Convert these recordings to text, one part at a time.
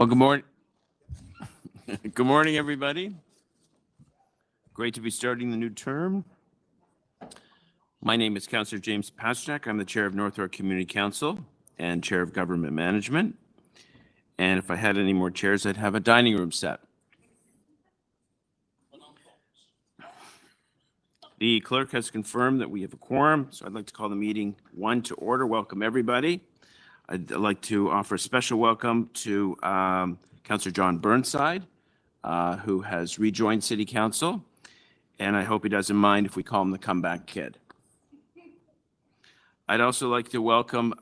Well, good morning. Good morning, everybody. Great to be starting the new term. My name is Councillor James Pasternak. I'm the Chair of North York Community Council and Chair of Government Management. And if I had any more chairs, I'd have a dining room set. The clerk has confirmed that we have a quorum, so I'd like to call the meeting to order. Welcome, everybody. I'd like to offer a special welcome to Councillor John Burnside, who has rejoined City Council, and I hope he doesn't mind if we call him the comeback kid. I'd also like to welcome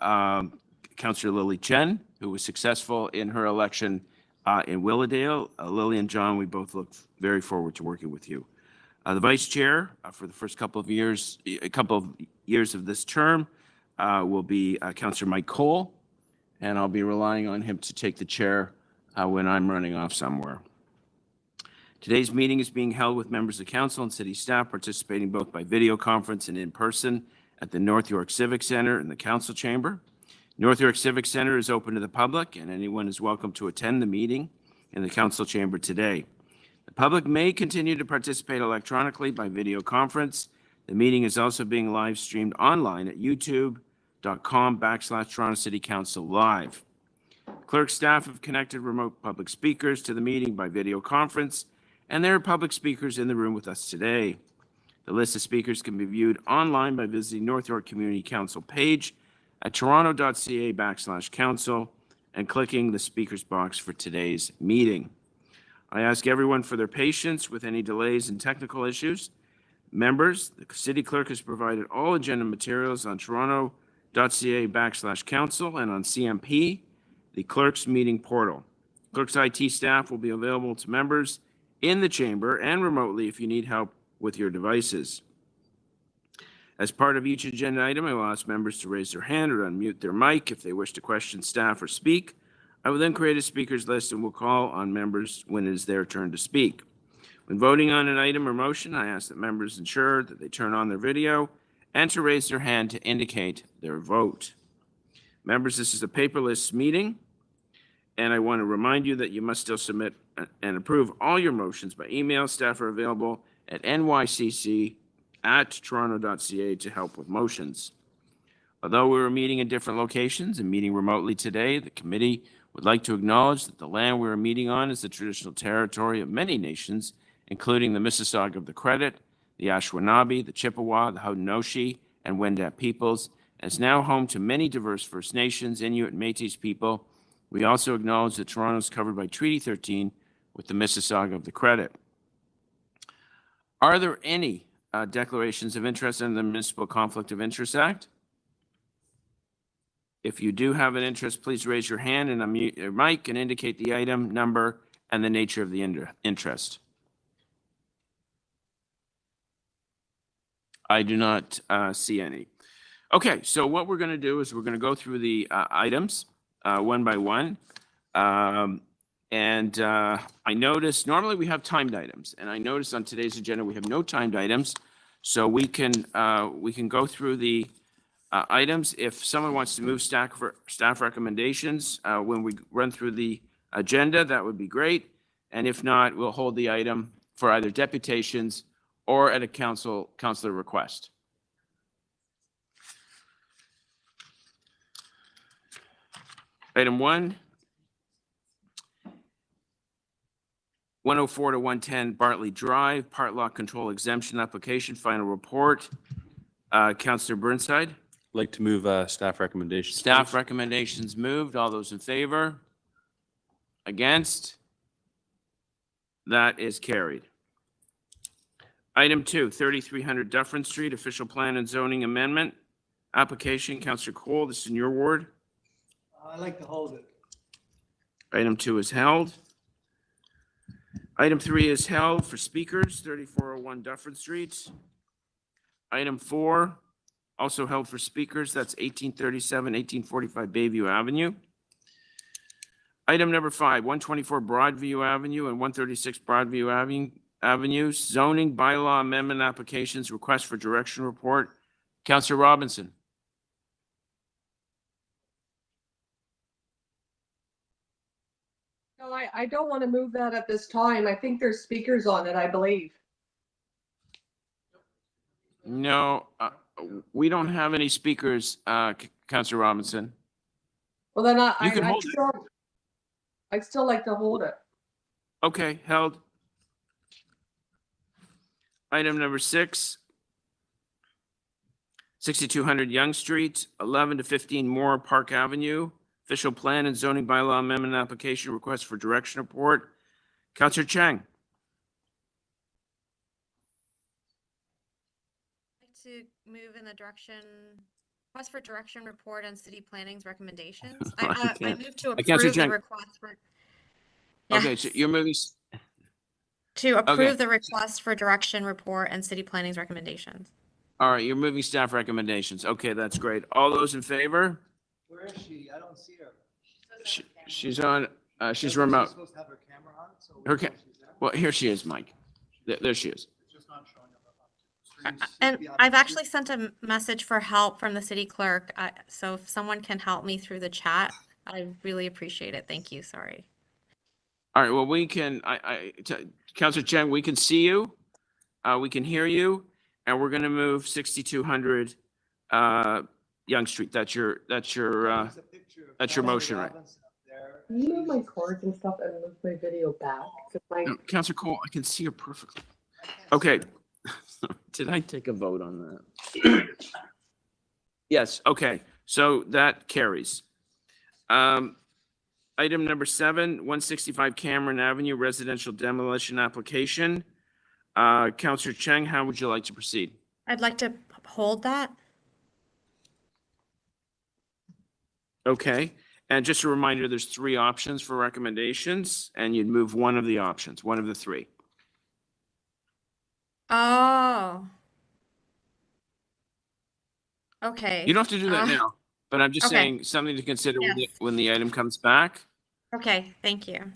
Councillor Lily Chen, who was successful in her election in Willowdale. Lily and John, we both look very forward to working with you. The Vice Chair for the first couple of years of this term will be Councillor Mike Cole, and I'll be relying on him to take the chair when I'm running off somewhere. Today's meeting is being held with members of council and city staff participating both by video conference and in person at the North York Civic Center in the council chamber. North York Civic Center is open to the public, and anyone is welcome to attend the meeting in the council chamber today. The public may continue to participate electronically by video conference. The meeting is also being live streamed online at youtube.com/Toronto City Council Live. Clerk staff have connected remote public speakers to the meeting by video conference, and there are public speakers in the room with us today. The list of speakers can be viewed online by visiting North York Community Council page at toronto.ca/council and clicking the speakers box for today's meeting. I ask everyone for their patience with any delays and technical issues. Members, the city clerk has provided all agenda materials on toronto.ca/council and on CMP, the clerk's meeting portal. Clerk's IT staff will be available to members in the chamber and remotely if you need help with your devices. As part of each agenda item, I will ask members to raise their hand or unmute their mic if they wish to question staff or speak. I will then create a speakers list and will call on members when it is their turn to speak. When voting on an item or motion, I ask that members ensure that they turn on their video and to raise their hand to indicate their vote. Members, this is a paperless meeting, and I want to remind you that you must still submit and approve all your motions by email. Staff are available at nycc@toronto.ca to help with motions. Although we were meeting in different locations and meeting remotely today, the committee would like to acknowledge that the land we are meeting on is the traditional territory of many nations, including the Mississauga of the Credit, the Anishinaabe, the Chippewa, the Haudenosaunee, and Wendat peoples, and is now home to many diverse First Nations, Inuit, and Métis people. We also acknowledge that Toronto is covered by Treaty 13 with the Mississauga of the Credit. Are there any declarations of interest under the Municipal Conflict of Interest Act? If you do have an interest, please raise your hand and unmute your mic and indicate the item, number, and the nature of the interest. I do not see any. Okay, so what we're going to do is we're going to go through the items one by one. I noticed normally we have timed items, and I noticed on today's agenda we have no timed items, so we can go through the items. If someone wants to move staff recommendations when we run through the agenda, that would be great. And if not, we'll hold the item for either deputations or at a councillor request. Item 1, 104 to 110 Bartley Drive, part lot control exemption application, final report. Councillor Burnside. I'd like to move staff recommendations. Staff recommendations moved. All those in favor? Against? That is carried. Item 2, 3300 Dufferin Street, official plan and zoning amendment application. Councillor Cole, this is in your ward. I'd like to hold it. Item 2 is held. Item 3 is held for speakers, 3401 Dufferin Street. Item 4, also held for speakers, that's 1837, 1845 Bayview Avenue. Item number 5, 124 Broadview Avenue and 136 Broadview Avenue, zoning bylaw amendment applications, request for direction report. Councillor Robinson. No, I don't want to move that at this time. I think there's speakers on it, I believe. No, we don't have any speakers, Councillor Robinson. Well, then You can hold it. I'd still like to hold it. Okay, held. Item number 6, 6200 Yonge Street, 11 to 15 Moore Park Avenue. Official plan and zoning bylaw amendment application request for direction report. Councillor Chang. To move in the direction, request for direction report and city planning's recommendations. I move to Councillor approve the Chang. request for. Okay, Yes. so you're moving, To Okay. approve the request for direction report and city planning's recommendations. all right, you're moving staff recommendations. Okay, that's great. All those in favor? Where is she? I don't see her. She's on, she's She's remote. supposed to have her camera on, so we Her know ca- she's there. Well, here she is, Mike. There she is. It's just not showing up. And I've actually sent a message for help from the city clerk. So if someone can help me through the chat, I really appreciate it. Thank you. Sorry. All right, well, we can, Councillor Chang, we can see you, we can hear you, and we're gonna move 6200 Yonge Street. That's your, that's your motion, right? Can you move my cards and stuff and move my video back? 'Cause my No, Councillor Cole, I can see her perfectly. Okay. Did I take a vote on that? Yes, okay, so that carries. Item number 7, 165 Cameron Avenue residential demolition application. Councillor Chang, how would you like to proceed? I'd like to hold that. Okay, and just a reminder, there's 3 options for recommendations, and you'd move one of the options, one of the 3. Oh. Okay. You don't have to do that Uh, now, but I'm just okay. saying something to consider Yes. when the item comes back. Okay, thank you.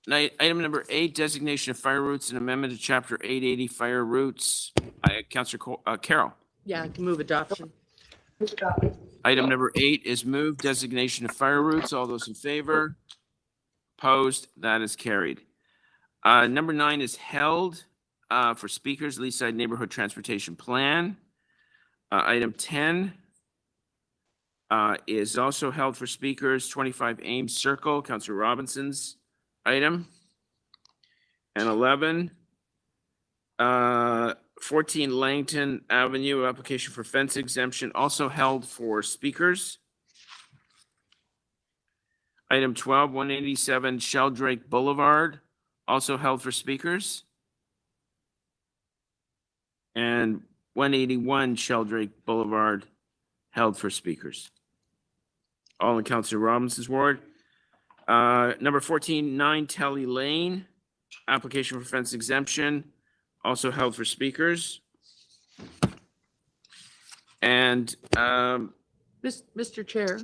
Item number 8, designation of fire routes and amendment to chapter 880 fire routes. Councillor Carroll. Yeah, I can move adoption. Item number 8 is moved, designation of fire routes. All those in favor? Opposed? That is carried. Number 9 is held for speakers, Leaside Neighborhood Transportation Plan. Item 10 is also held for speakers, 25 Ames Circle, Councillor Robinson's item. And 11, 14 Langton Avenue, application for fence exemption, also held for speakers. Item 12, 187 Sheldrake Boulevard, also held for speakers. And 181 Sheldrake Boulevard, held for speakers. All in Councillor Robinson's ward. Number 14, 9 Telly Lane, application for fence exemption, also held for speakers. And, Mr. Chair,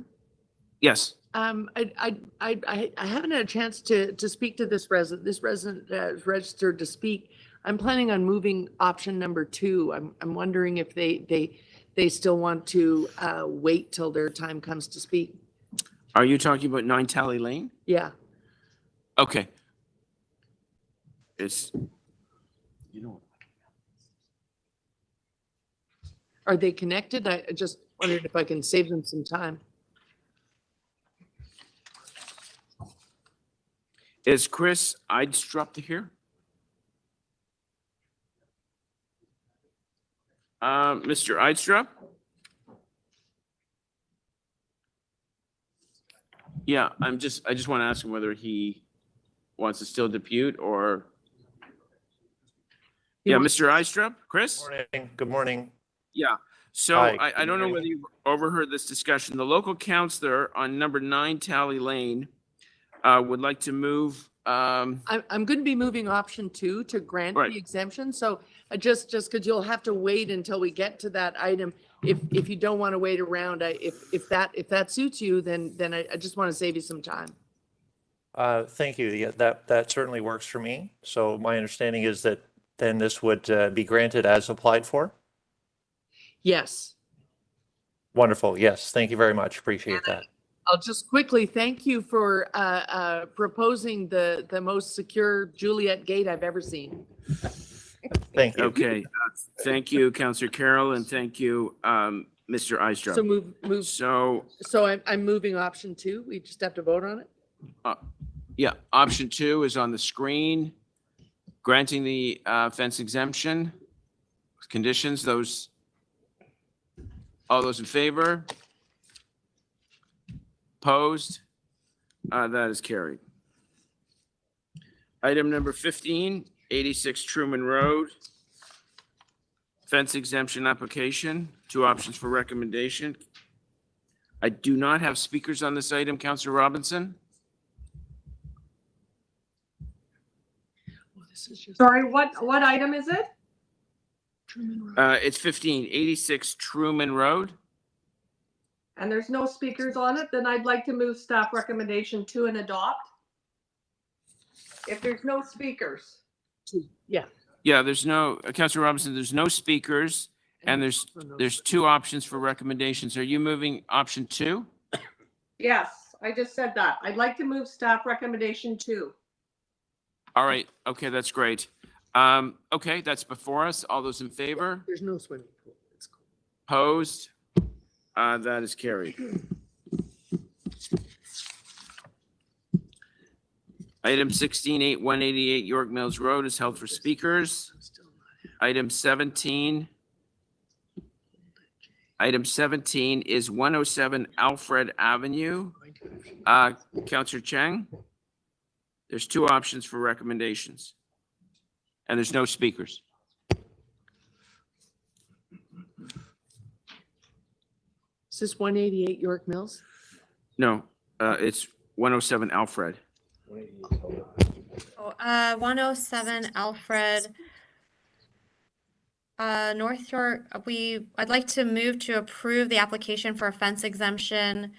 yes, I haven't had a chance to speak to this resident. This resident is registered to speak. I'm planning on moving option number 2. I'm wondering if they still want to wait till their time comes to speak. are you talking about 9 Tally Lane? Yeah. Okay. It's, you know, Are they connected? I just wondered if I can save them some time. is Chris Idstrup here? Mr. Idstrup? Yeah, I just want to ask him whether he wants to still depute or. Yeah, Mr. Idstrup, Chris? Morning, good morning. Yeah, so Hi, I don't know good whether you overheard this discussion. The local counselor on number 9 Tally Lane would like to move, I'm going to be moving option 2 to grant Right. the exemption. So just because you'll have to wait until we get to that item. If you don't want to wait around, if that suits you, then I just want to save you some time. Thank you. Yeah, that certainly works for me. So my understanding is that then this would be granted as applied for? Yes. Wonderful. Yes, thank you very much. Appreciate that. I'll just quickly thank you for proposing the most secure Juliet gate I've ever seen. Thank you. Okay, thank you, Counselor Carroll, and thank you, Mr. So Eistrup. so I'm moving option 2. We just have to vote on it? Yeah, option 2 is on the screen. Granting the fence exemption. Conditions, all those in favor? Opposed? That is carried. Item number 15, 86 Truman Road. Fence exemption application, 2 options for recommendation. I do not have speakers on this item, Councillor Robinson. Well, this is just Sorry, what item is it? Truman Road. It's 15, 86 Truman Road. And there's no speakers on it, then I'd like to move staff recommendation 2 and adopt. If there's no speakers. Yeah. Yeah, there's no, Councillor Robinson, there's no speakers, and there's 2 options for recommendations. Are you moving option 2? Yes, I just said that. I'd like to move staff recommendation 2. All right, okay, that's great. Okay, that's before us. All those in favor? There's no swimming pool. It's cool. Opposed? That is carried. Item 16, 188 York Mills Road is held for speakers. Item 17 is 107 Alfred Avenue. Councillor Chang? There's 2 options for recommendations. And there's no speakers. Is this 188 York Mills? No, it's 107 Alfred. 107 Alfred. North York, I'd like to move to approve the application for a fence exemption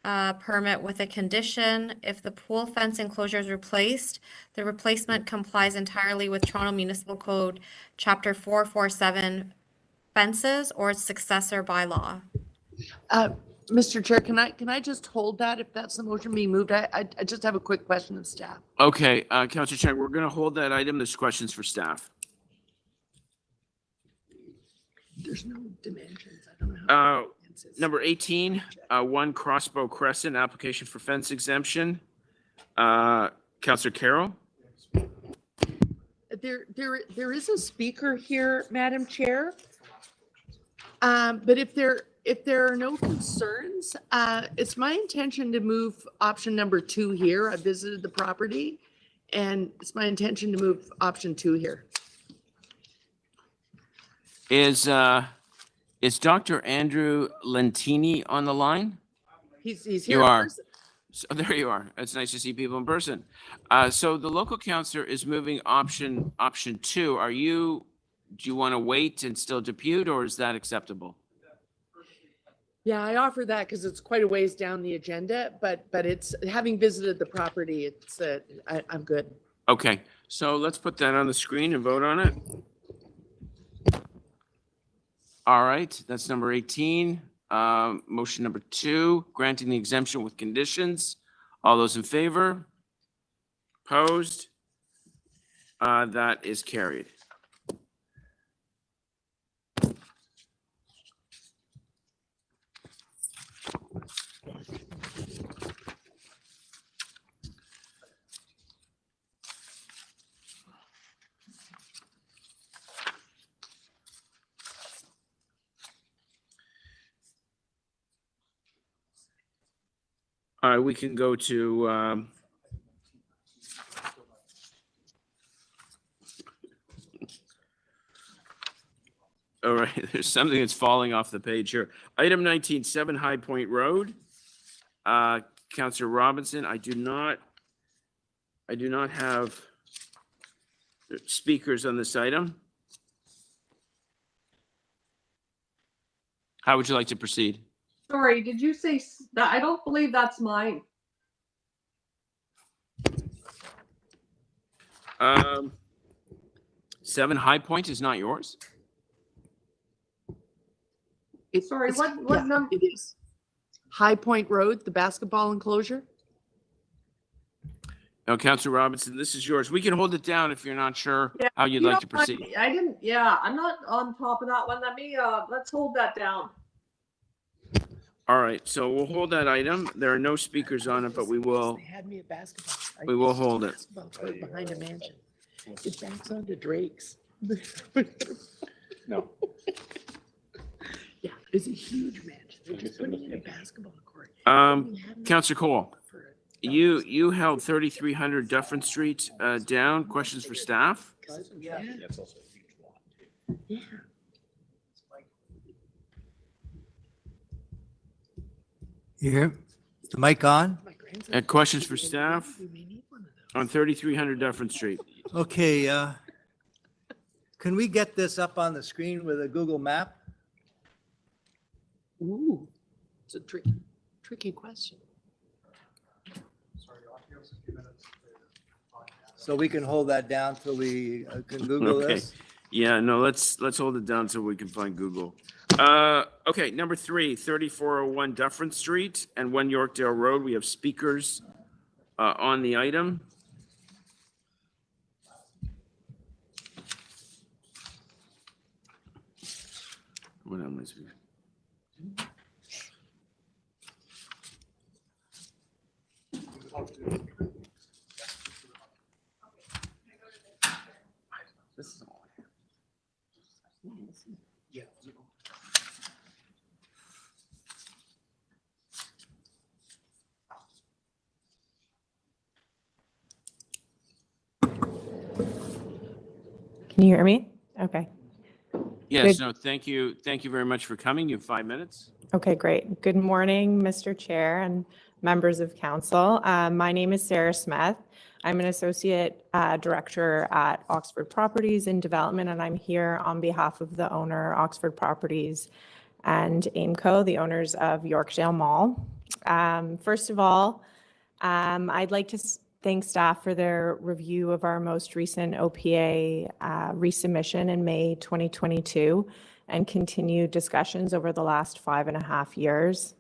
permit with a condition. If the pool fence enclosure is replaced, the replacement complies entirely with Toronto Municipal Code, Chapter 447 fences or its successor bylaw. Mr. Chair, can I just hold that if that's the motion being moved? I just have a quick question of staff. Okay, Councillor Chang, we're going to hold that item. There's questions for staff. There's no dimensions. I don't know. How Number 18, 1 Crossbow Crescent, application for fence exemption. Councillor Carroll? There is a speaker here, Madam Chair. But if there are no concerns, it's my intention to move option number 2 here. I visited the property, and it's my intention to move option 2 here. Is Dr. Andrew Lentini on the line? He's here. You in are. person. So there you are. It's nice to see people in person. So the local councillor is moving option 2. Do you want to wait and still depute, or is that acceptable? Yeah, I offer that because it's quite a ways down the agenda, but it's, having visited the property, it's, I'm good. Okay, so let's put that on the screen and vote on it. All right, that's number 18. Motion number 2, granting the exemption with conditions. All those in favor? Opposed? That is carried. All right, we can go to all right, there's something that's falling off the page here. Item 19, 7 High Point Road. Councillor Robinson, I do not have speakers on this item. How would you like to proceed? Sorry, did you say that? I don't believe that's mine. 7 High Point is not yours? Sorry, what yeah, number? It is. High Point Road, the basketball enclosure. Now, Councillor Robinson, this is yours. We can hold it down if you're not sure Yeah, how you'd You like to don't mind- proceed. I didn't, yeah, I'm not on top of that one. Let's hold that down. All right, so we'll hold that item. There are no speakers on it, but we will They had me at basketball. we will hold it. Basketball court behind a mansion. It backs onto Drake's. No. Yeah, it's a huge mansion. They're just putting in a basketball court. Councillor Cole, you held 3,300 Dufferin Street down. Questions for staff? Yeah. Yeah. You hear? Is the mic on? My grandson. Questions for staff We may need one of those. on 3,300 Dufferin Street? Okay, can we get this up on the screen with a Google map? Ooh, it's a tricky question. Sorry, I'll give us a few minutes. So we can hold that down till we can Google Okay. this? Yeah, no, let's hold it down so we can find Google. Okay, number 3, 3401 Dufferin Street and 1 Yorkdale Road. We have speakers on the item. What am I speaking? This is all I have. Yeah. Can you hear me? Okay. Yes, Good. no, thank you. Thank you very much for coming. You have 5 minutes. Okay, great. Good morning, Mr. Chair and members of council. My name is Sarah Smith. I'm an associate director at Oxford Properties and Development, and I'm here on behalf of the owner, Oxford Properties and Aimco, the owners of Yorkdale Mall. First of all, I'd like to thank staff for their review of our most recent OPA resubmission in May 2022 and continued discussions over the last 5.5 years.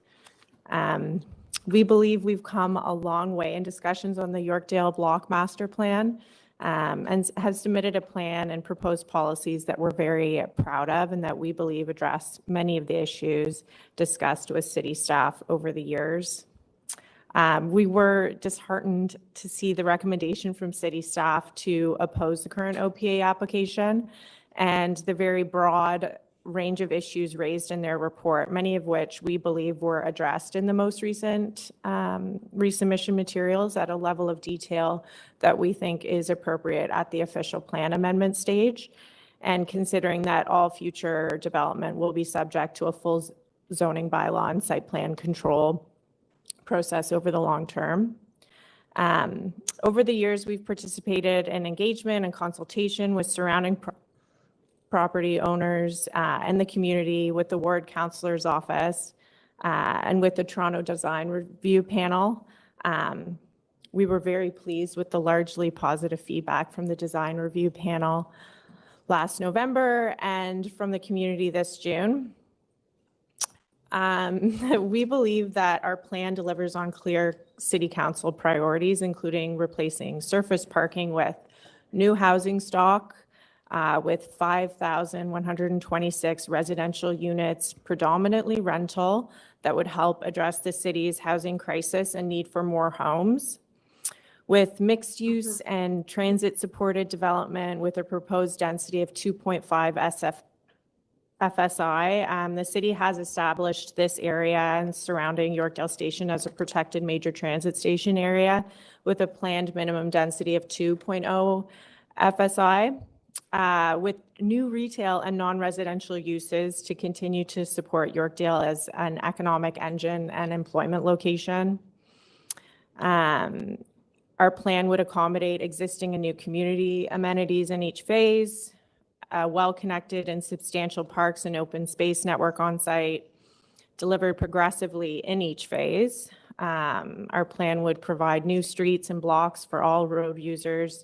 We believe we've come a long way in discussions on the Yorkdale Block Master Plan and have submitted a plan and proposed policies that we're very proud of and that we believe address many of the issues discussed with city staff over the years. We were disheartened to see the recommendation from city staff to oppose the current OPA application and the very broad range of issues raised in their report, many of which we believe were addressed in the most recent resubmission materials at a level of detail that we think is appropriate at the official plan amendment stage. And considering that all future development will be subject to a full zoning bylaw and site plan control process over the long term. Over the years, we've participated in engagement and consultation with surrounding property owners and the community, with the ward councillor's office, and with the Toronto Design Review panel. We were very pleased with the largely positive feedback from the Design Review panel last November and from the community this June. We believe that our plan delivers on clear city council priorities, including replacing surface parking with new housing stock, with 5,126 residential units, predominantly rental, that would help address the city's housing crisis and need for more homes. With mixed use and transit supported development with a proposed density of 2.5 FSI, the city has established this area and surrounding Yorkdale Station as a protected major transit station area with a planned minimum density of 2.0 FSI. With new retail and non-residential uses to continue to support Yorkdale as an economic engine and employment location. Our plan would accommodate existing and new community amenities in each phase, a well-connected and substantial parks and open space network on site, delivered progressively in each phase. Our plan would provide new streets and blocks for all road users,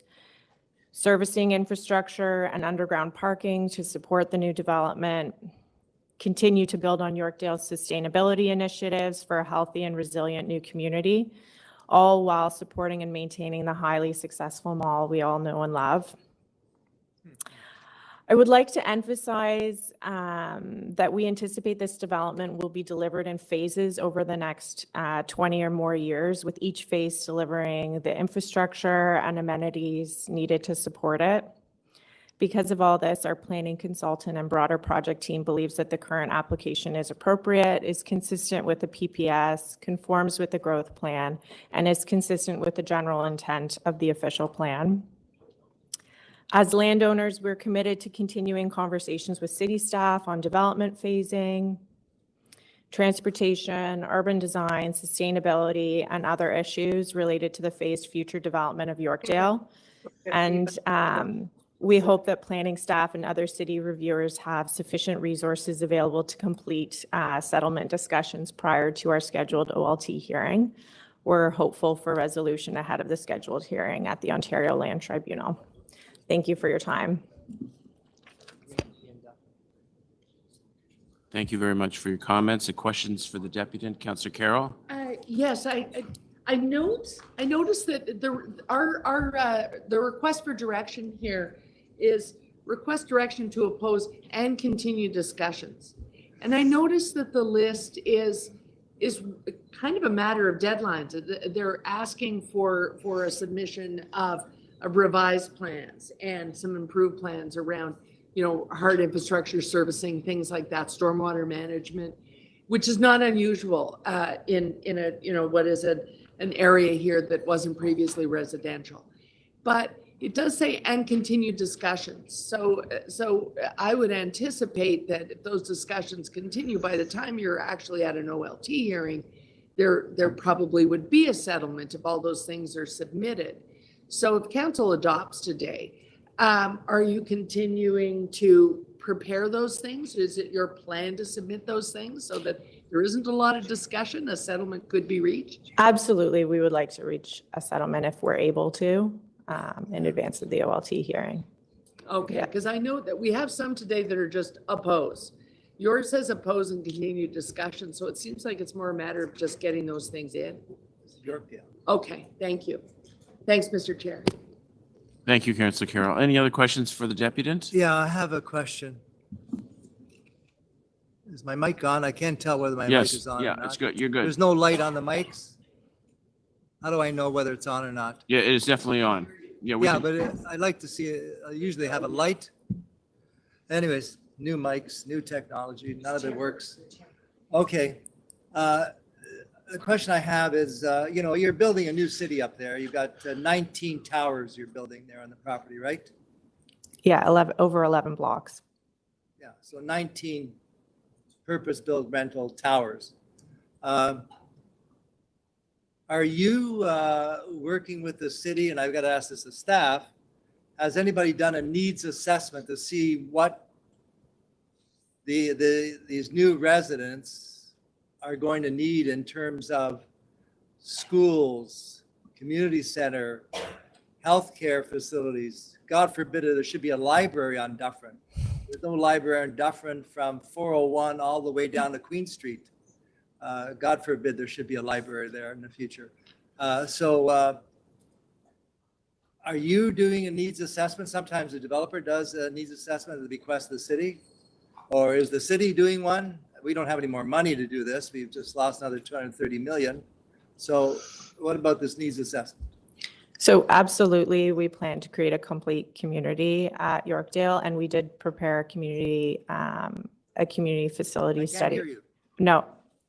servicing infrastructure and underground parking to support the new development, continue to build on Yorkdale's sustainability initiatives for a healthy and resilient new community, all while supporting and maintaining the highly successful mall we all know and love. I would like to emphasize that we anticipate this development will be delivered in phases over the next 20 or more years, with each phase delivering the infrastructure and amenities needed to support it. Because of all this, our planning consultant and broader project team believes that the current application is appropriate, is consistent with the PPS, conforms with the growth plan, and is consistent with the general intent of the official plan. As landowners, we're committed to continuing conversations with city staff on development phasing, transportation, urban design, sustainability, and other issues related to the phased future development of Yorkdale. And we hope that planning staff and other city reviewers have sufficient resources available to complete settlement discussions prior to our scheduled OLT hearing. We're hopeful for resolution ahead of the scheduled hearing at the Ontario Land Tribunal. Thank you for your time. Thank you very much for your comments and questions for the deputant. Councillor Carroll? Yes, I noticed that the request for direction here is request direction to oppose and continue discussions. And I noticed that the list is kind of a matter of deadlines. They're asking for a submission of revised plans and some improved plans around, hard infrastructure servicing, things like that, stormwater management, which is not unusual in a, what is an area here that wasn't previously residential. But it does say and continue discussions. So I would anticipate that if those discussions continue, by the time you're actually at an OLT hearing, there probably would be a settlement if all those things are submitted. So if council adopts today, are you continuing to prepare those things? Is it your plan to submit those things so that there isn't a lot of discussion, a settlement could be reached? Absolutely, we would like to reach a settlement if we're able to in advance of the OLT hearing. Okay, because I know that we have some today that are just oppose. Yours says oppose and continue discussion, so it seems like it's more a matter of just getting those things in. Yorkdale. Okay, thank you. Thanks, Mr. Chair. Thank you, Councillor Carroll. Any other questions for the deputant? Yeah, I have a question. Is my mic on? I can't tell whether my mic Yes, is on or yeah, not. it's good. You're good. There's no light on the mics? How do I know whether it's on or not? Yeah, it is definitely on. Yeah, we Yeah, can- but I'd like to see it. I usually have a light. Anyways, new mics, new technology, none of it works. Okay. The question I have is, you're building a new city up there. You've got 19 towers you're building there on the property, right? Yeah, over 11 blocks. Yeah, so 19 purpose-built rental towers. Are you working with the city, and I've got to ask this of staff, has anybody done a needs assessment to see what these new residents are going to need in terms of schools, community center, healthcare facilities? God forbid there should be a library on Dufferin. There's no library on Dufferin from 401 all the way down to Queen Street. God forbid there should be a library there in the future. So are you doing a needs assessment? Sometimes the developer does a needs assessment at the bequest of the city. Or is the city doing one? We don't have any more money to do this. We've just lost another 230 million. So what about this needs assessment? So absolutely, we plan to create a complete community at Yorkdale, and we did prepare a community facility I study. can't hear you. No,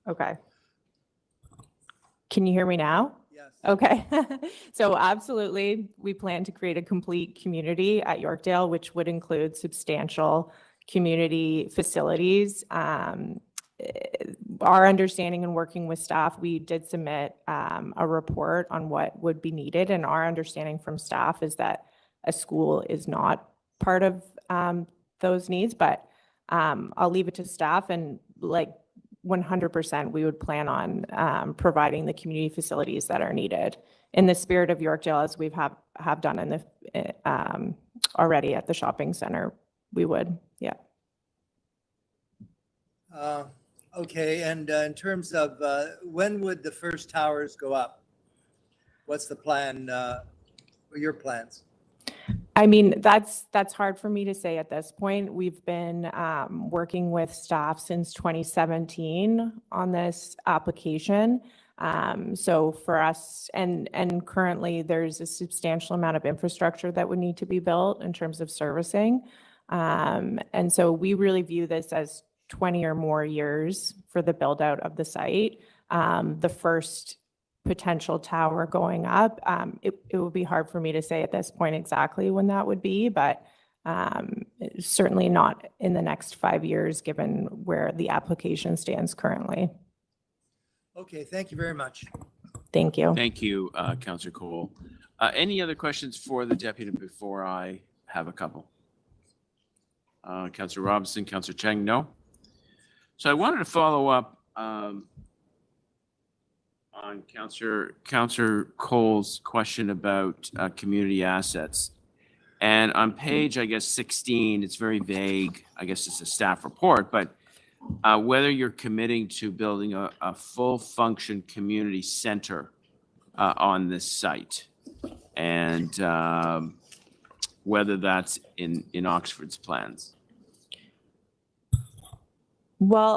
okay. Can you hear me now? Yes. Okay, so absolutely, we plan to create a complete community at Yorkdale, which would include substantial community facilities. Our understanding and working with staff, we did submit a report on what would be needed, and our understanding from staff is that a school is not part of those needs, but I'll leave it to staff, and like 100% we would plan on providing the community facilities that are needed in the spirit of Yorkdale, as we've have done in the already at the shopping center. We would, yeah. Okay, and in terms of when would the first towers go up? What's the plan, or your plans? I mean, that's hard for me to say at this point. We've been working with staff since 2017 on this application. So for us, and currently there's a substantial amount of infrastructure that would need to be built in terms of servicing. And so we really view this as 20 or more years for the build out of the site. The first potential tower going up, it would be hard for me to say at this point exactly when that would be, but certainly not in the next 5 years, given where the application stands currently. Okay, thank you very much. Thank you. Thank you, Councillor Cole. Any other questions for the deputy before I have a couple? Councillor Robinson, Councillor Cheng, no? So I wanted to follow up on Councillor Cole's question about community assets. And on page, I guess, 16, it's very vague. I guess it's a staff report, but whether you're committing to building a full function community center on this site, and whether that's in Oxford's plans. Well,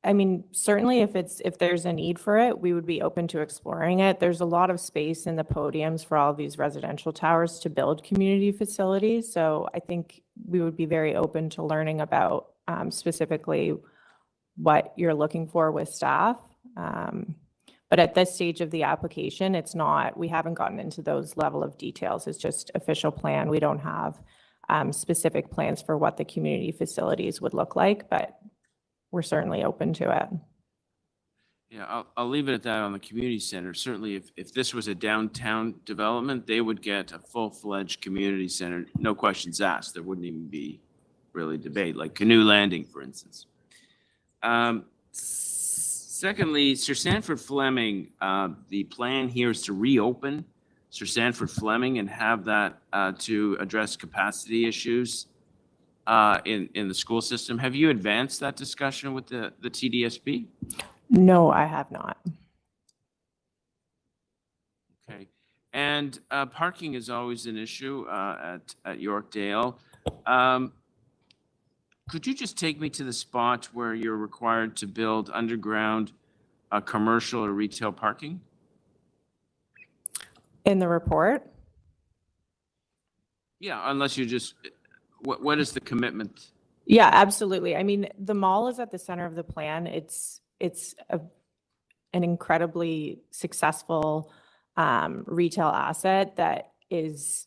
I mean, certainly if there's a need for it, we would be open to exploring it. There's a lot of space in the podiums for all of these residential towers to build community facilities. So I think we would be very open to learning about specifically what you're looking for with staff. But at this stage of the application, we haven't gotten into those level of details. It's just official plan. We don't have specific plans for what the community facilities would look like, but we're certainly open to it. Yeah, I'll leave it at that on the community center. Certainly, if this was a downtown development, they would get a full-fledged community center, no questions asked. There wouldn't even be really debate, like Canoe Landing, for instance. Secondly, Sir Sanford Fleming, the plan here is to reopen Sir Sanford Fleming and have that to address capacity issues in the school system. Have you advanced that discussion with the TDSB? No, I have not. Okay. And parking is always an issue at Yorkdale. Could you just take me to the spot where you're required to build underground commercial or retail parking? In the report? Yeah, unless you just, what is the commitment? Yeah, absolutely. I mean, the mall is at the center of the plan. It's an incredibly successful retail asset that it's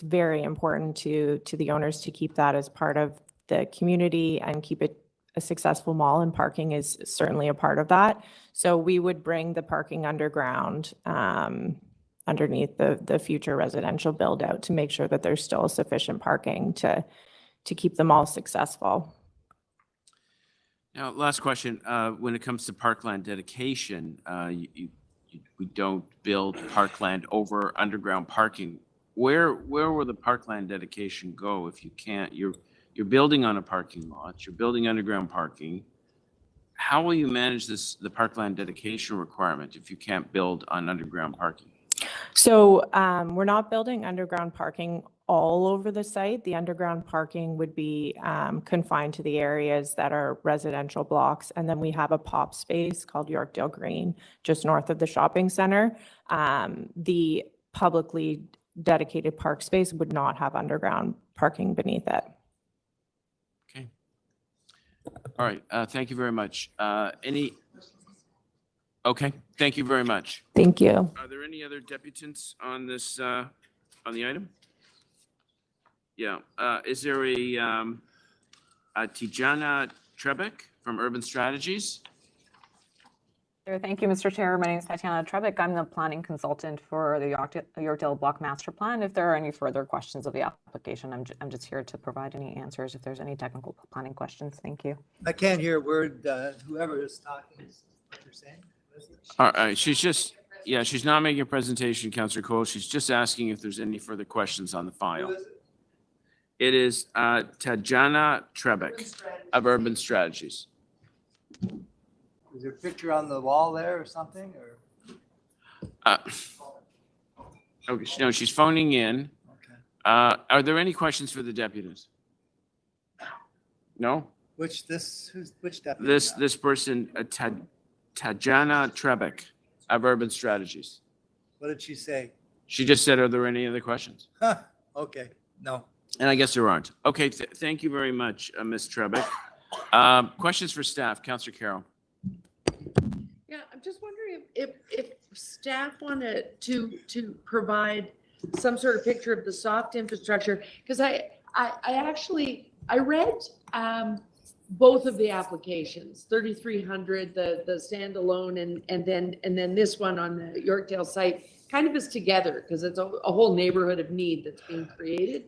very important to the owners to keep that as part of the community and keep it a successful mall, and parking is certainly a part of that. So we would bring the parking underground underneath the future residential build out to make sure that there's still sufficient parking to keep the mall successful. Now, last question. When it comes to parkland dedication, we don't build parkland over underground parking. Where will the parkland dedication go if you can't? You're building on a parking lot. You're building underground parking. How will you manage the parkland dedication requirement if you can't build on underground parking? So we're not building underground parking all over the site. The underground parking would be confined to the areas that are residential blocks. And then we have a pop space called Yorkdale Green, just north of the shopping center. The publicly dedicated park space would not have underground parking beneath it. Okay. All right. Thank you very much. Okay. Thank you very much. Thank you. Are there any other deputants on this, on the item? Yeah. Is there a Tijana Trebek from Urban Strategies? Sure. Thank you, Mr. Chair. My name is Tatiana Trebek. I'm the planning consultant for the Yorkdale Block Master Plan. If there are any further questions of the application, I'm just here to provide any answers if there's any technical planning questions. Thank you. I can't hear a word, whoever is talking is what you're saying. All right. She's not making a presentation, Councillor Cole. She's just asking if there's any further questions on the file. It is Tajana Trebek of Urban Strategies. Is there a picture on the wall there or something, or? Okay, no, she's phoning in. Okay. Are there any questions for the deputies? No? Which deputy? This person, Tajana Trebek of Urban Strategies. What did she say? She just said, are there any other questions? Huh, okay, no. And I guess there aren't. Okay, thank you very much, Ms. Trebek. Questions for staff, Councillor Carroll. Yeah, I'm just wondering if staff wanted to provide some sort of picture of the soft infrastructure, because I read both of the applications, 3,300, the standalone, and then this one on the Yorkdale site, kind of is together because it's a whole neighborhood of need that's being created.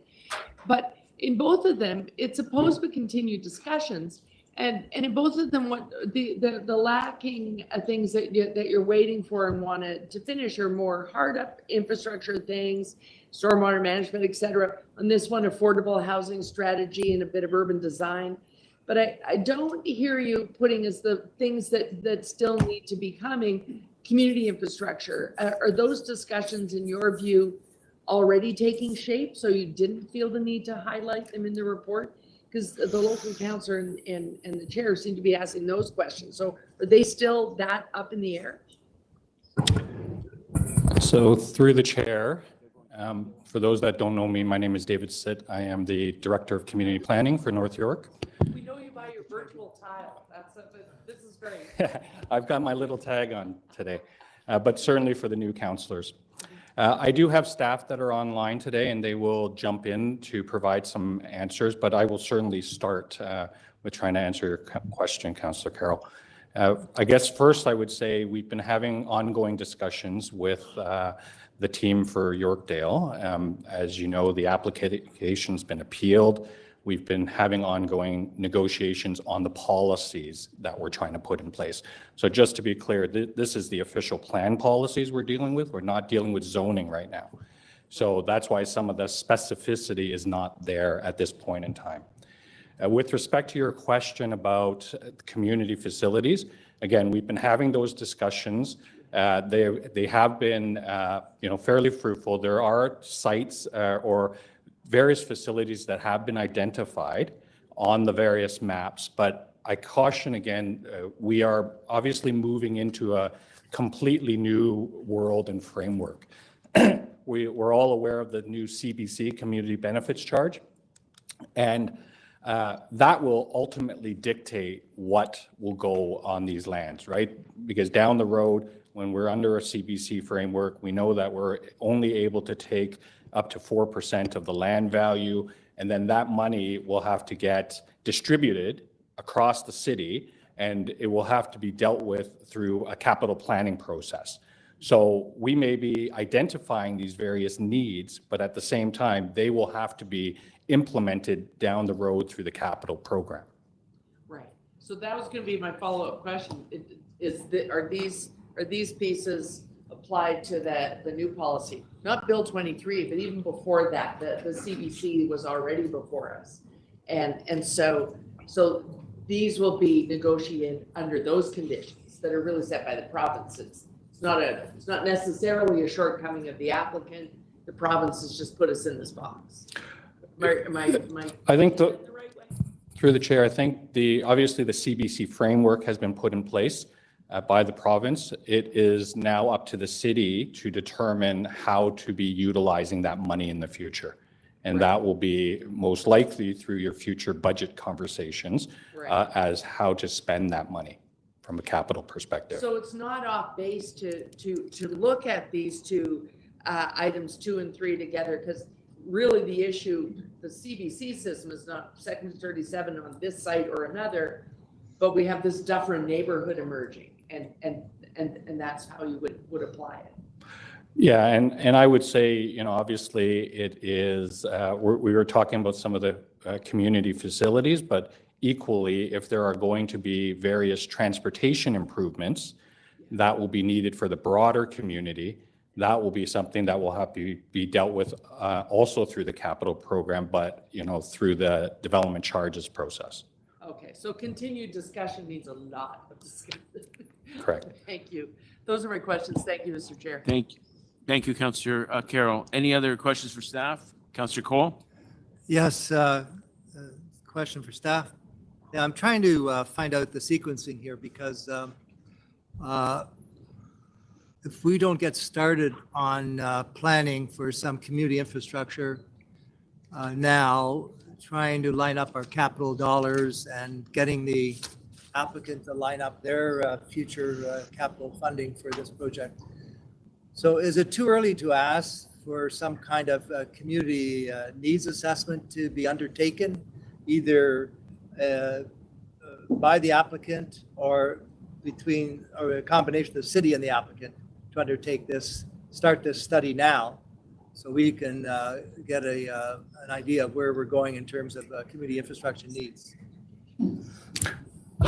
But in both of them, it's supposed to continue discussions. And in both of them, what the lacking things that you're waiting for and wanted to finish are more hard up infrastructure things, stormwater management, et cetera. On this one, affordable housing strategy and a bit of urban design. But I don't hear you putting as the things that still need to be coming, community infrastructure. Are those discussions, in your view, already taking shape, so you didn't feel the need to highlight them in the report? Because the local councillor and the chair seem to be asking those questions. So are they still that up in the air? So through the chair, for those that don't know me, my name is David Sitt. I am the Director of Community Planning for North York. We know you by your virtual tile. This is great. I've got my little tag on today, but certainly for the new councillors. I do have staff that are online today, and they will jump in to provide some answers, but I will certainly start with trying to answer your question, Councillor Carroll. I guess first I would say we've been having ongoing discussions with the team for Yorkdale. As you know, the application's been appealed. We've been having ongoing negotiations on the policies that we're trying to put in place. So just to be clear, this is the official plan policies we're dealing with. We're not dealing with zoning right now. So that's why some of the specificity is not there at this point in time. With respect to your question about community facilities, again, we've been having those discussions. They have been fairly fruitful. There are sites or various facilities that have been identified on the various maps, but I caution again, we are obviously moving into a completely new world and framework. We're all aware of the new CBC, Community Benefits Charge, and that will ultimately dictate what will go on these lands, right? Because down the road, when we're under a CBC framework, we know that we're only able to take up to 4% of the land value, and then that money will have to get distributed across the city, and it will have to be dealt with through a capital planning process. So we may be identifying these various needs, but at the same time, they will have to be implemented down the road through the capital program. Right. So that was going to be my follow-up question. Are these pieces applied to the new policy? Not Bill 23, but even before that, the CBC was already before us. And so these will be negotiated under those conditions that are really set by the provinces. It's not necessarily a shortcoming of the applicant. The province has just put us in this box. I think through the chair, I think obviously the CBC framework has been put in place by the province. It is now up to the city to determine how to be utilizing that money in the future. And that will be most likely through your future budget conversations as how to spend that money from a capital perspective. So it's not off base to look at these two items 2 and 3 together, because really the issue, the CBC system is not Section 37 on this site or another, but we have this Dufferin neighborhood emerging, and that's how you would apply it. Yeah, and I would say, obviously it is, we were talking about some of the community facilities, but equally, if there are going to be various transportation improvements that will be needed for the broader community, that will be something that will have to be dealt with also through the capital program, but through the development charges process. Okay, so continued discussion means a lot of discussion. Correct. Thank you. Those are my questions. Thank you, Mr. Chair. Thank you, Councillor Carroll. Any other questions for staff? Councillor Cole? Yes, question for staff. Yeah, I'm trying to find out the sequencing here because if we don't get started on planning for some community infrastructure now, trying to line up our capital dollars and getting the applicant to line up their future capital funding for this project. So is it too early to ask for some kind of community needs assessment to be undertaken, either by the applicant or a combination of the city and the applicant to undertake this, start this study now, so we can get an idea of where we're going in terms of community infrastructure needs?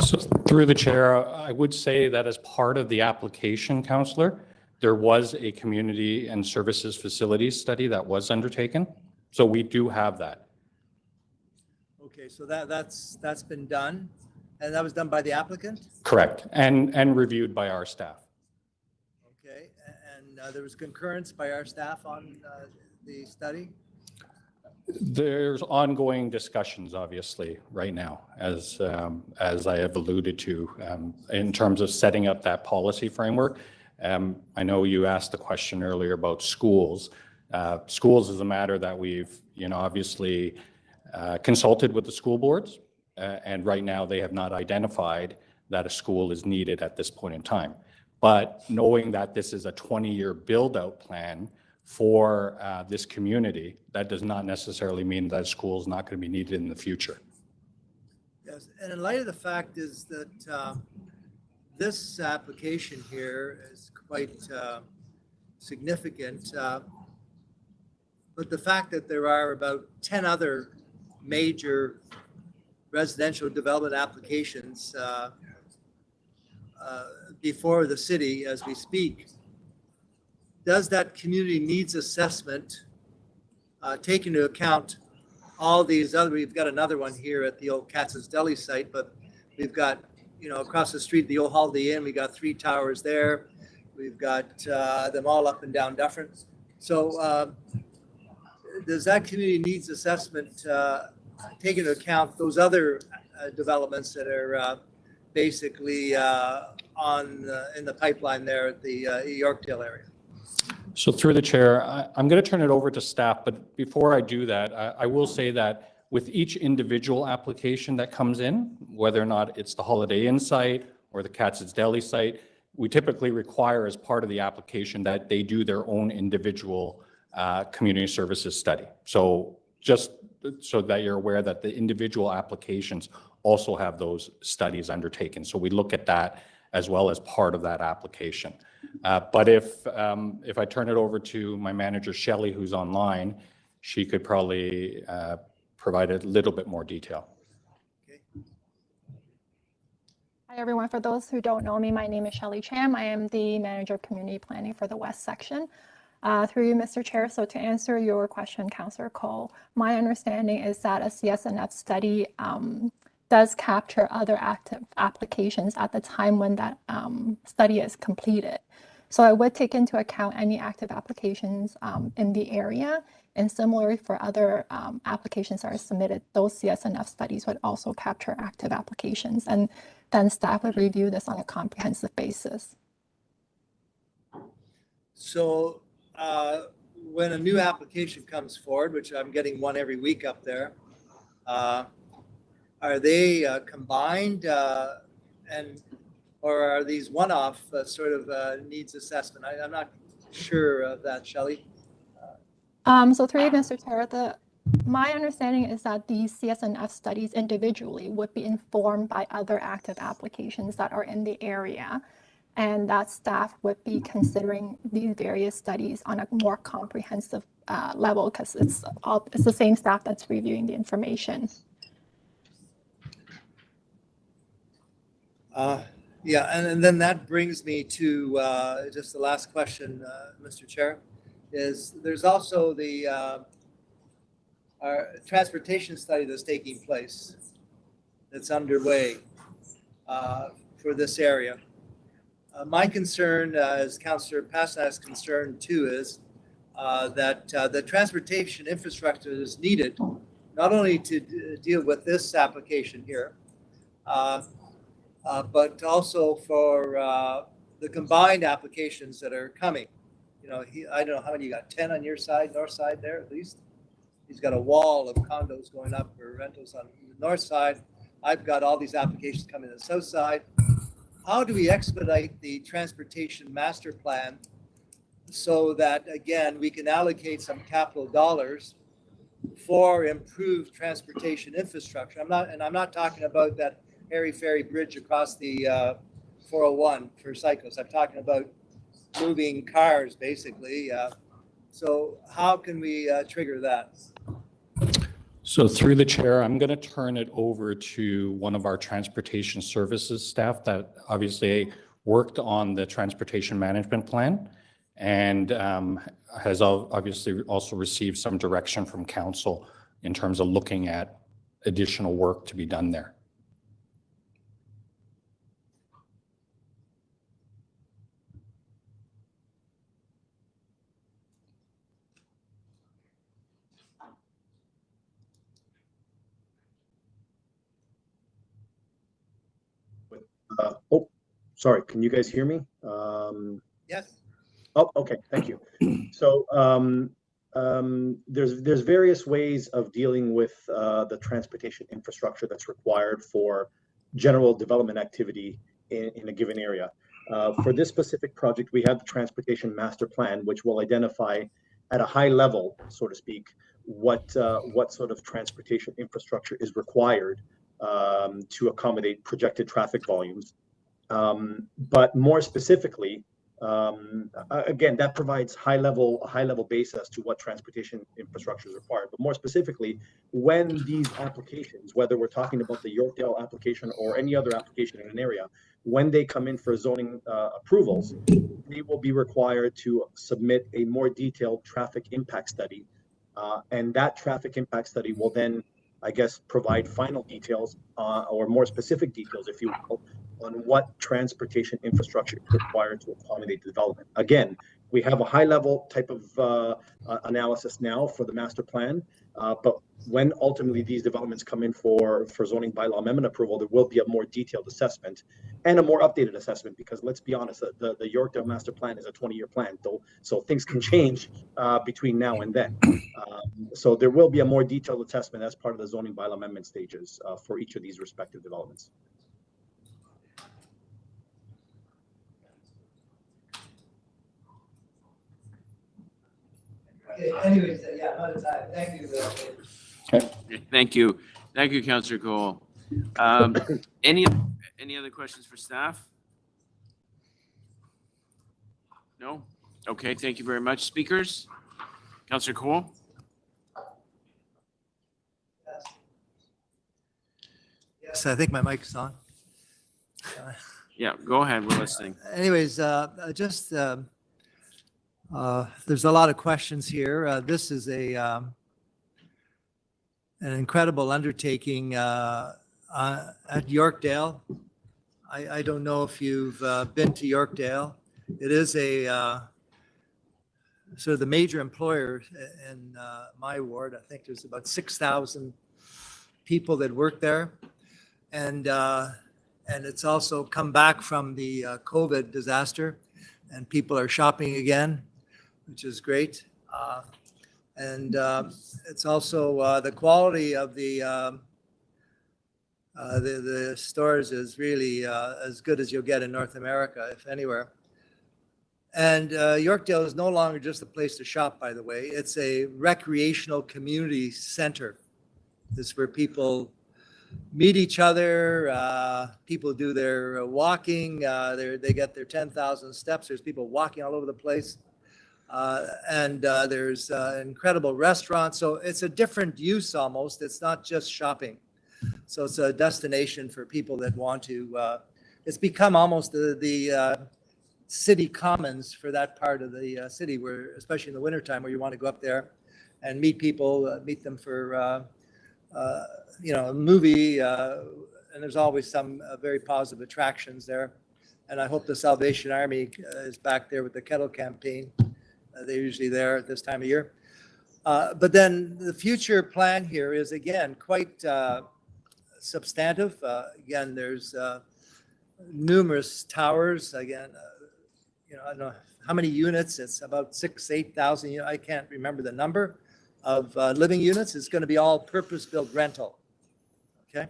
So through the chair, I would say that as part of the application, Councillor, there was a community and services facilities study that was undertaken. So we do have that. Okay, so that's been done, and that was done by the applicant? Correct. And reviewed by our staff. Okay, and there was concurrence by our staff on the study? There's ongoing discussions, obviously, right now, as I have alluded to, in terms of setting up that policy framework. I know you asked the question earlier about schools. Schools is a matter that we've, obviously consulted with the school boards, and right now they have not identified that a school is needed at this point in time. But knowing that this is a 20-year build-out plan for this community, that does not necessarily mean that a school is not going to be needed in the future. Yes, and in light of the fact is that this application here is quite significant, but the fact that there are about 10 other major residential development applications before the city as we speak, does that community needs assessment take into account all these other, we've got another one here at the old Katz's Deli site, but we've got, across the street, the old Holiday Inn, we got 3 towers there. We've got them all up and down Dufferin. So does that community needs assessment take into account those other developments that are basically in the pipeline there at the Yorkdale area? So through the chair, I'm going to turn it over to staff, but before I do that, I will say that with each individual application that comes in, whether or not it's the Holiday Inn site or the Katz's Deli site, we typically require as part of the application that they do their own individual community services study. So just so that you're aware that the individual applications also have those studies undertaken. So we look at that as well as part of that application. But if I turn it over to my manager, Shelley, who's online, she could probably provide a little bit more detail. Okay. Hi, everyone. For those who don't know me, my name is Shelley Cham. I am the Manager of Community Planning for the West Section. Through you, Mr. Chair, so to answer your question, Councillor Cole, my understanding is that a CSNF study does capture other active applications at the time when that study is completed. So I would take into account any active applications in the area, and similarly for other applications that are submitted, those CSNF studies would also capture active applications, and then staff would review this on a comprehensive basis. So when a new application comes forward, which I'm getting one every week up there, are they combined or are these one-off sort of needs assessment? I'm not sure of that, Shelley. So through you, Mr. Chair, my understanding is that these CSNF studies individually would be informed by other active applications that are in the area, and that staff would be considering these various studies on a more comprehensive level because it's the same staff that's reviewing the information. Yeah, and then that brings me to just the last question, Mr. Chair, is there's also the our transportation study that's taking place that's underway for this area. My concern, as Councillor Pasnak's concern too, is that the transportation infrastructure is needed not only to deal with this application here, but also for the combined applications that are coming. You know, I don't know how many you got, 10 on your side, north side there at least. He's got a wall of condos going up for rentals on the north side. I've got all these applications coming on the south side. How do we expedite the transportation master plan so that, again, we can allocate some capital dollars for improved transportation infrastructure? I'm not talking about that Harry Ferry Bridge across the 401 for cyclists. I'm talking about moving cars, basically. So how can we trigger that? So through the chair, I'm going to turn it over to one of our transportation services staff that obviously worked on the transportation management plan and has obviously also received some direction from council in terms of looking at additional work to be done there. Oh, sorry. Can you guys hear me? Yes. Oh, okay. Thank you. So there's various ways of dealing with the transportation infrastructure that's required for general development activity in a given area. For this specific project, we have the transportation master plan, which will identify at a high level, so to speak, what sort of transportation infrastructure is required to accommodate projected traffic volumes. But more specifically, again, that provides a high level base as to what transportation infrastructure is required. But more specifically, when these applications, whether we're talking about the Yorkdale application or any other application in an area, when they come in for zoning approvals, they will be required to submit a more detailed traffic impact study. And that traffic impact study will then, I guess, provide final details or more specific details, if you will, on what transportation infrastructure is required to accommodate the development. Again, we have a high level type of analysis now for the master plan, but when ultimately these developments come in for zoning bylaw amendment approval, there will be a more detailed assessment and a more updated assessment, because let's be honest, the Yorkdale master plan is a 20-year plan, though, so things can change between now and then. So there will be a more detailed assessment as part of the zoning bylaw amendment stages for each of these respective developments. Okay, anyways, yeah, another time. Thank you. Thank you. Thank you, Councillor Cole. Any other questions for staff? No? Okay, thank you very much. Speakers? Councillor Cole? Yes, I think my mic's on. Yeah, go ahead. We're listening. Anyways, just there's a lot of questions here. This is an incredible undertaking at Yorkdale. I don't know if you've been to Yorkdale. It is a sort of the major employer in my ward. I think there's about 6,000 people that work there, and it's also come back from the COVID disaster, and people are shopping again, which is great. And it's also the quality of the stores is really as good as you'll get in North America, if anywhere. And Yorkdale is no longer just a place to shop, by the way. It's a recreational community center. This is where people meet each other. People do their walking. They get their 10,000 steps. There's people walking all over the place. And there's incredible restaurants. So it's a different use almost. It's not just shopping. So it's a destination for people that want to. It's become almost the city commons for that part of the city, where, especially in the wintertime, where you want to go up there and meet people, meet them for, a movie, and there's always some very positive attractions there. And I hope the Salvation Army is back there with the kettle campaign. They're usually there at this time of year. But then the future plan here is, again, quite substantive. Again, there's numerous towers. Again, I don't know how many units. It's about 6,000, 8,000. I can't remember the number of living units. It's going to be all purpose-built rental. Okay.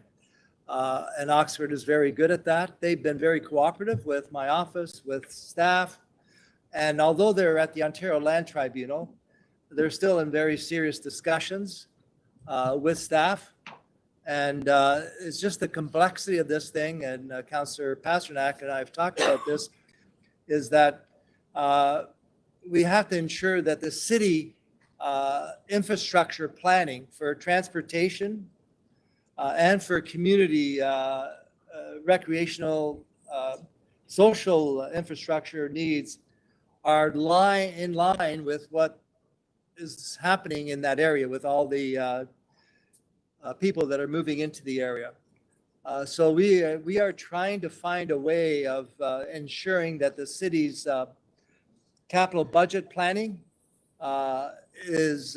And Oxford is very good at that. They've been very cooperative with my office, with staff. And although they're at the Ontario Land Tribunal, they're still in very serious discussions with staff. And it's just the complexity of this thing. And Councillor Pasternak and I have talked about this, is that we have to ensure that the city infrastructure planning for transportation and for community recreational social infrastructure needs are in line with what is happening in that area with all the people that are moving into the area. So we are trying to find a way of ensuring that the city's capital budget planning is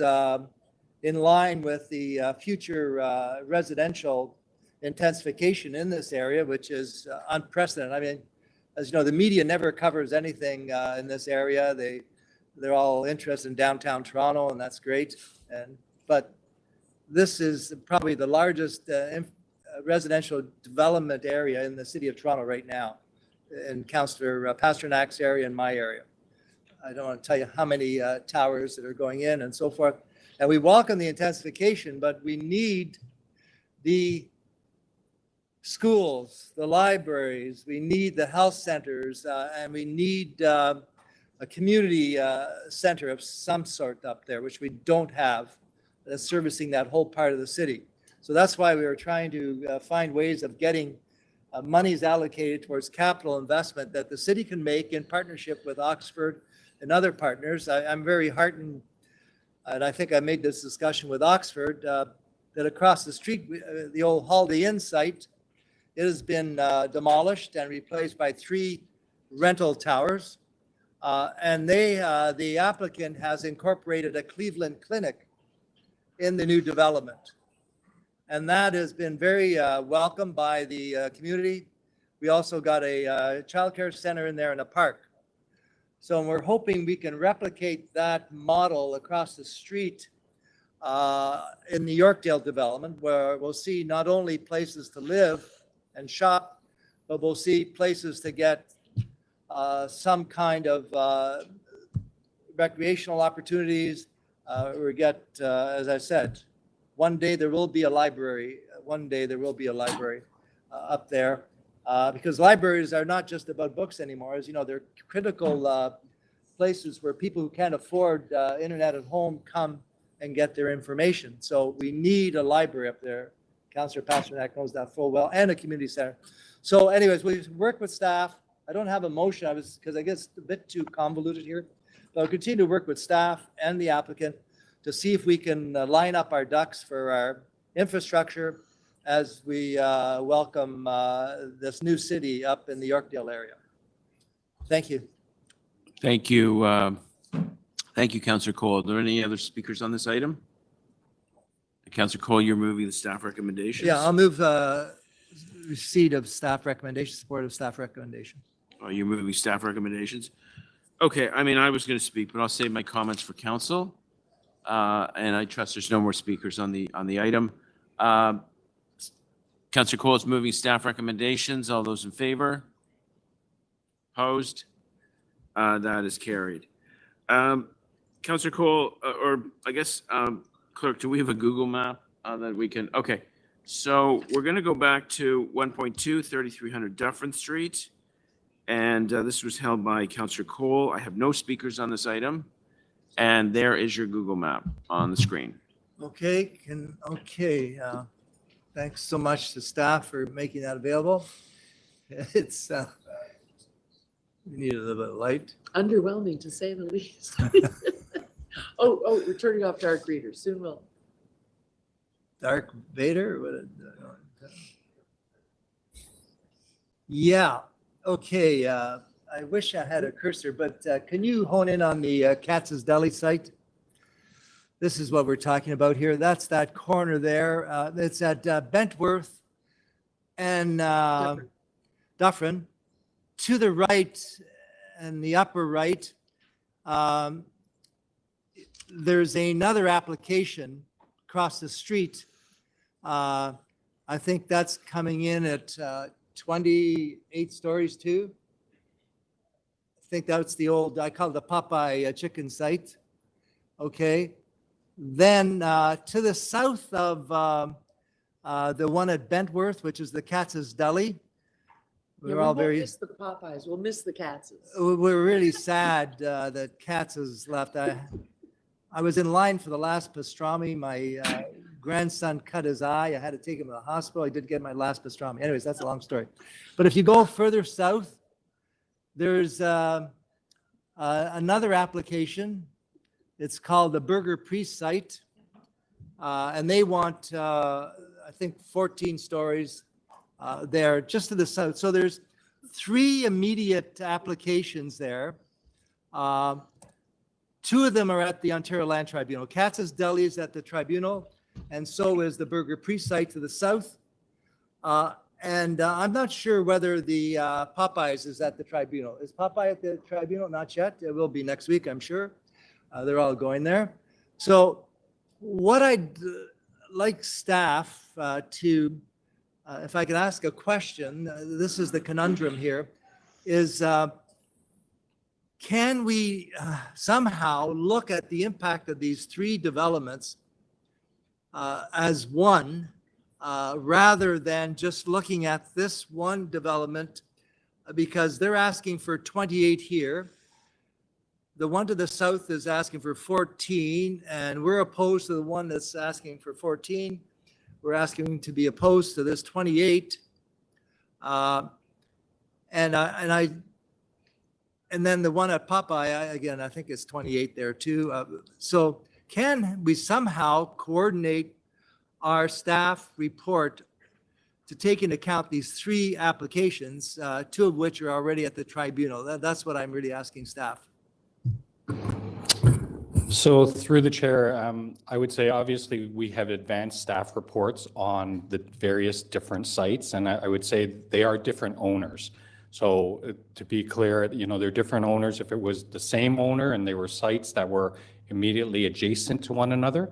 in line with the future residential intensification in this area, which is unprecedented. I mean, as you know, the media never covers anything in this area. They're all interested in downtown Toronto, and that's great. But this is probably the largest residential development area in the city of Toronto right now, in Councillor Pasternak's area and my area. I don't want to tell you how many towers that are going in and so forth. And we welcome the intensification, but we need the schools, the libraries, we need the health centers, and we need a community center of some sort up there, which we don't have, that's servicing that whole part of the city. So that's why we were trying to find ways of getting monies allocated towards capital investment that the city can make in partnership with Oxford and other partners. I'm very heartened, and I think I made this discussion with Oxford, that across the street, the old Holiday Inn site, it has been demolished and replaced by 3 rental towers. And the applicant has incorporated a Cleveland Clinic in the new development. And that has been very welcomed by the community. We also got a childcare center in there and a park. So we're hoping we can replicate that model across the street in the Yorkdale development, where we'll see not only places to live and shop, but we'll see places to get some kind of recreational opportunities. We get, as I said, one day there will be a library. One day there will be a library up there, because libraries are not just about books anymore. As you know, they're critical places where people who can't afford internet at home come and get their information. So we need a library up there. Councillor Pasternak knows that full well, and a community center. So anyways, we work with staff. I don't have a motion, because I guess it's a bit too convoluted here. But I'll continue to work with staff and the applicant to see if we can line up our ducks for our infrastructure as we welcome this new city up in the Yorkdale area. Thank you. Thank you. Thank you, Councillor Cole. Are there any other speakers on this item? Councillor Cole, you're moving the staff recommendations? Yeah, I'll move receipt of staff recommendations, support of staff recommendation. Oh, you're moving staff recommendations? Okay, I mean, I was going to speak, but I'll save my comments for council. And I trust there's no more speakers on the item. Councillor Cole is moving staff recommendations. All those in favor? Opposed? That is carried. Councillor Cole, or I guess, Clerk, do we have a Google map that we can? Okay, so we're going to go back to 1.2, 3300 Dufferin Street. And this was held by Councillor Cole. I have no speakers on this item. And there is your Google map on the screen. Okay, thanks so much to staff for making that available. It's, we need a little bit of light. Underwhelming, to say the least. Oh, we're turning off dark readers. Soon will. Dark Vader? Yeah, okay. I wish I had a cursor, but can you hone in on the Katz's Deli site? This is what we're talking about here. That's that corner there. It's at Bentworth and Dufferin. To the right and the upper right, there's another application across the street. I think that's coming in at 28 stories too. I think that's the old, I call it the Popeye chicken site. Okay. Then to the south of the one at Bentworth, which is the Katz's Deli. We're all very, miss the Popeyes. We'll miss the Katz's. we're really sad that Katz's left. I was in line for the last pastrami. My grandson cut his eye. I had to take him to the hospital. I did get my last pastrami. Anyways, that's a long story. But if you go further south, there's another application. It's called the Burger Priest site. And they want, I think, 14 stories there just to the south. So there's 3 immediate applications there. 2 of them are at the Ontario Land Tribunal. Katz's Deli is at the tribunal, and so is the Burger Priest site to the south. And I'm not sure whether the Popeyes is at the tribunal. Is Popeye at the tribunal? Not yet. It will be next week, I'm sure. They're all going there. So what I'd like staff to, if I could ask a question, this is the conundrum here, is can we somehow look at the impact of these 3 developments as one, rather than just looking at this one development, because they're asking for 28 here. The one to the south is asking for 14, and we're opposed to the one that's asking for 14. We're asking to be opposed to this 28. And then the one at Popeye, again, I think it's 28 there too. So can we somehow coordinate our staff report to take into account these 3 applications, 2 of which are already at the tribunal? That's what I'm really asking staff. So through the chair, I would say obviously we have advanced staff reports on the various different sites, and I would say they are different owners. So to be clear, they're different owners. If it was the same owner and they were sites that were immediately adjacent to one another,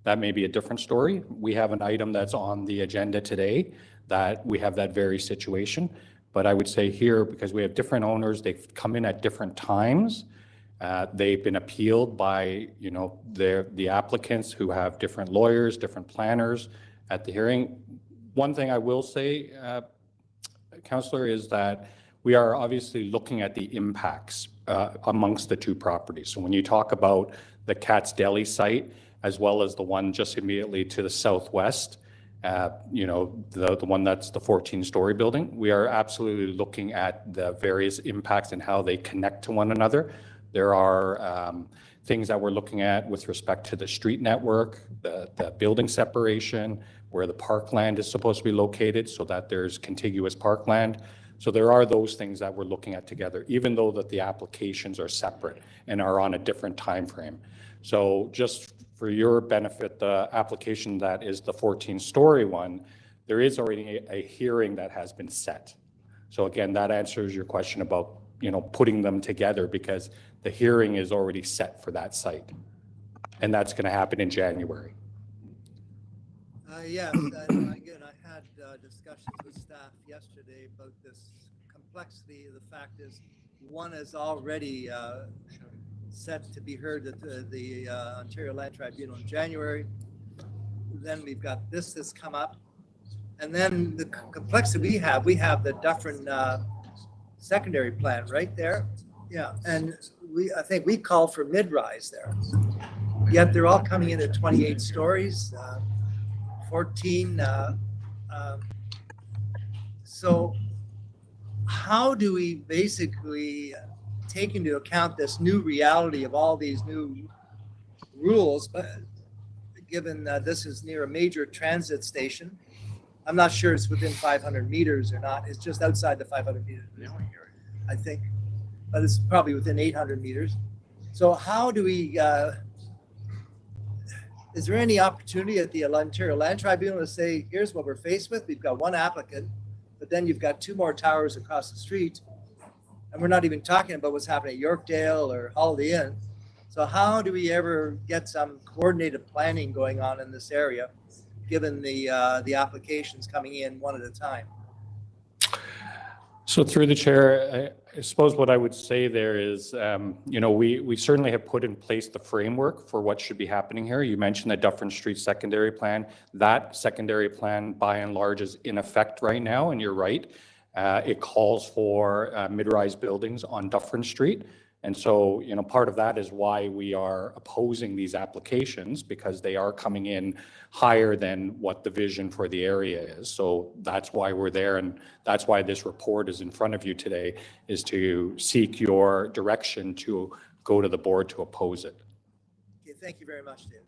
that may be a different story. We have an item that's on the agenda today that we have that very situation. But I would say here, because we have different owners, they've come in at different times. They've been appealed by, the applicants who have different lawyers, different planners at the hearing. One thing I will say, Councillor, is that we are obviously looking at the impacts amongst the 2 properties. So when you talk about the Katz's Deli site, as well as the one just immediately to the southwest, the one that's the 14-story building, we are absolutely looking at the various impacts and how they connect to one another. There are things that we're looking at with respect to the street network, the building separation, where the parkland is supposed to be located so that there's contiguous parkland. So there are those things that we're looking at together, even though that the applications are separate and are on a different time frame. So just for your benefit, the application that is the 14-story one, there is already a hearing that has been set. So again, that answers your question about putting them together, because the hearing is already set for that site, and that's going to happen in January. Yes, and again, I had discussions with staff yesterday about this complexity. The fact is, one is already set to be heard at the Ontario Land Tribunal in January. Then we've got this that's come up, and then the complexity we have the Dufferin secondary plan right there. Yeah, and I think we call for mid-rise there. Yet they're all coming in at 28 stories, 14. So how do we basically take into account this new reality of all these new rules, given this is near a major transit station, I'm not sure it's within 500 meters or not. It's just outside the 500 meters, I think. But it's probably within 800 meters. So how do we, is there any opportunity at the Ontario Land Tribunal to say, here's what we're faced with. We've got one applicant, but then you've got two more towers across the street. And we're not even talking about what's happening at Yorkdale or Holiday Inn. So how do we ever get some coordinated planning going on in this area, given the applications coming in one at a time? So through the chair, I suppose what I would say there is, we certainly have put in place the framework for what should be happening here. You mentioned the Dufferin Street secondary plan. That secondary plan, by and large, is in effect right now, and you're right. It calls for mid-rise buildings on Dufferin Street. And so, part of that is why we are opposing these applications, because they are coming in higher than what the vision for the area is. So that's why we're there, and that's why this report is in front of you today, is to seek your direction to go to the board to oppose it. Okay, thank you very much, David.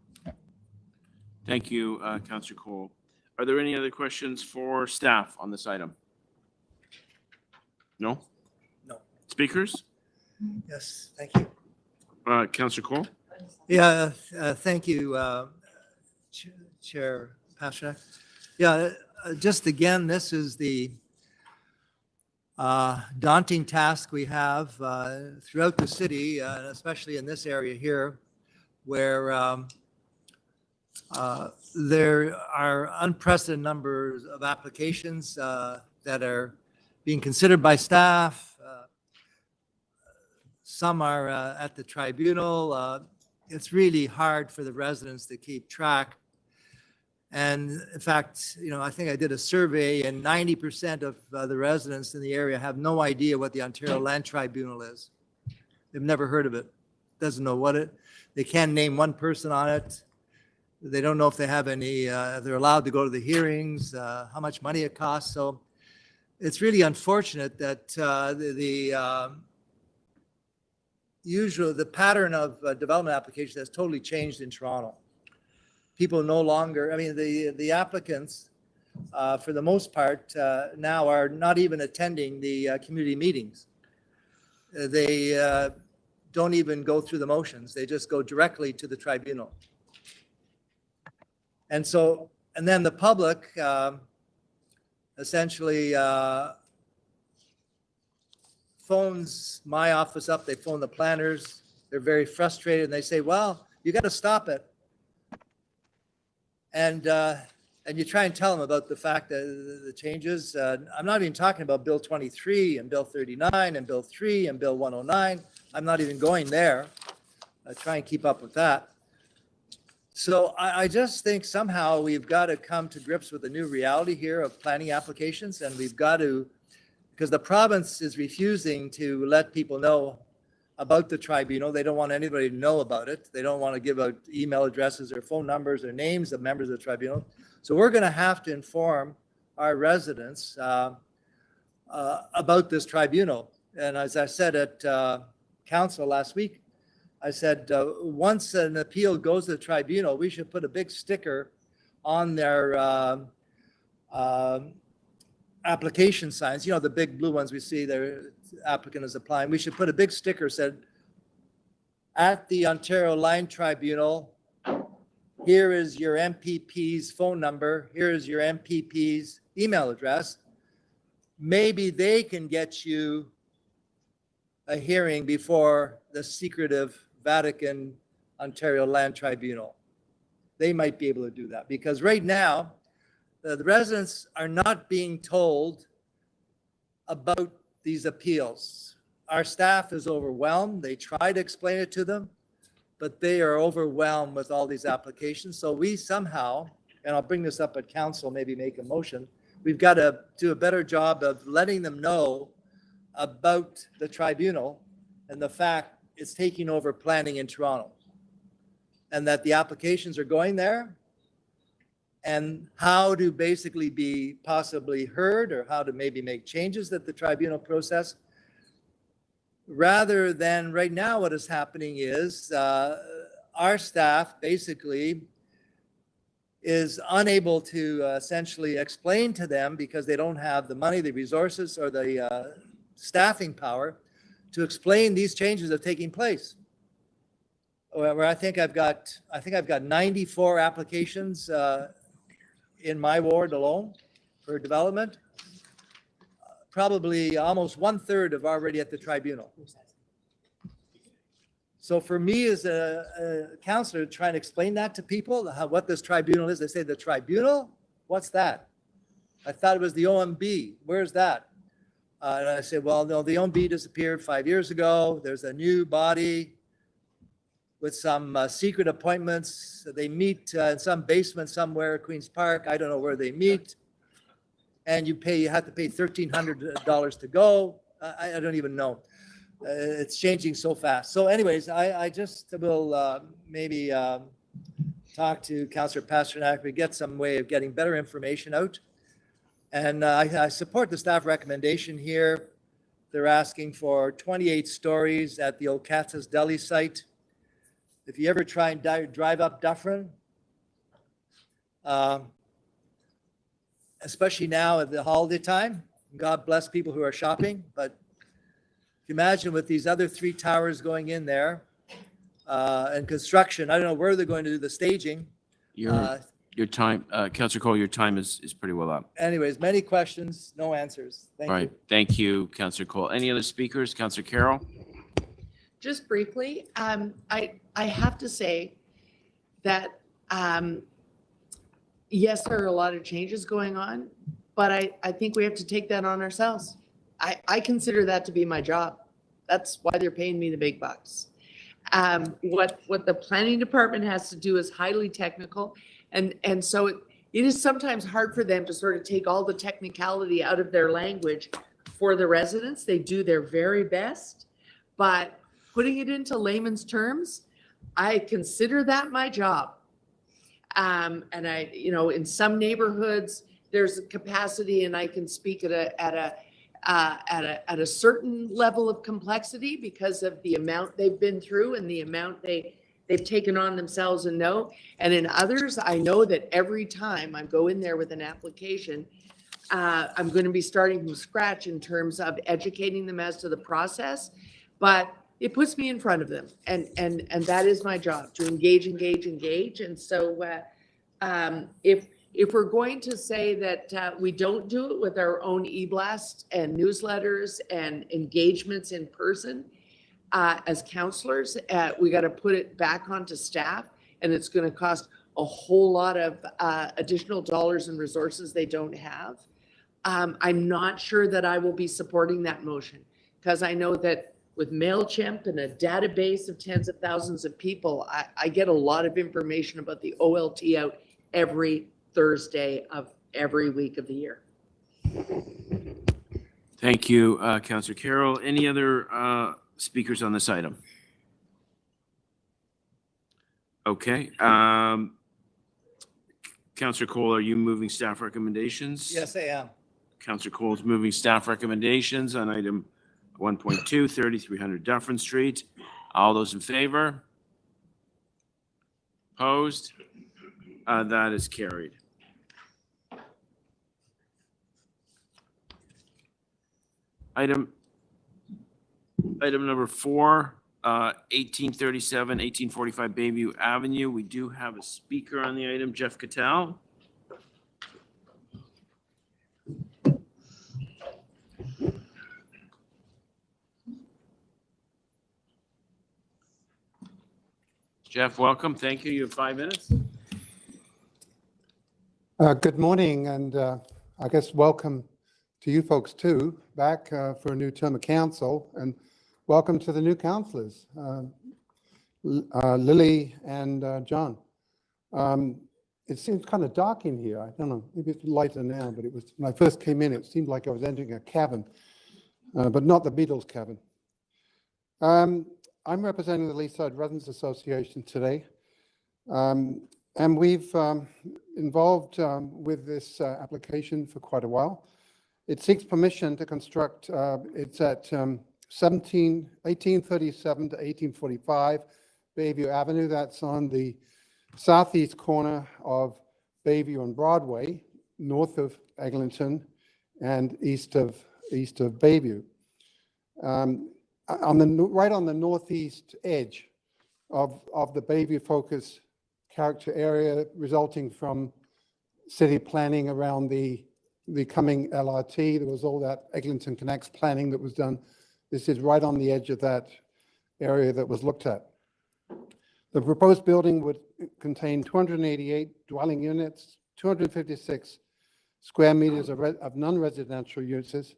Thank you, Councillor Cole. Are there any other questions for staff on this item? No? No. Speakers? Yes, thank you. Councillor Cole? Yeah, thank you, Chair Pasternak. Yeah, just again, this is the daunting task we have throughout the city, especially in this area here, where there are unprecedented numbers of applications that are being considered by staff. Some are at the tribunal. It's really hard for the residents to keep track. And in fact, I think I did a survey, and 90% of the residents in the area have no idea what the Ontario Land Tribunal is. They've never heard of it. Doesn't know what it. They can't name one person on it. They don't know if they have any. They're allowed to go to the hearings. How much money it costs. So it's really unfortunate that the pattern of development application has totally changed in Toronto. People no longer, the applicants, for the most part, now are not even attending the community meetings. They don't even go through the motions. They just go directly to the tribunal. And then the public essentially phones my office up, they phone the planners, they're very frustrated, and they say, well, you got to stop it. And you try and tell them about the fact that the changes. I'm not even talking about Bill 23 and Bill 39 and Bill 3 and Bill 109. I'm not even going there. I try and keep up with that. So I just think somehow we've got to come to grips with the new reality here of planning applications, and we've got to, because the province is refusing to let people know about the tribunal. They don't want anybody to know about it. They don't want to give out email addresses or phone numbers or names of members of the tribunal. So we're going to have to inform our residents about this tribunal. And as I said at council last week, I said, once an appeal goes to the tribunal, we should put a big sticker on their application signs, the big blue ones we see their applicant is applying. We should put a big sticker said, at the Ontario Land Tribunal, here is your MPP's phone number, here is your MPP's email address. Maybe they can get you a hearing before the secretive Vatican Ontario Land Tribunal. They might be able to do that, because right now, the residents are not being told about these appeals. Our staff is overwhelmed. They try to explain it to them, but they are overwhelmed with all these applications. So we somehow, and I'll bring this up at council, maybe make a motion, we've got to do a better job of letting them know about the tribunal and the fact it's taking over planning in Toronto, and that the applications are going there, and how to basically be possibly heard, or how to maybe make changes at the tribunal process. Rather than right now, what is happening is our staff basically is unable to essentially explain to them because they don't have the money, the resources, or the staffing power to explain these changes that are taking place. Where I think I've got 94 applications in my ward alone for development. Probably almost 1/3 are already at the tribunal. So for me as a counselor, trying to explain that to people, what this tribunal is, they say, the tribunal? What's that? I thought it was the OMB. Where's that? And I said, well, no, the OMB disappeared 5 years ago. There's a new body with some secret appointments. They meet in some basement somewhere, Queen's Park. I don't know where they meet. And you have to pay $1,300 to go. I don't even know. It's changing so fast. So anyways, I just will maybe talk to Councillor Pasternak. We get some way of getting better information out. And I support the staff recommendation here. They're asking for 28 stories at the old Katz's Deli site. If you ever try and drive up Dufferin, especially now at the holiday time, God bless people who are shopping, but imagine with these other 3 towers going in there and construction, I don't know where they're going to do the staging. Your time, Councillor Cole, your time is pretty well up. Anyways, many questions, no answers. Thank All you. right, thank you, Councillor Cole. Any other speakers? Councillor Carroll? Just briefly, I have to say that, yes, there are a lot of changes going on, but I think we have to take that on ourselves. I consider that to be my job. That's why they're paying me the big bucks. What the planning department has to do is highly technical. And so it is sometimes hard for them to sort of take all the technicality out of their language for the residents. They do their very best, but putting it into layman's terms, I consider that my job. And in some neighborhoods, there's a capacity and I can speak at a certain level of complexity because of the amount they've been through and the amount they've taken on themselves and know. And in others, I know that every time I go in there with an application, I'm going to be starting from scratch in terms of educating them as to the process, but it puts me in front of them. And that is my job, to engage. And so if we're going to say that we don't do it with our own e-blast and newsletters and engagements in person as counselors, we got to put it back onto staff, and it's going to cost a whole lot of additional dollars and resources they don't have. I'm not sure that I will be supporting that motion because I know that with MailChimp and a database of tens of thousands of people, I get a lot of information about the OLT out every Thursday of every week of the year. Thank you, Councillor Carroll. Any other speakers on this item? Okay. Councillor Cole, are you moving staff recommendations? Yes, I am. Councillor Cole is moving staff recommendations on item 1.2, 3300 Dufferin Street. All those in favor? Opposed? That is carried. Item number 4, 1837, 1845 Bayview Avenue. We do have a speaker on the item, Jeff Cattell. Jeff, welcome. Thank you. You have 5 minutes. Good morning, and I guess welcome to you folks too, back for a new term of council, and welcome to the new councillors, Lily and John. It seems kind of dark in here. I don't know, maybe it's lighter now, but it was, when I first came in, it seemed like I was entering a cavern, but not the Beatles cavern. I'm representing the Leaside Residents Association today, and we've involved with this application for quite a while. It seeks permission to construct, it's at 1837 to 1845 Bayview Avenue. That's on the southeast corner of Bayview and Broadway, north of Eglinton and east of Bayview. Right on the northeast edge of the Bayview focus character area resulting from city planning around the coming LRT. There was all that Eglinton Connects planning that was done. This is right on the edge of that area that was looked at. The proposed building would contain 288 dwelling units, 256 square meters of non-residential uses,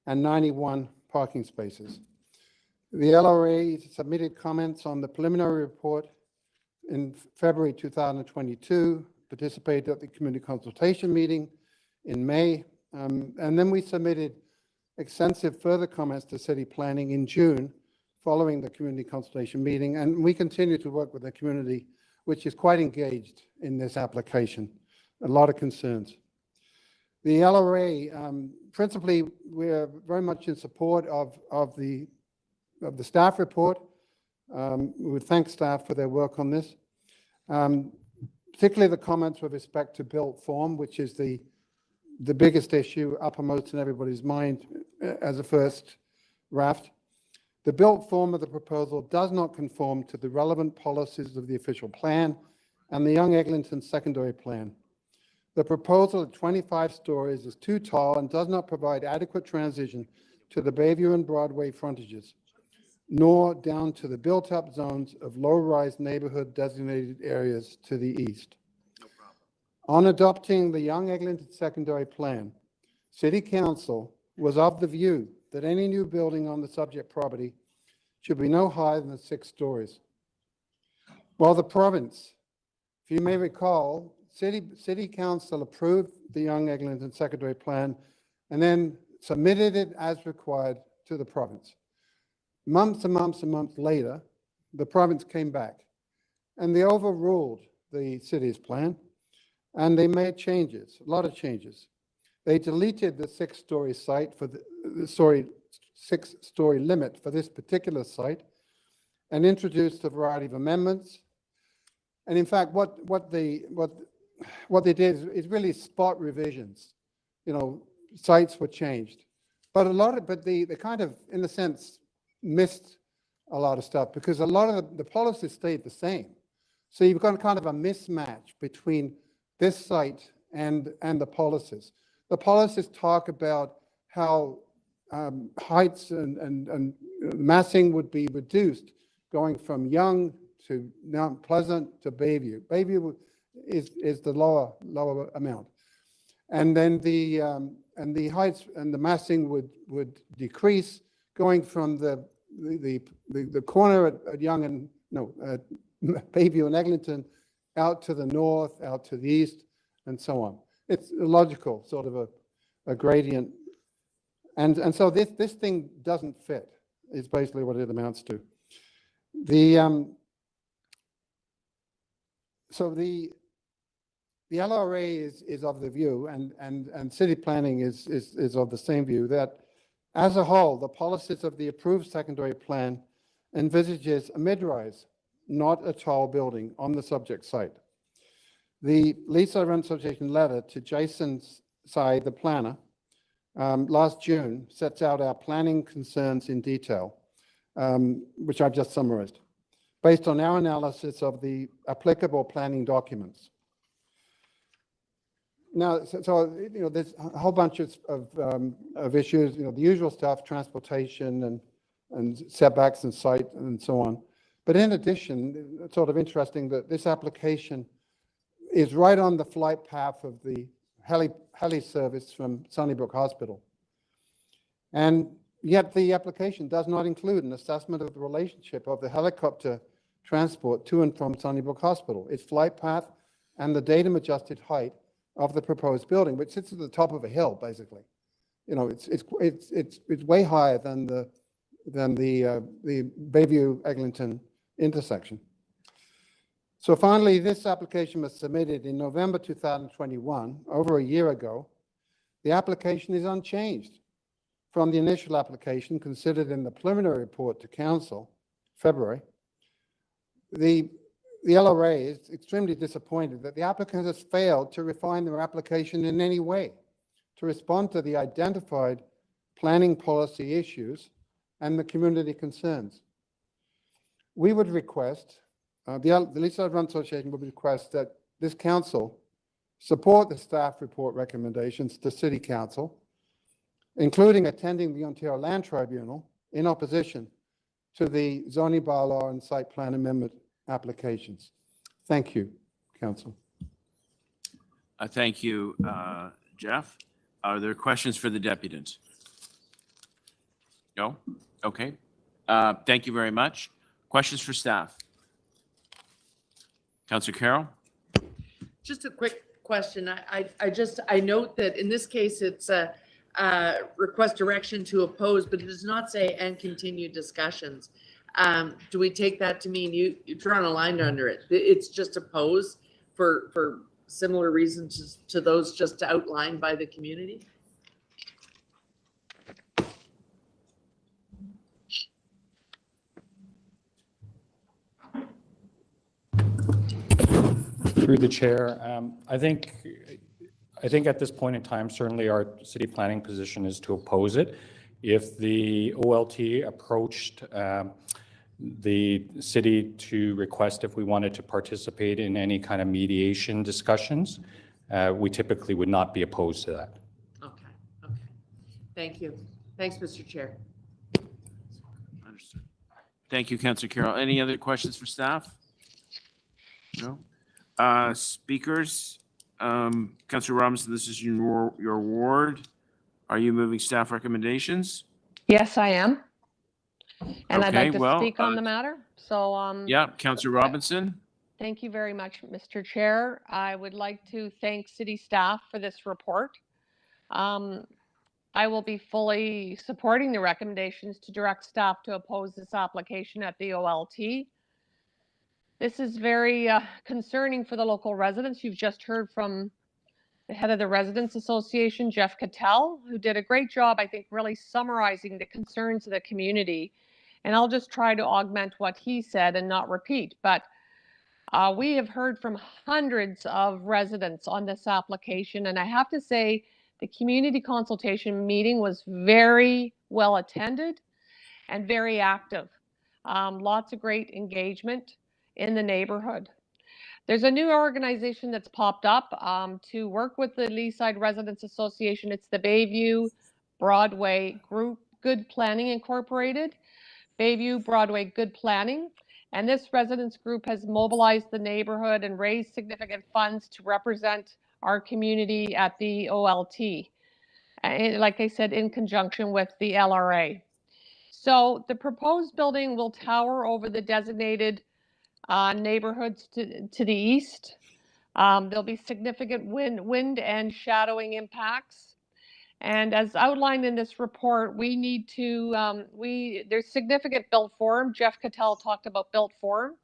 and 91 parking spaces. The LRA submitted comments on the preliminary report in February 2022, participated at the community consultation meeting in May, and then we submitted extensive further comments to city planning in June following the community consultation meeting, and we continue to work with the community, which is quite engaged in this application. A lot of concerns. The LRA, principally, we're very much in support of the staff report. We would thank staff for their work on this, particularly the comments with respect to built form, which is the biggest issue uppermost in everybody's mind as a first draft. The built form of the proposal does not conform to the relevant policies of the official plan and the Yonge Eglinton secondary plan. The proposal at 25 stories is too tall and does not provide adequate transition to the Bayview and Broadway frontages, nor down to the built-up zones of low-rise neighborhood designated areas to the east. On adopting the Yonge Eglinton secondary plan, City Council was of the view that any new building on the subject property should be no higher than 6 stories. While the province, if you may recall, City Council approved the Yonge Eglinton secondary plan and then submitted it as required to the province. Months and months and months later, the province came back and they overruled the city's plan and they made changes, a lot of changes. They deleted the 6-story site for the 6-story limit for this particular site and introduced a variety of amendments. And in fact, what they did is really spot revisions. You know, sites were changed, but they kind of, in a sense, missed a lot of stuff because a lot of the policies stayed the same. So you've got kind of a mismatch between this site and the policies. The policies talk about how heights and massing would be reduced going from Yonge to Mount Pleasant to Bayview. Bayview is the lower amount. And then the heights and the massing would decrease going from the corner at Yonge and Bayview and Eglinton out to the north, out to the east, and so on. It's a logical sort of a gradient. And so this thing doesn't fit, is basically what it amounts to. So the LRA is of the view, and city planning is of the same view, that as a whole, the policies of the approved secondary plan envisages a mid-rise, not a tall building on the subject site. The Leaside Rent Association letter to Jason Sy, the planner, last June sets out our planning concerns in detail, which I've just summarized, based on our analysis of the applicable planning documents. Now, so you know, there's a whole bunch of issues, you know, the usual stuff, transportation and setbacks and site and so on. But in addition, it's sort of interesting that this application is right on the flight path of the heli service from Sunnybrook Hospital. And yet the application does not include an assessment of the relationship of the helicopter transport to and from Sunnybrook Hospital, its flight path, and the datum adjusted height of the proposed building, which sits at the top of a hill, basically. You know, it's way higher than the Bayview Eglinton intersection. So finally, this application was submitted in November 2021, over a year ago. The application is unchanged from the initial application considered in the preliminary report to council, February. The the LRA is extremely disappointed that the applicant has failed to refine their application in any way to respond to the identified planning policy issues and the community concerns. We would request, the Leaside Run Association would request that this council support the staff report recommendations to City Council, including attending the Ontario Land Tribunal in opposition to the zoning bylaw and site plan amendment applications. Thank you, Council. Thank you, Jeff. Are there questions for the deputants? No? Okay. Thank you very much. Questions for staff? Councillor Carroll? Just a quick question. I note that in this case, it's a request direction to oppose, but it does not say and continue discussions. Do we take that to mean you're drawing a line under it? It's just oppose for similar reasons to those just outlined by the community? Through the chair, I think at this point in time, certainly our city planning position is to oppose it. If the OLT approached the city to request if we wanted to participate in any kind of mediation discussions, we typically would not be opposed to that. Okay. Thank you. Thanks, Mr. Chair. Understood. Thank you, Councillor Carroll. Any other questions for staff? No? Speakers, Councillor Robinson, this is your ward. Are you moving staff recommendations? Yes, I am. And I'd Okay, like to well, speak on the matter. So, Yeah, Councillor Robinson. thank you very much, Mr. Chair. I would like to thank city staff for this report. I will be fully supporting the recommendations to direct staff to oppose this application at the OLT. This is very concerning for the local residents. You've just heard from the head of the Residents Association, Jeff Cattell, who did a great job, I think, really summarizing the concerns of the community. And I'll just try to augment what he said and not repeat. But we have heard from hundreds of residents on this application. And I have to say, the community consultation meeting was very well attended and very active. Lots of great engagement in the neighborhood. There's a new organization that's popped up to work with the Leaside Residents Association. It's the Bayview Broadway Group Good Planning Incorporated. Bayview Broadway Good Planning. And this residents group has mobilized the neighborhood and raised significant funds to represent our community at the OLT. And like I said, in conjunction with the LRA. So the proposed building will tower over the designated neighborhoods to the east. There'll be significant wind and shadowing impacts. And as outlined in this report, we need to, there's significant built form. Jeff Cattell talked about built form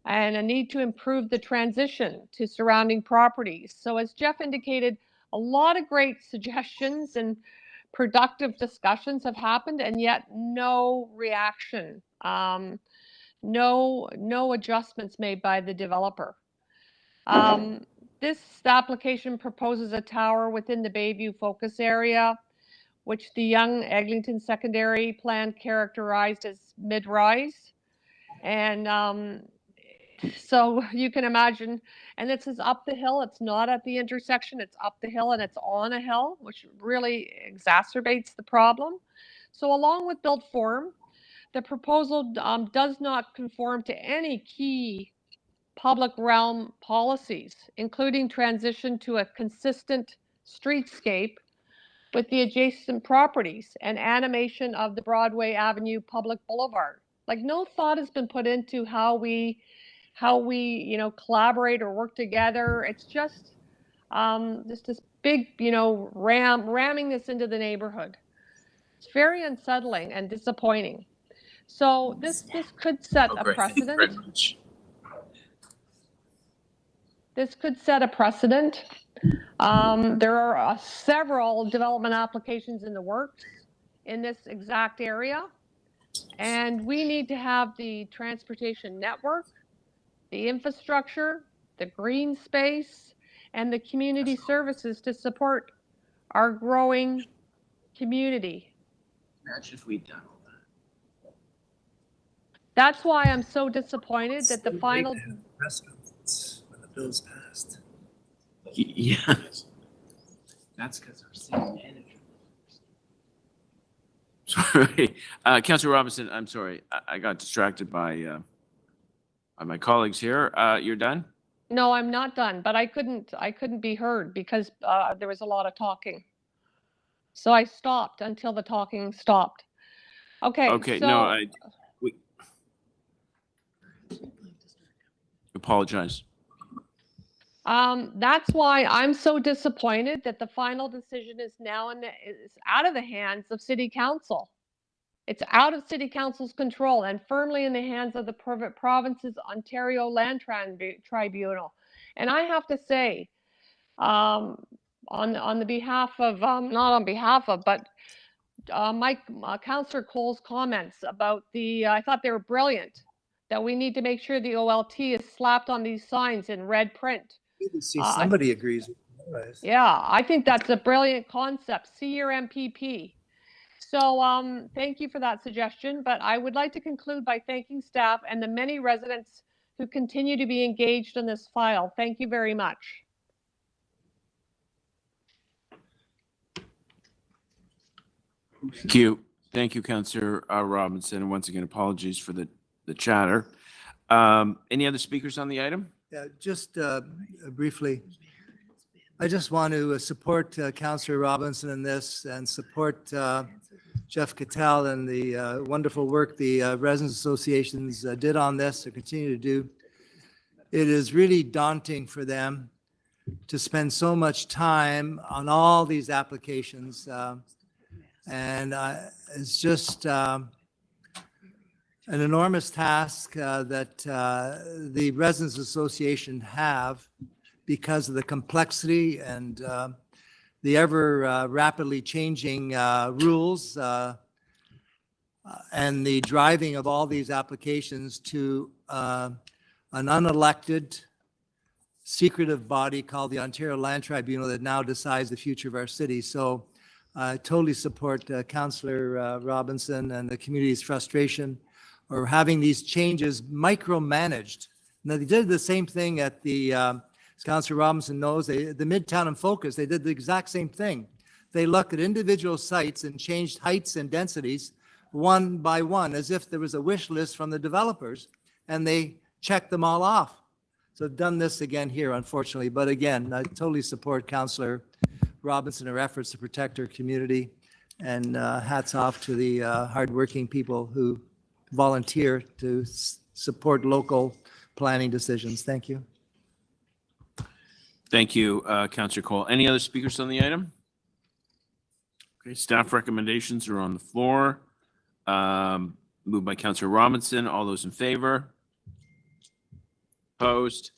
and a need to improve the transition to surrounding properties. So as Jeff indicated, a lot of great suggestions and productive discussions have happened, and yet no reaction. No adjustments made by the developer. This application proposes a tower within the Bayview focus area, which the Yonge Eglinton secondary plan characterized as mid-rise. And so you can imagine, and this is up the hill. It's not at the intersection. It's up the hill and it's on a hill, which really exacerbates the problem. So along with built form, the proposal does not conform to any key public realm policies, including transition to a consistent streetscape with the adjacent properties and animation of the Broadway Avenue public boulevard. Like, no thought has been put into how we collaborate or work together. It's just this big, ramming this into the neighborhood. It's very unsettling and disappointing. So this could set a precedent. This could set a precedent. There are several development applications in the works in this exact area. And we need to have the transportation network the infrastructure, the green space, and the community services to support our growing community. Imagine if we'd done all that. That's why I'm so disappointed that the So final, great to have press conference when the bill's passed. Yeah. That's because our city manager. Sorry, Councilor Robinson, I'm sorry, I got distracted by my colleagues here. You're done? no, I'm not done, but I couldn't be heard because there was a lot of talking. So I stopped until the talking stopped. Okay, Okay, so. no, we apologize. That's why I'm so disappointed that the final decision is now is out of the hands of City Council. It's out of City Council's control and firmly in the hands of the province's Ontario Land Tribunal. And I have to say, on the behalf of, not on behalf of, but Councillor Cole's comments about I thought they were brilliant, that we need to make sure the OLT is slapped on these signs in red print. See, somebody agrees. Otherwise. Yeah, I think that's a brilliant concept. See your MPP. So thank you for that suggestion, but I would like to conclude by thanking staff and the many residents who continue to be engaged in this file. Thank you very much. Thank you, Councillor Robinson. And once again, apologies for the chatter. Any other speakers on the item? Yeah, just briefly, I just want to support Councillor Robinson in this and support Jeff Cattell and the wonderful work the residents associations did on this or continue to do. It is really daunting for them to spend so much time on all these applications. And it's just an enormous task that the Residents Association have because of the complexity and the ever rapidly changing rules and the driving of all these applications to an unelected, secretive body called the Ontario Land Tribunal that now decides the future of our city. So I totally support Councillor Robinson and the community's frustration or having these changes micromanaged. Now, they did the same thing at the, as Councillor Robinson knows, the Midtown and Focus, they did the exact same thing. They looked at individual sites and changed heights and densities one by one, as if there was a wish list from the developers, and they checked them all off. So I've done this again here, unfortunately. But again, I totally support Councillor Robinson, her efforts to protect her community, and hats off to the hardworking people who volunteer to support local planning decisions. Thank you. Thank you, Councillor Cole. Any other speakers on the item? Okay, staff recommendations are on the floor. Moved by Councillor Robinson. All those in favor? Opposed?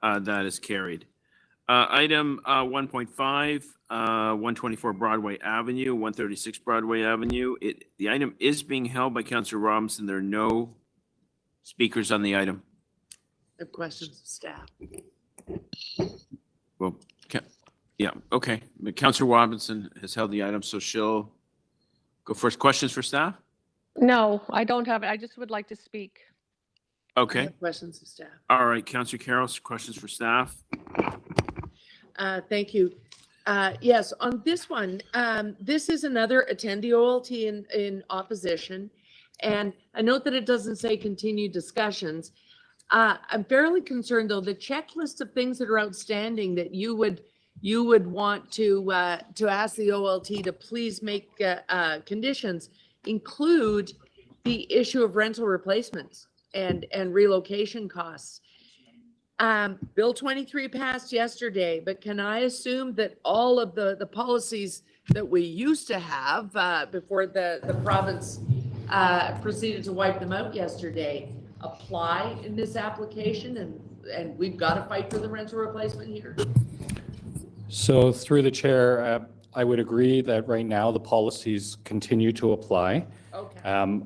That is carried. Item 1.5, 124 Broadway Avenue, 136 Broadway Avenue. The item is being held by Councillor Robinson. There are no speakers on the item. I have questions of staff. Well, yeah, okay. But Councillor Robinson has held the item, so she'll go first. Questions for staff? No, I don't have it. I just would like to speak. I Okay. have questions of staff. All right, Councillor Carroll, questions for staff? Thank you. Yes, on this one, this is another attendee OLT in opposition. And I note that it doesn't say continued discussions. I'm fairly concerned, though, the checklist of things that are outstanding that you would want to ask the OLT to please make conditions include the issue of rental replacements and relocation costs. Bill 23 passed yesterday, but can I assume that all of the policies that we used to have before the province proceeded to wipe them out yesterday apply in this application, and we've got to fight for the rental replacement here? So through the chair, I would agree that right now the policies continue to apply. Okay.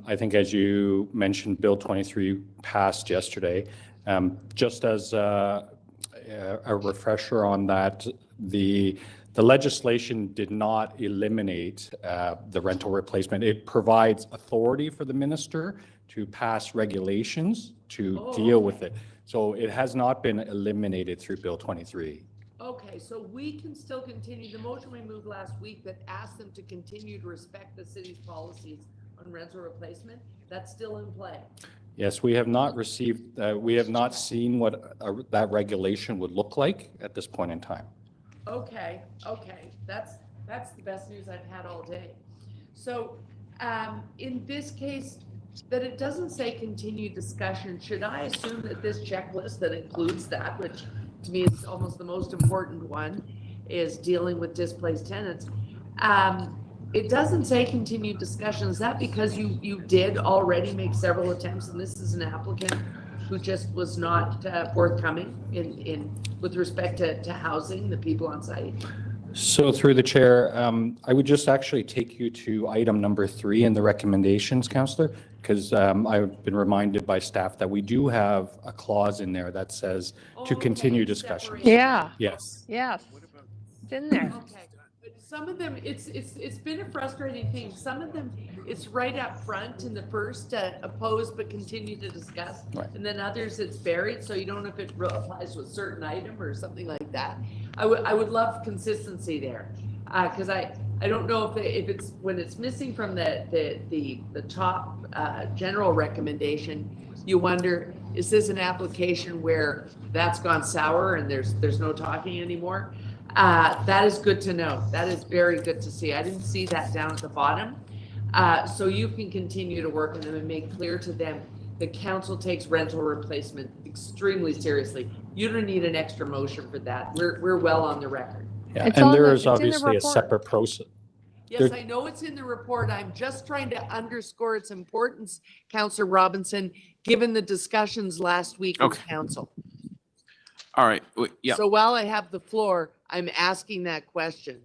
I think as you mentioned, Bill 23 passed yesterday. Just as a refresher on that, the legislation did not eliminate the rental replacement. It provides authority for the minister to pass regulations to deal with it. So it has not been eliminated through Bill 23. Okay, so we can still continue, the motion we moved last week that asked them to continue to respect the city's policies on rental replacement, that's still in play. Yes, we have not received, we have not seen what that regulation would look like at this point in time. Okay, that's the best news I've had all day. So in this case, that it doesn't say continued discussion, should I assume that this checklist that includes that, which to me is almost the most important one, is dealing with displaced tenants? It doesn't say continued discussion. Is that because you did already make several attempts, and this is an applicant who just was not forthcoming in with respect to housing the people on site? So through the chair, I would just actually take you to item number 3 in the recommendations, Councillor, because I've been reminded by staff that we do have a clause in there that says to continue discussion. Yeah. Yes. Yes. It's in there. Okay, but some of them, it's been a frustrating thing. Some of them, it's right up front in the first opposed but continue to discuss. Right. And then others, it's buried, so you don't know if it applies to a certain item or something like that. I would love consistency there, because I don't know if it's when it's missing from the top general recommendation, you wonder, is this an application where that's gone sour and there's no talking anymore? That is good to know. That is very good to see. I didn't see that down at the bottom. So you can continue to work on them and make clear to them the council takes rental replacement extremely seriously. You don't need an extra motion for that. We're well on the record. Yeah, It's and on there the- is it's in the obviously a report. separate process. Yes, I know it's in the report. I'm just trying to underscore its importance, Councillor Robinson, given the discussions last week with Okay. council. All right. Yeah. So while I have the floor, I'm asking that question.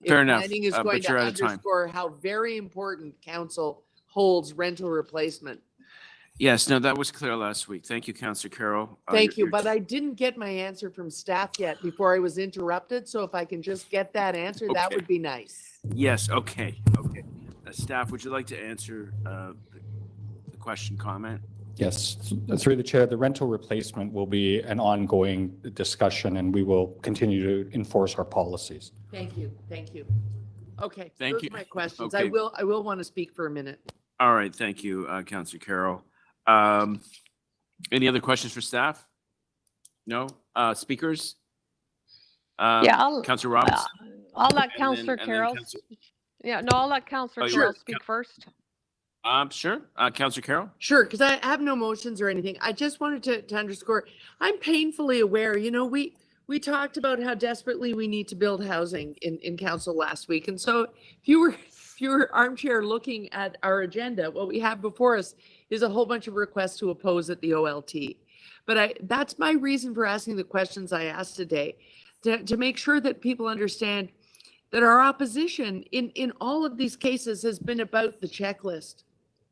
If Fair enough, planning is but going to you're out of time. underscore how very important council holds rental replacement. Yes, no, that was clear last week. Thank you, Councillor Carroll. Thank you, You're- but I didn't get my answer from staff yet before I was interrupted. So if I can just get that answer, that Okay. would be nice. Yes, okay. Staff, would you like to answer the question, comment? Yes, through the chair, the rental replacement will be an ongoing discussion and we will continue to enforce our policies. Thank you. Okay, Thank those you. are my questions. Okay. I will want to speak for a minute. All right, thank you, Councillor Carroll. Any other questions for staff? No? Speakers? Yeah, Councillor Robbins? I'll let And then- Councillor and then Carroll. Councillor- Yeah, no, I'll let Councillor Oh, Carroll sure. speak first. Sure. Councillor Carroll? Sure, because I have no motions or anything. I just wanted to underscore, I'm painfully aware, we talked about how desperately we need to build housing in council last week. And so if you were armchair looking at our agenda, what we have before us is a whole bunch of requests to oppose at the OLT. But that's my reason for asking the questions I asked today, to make sure that people understand that our opposition in all of these cases has been about the checklist.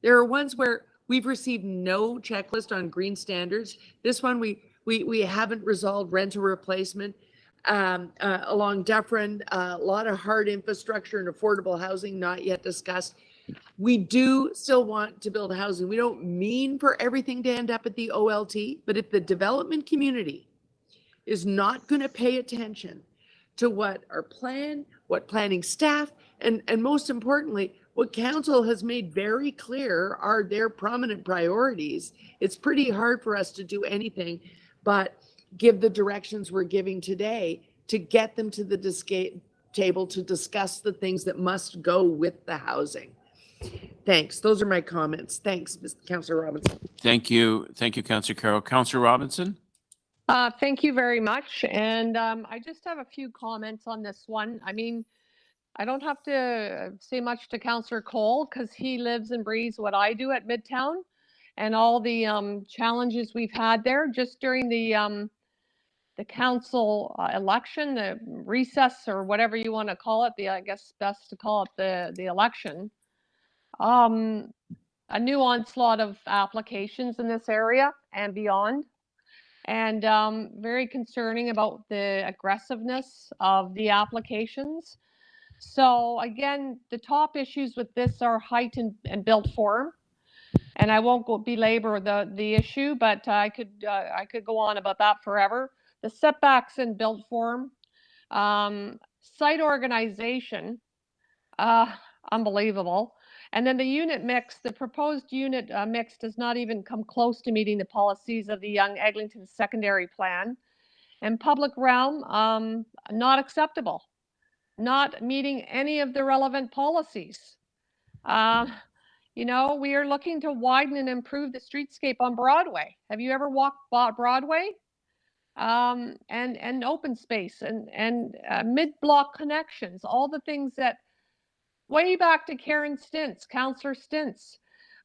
There are ones where we've received no checklist on green standards. This one, we haven't resolved rental replacement. Along Dufferin, a lot of hard infrastructure and affordable housing not yet discussed. We do still want to build housing. We don't mean for everything to end up at the OLT, but if the development community is not going to pay attention to what our plan, what planning staff, and most importantly, what council has made very clear are their prominent priorities, it's pretty hard for us to do anything but give the directions we're giving today to get them to the table to discuss the things that must go with the housing. Thanks. Those are my comments. Thanks, Councillor Robinson. Thank you. Thank you, Councillor Carroll. Councillor Robinson? Thank you very much. And I just have a few comments on this one. I mean, I don't have to say much to Councillor Cole because he lives and breathes what I do at Midtown and all the challenges we've had there just during the council election, the recess or whatever you want to call it. I guess best to call it the election. A new onslaught of applications in this area and beyond. and very concerning about the aggressiveness of the applications. So again, the top issues with this are height and built form. And I won't belabor the issue, but I could go on about that forever. The setbacks and built form, site organization, unbelievable. And then the unit mix, the proposed unit mix does not even come close to meeting the policies of the Yonge Eglinton secondary plan. And public realm, not acceptable, not meeting any of the relevant policies. You know, we are looking to widen and improve the streetscape on Broadway. Have you ever walked Broadway? And open space and mid-block connections, all the things that way back to Karen Stintz, Councillor Stintz,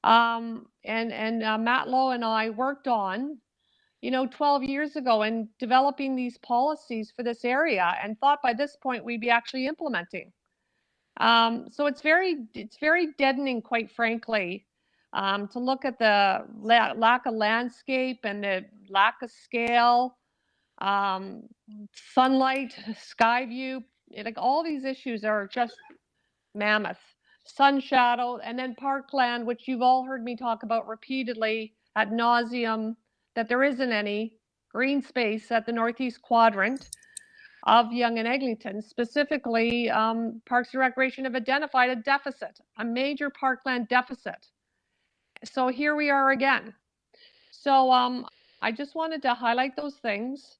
and Matt Lowe and I worked on, you know, 12 years ago and developing these policies for this area and thought by this point we'd be actually implementing. So it's very deadening, quite frankly, to look at the lack of landscape and the lack of scale, sunlight, sky view, like all these issues are just mammoth. Sun shadow, and then parkland, which you've all heard me talk about repeatedly ad nauseum, that there isn't any green space at the northeast quadrant of Yonge and Eglinton. Specifically, Parks and Recreation have identified a deficit, a major parkland deficit. So here we are again. So I just wanted to highlight those things.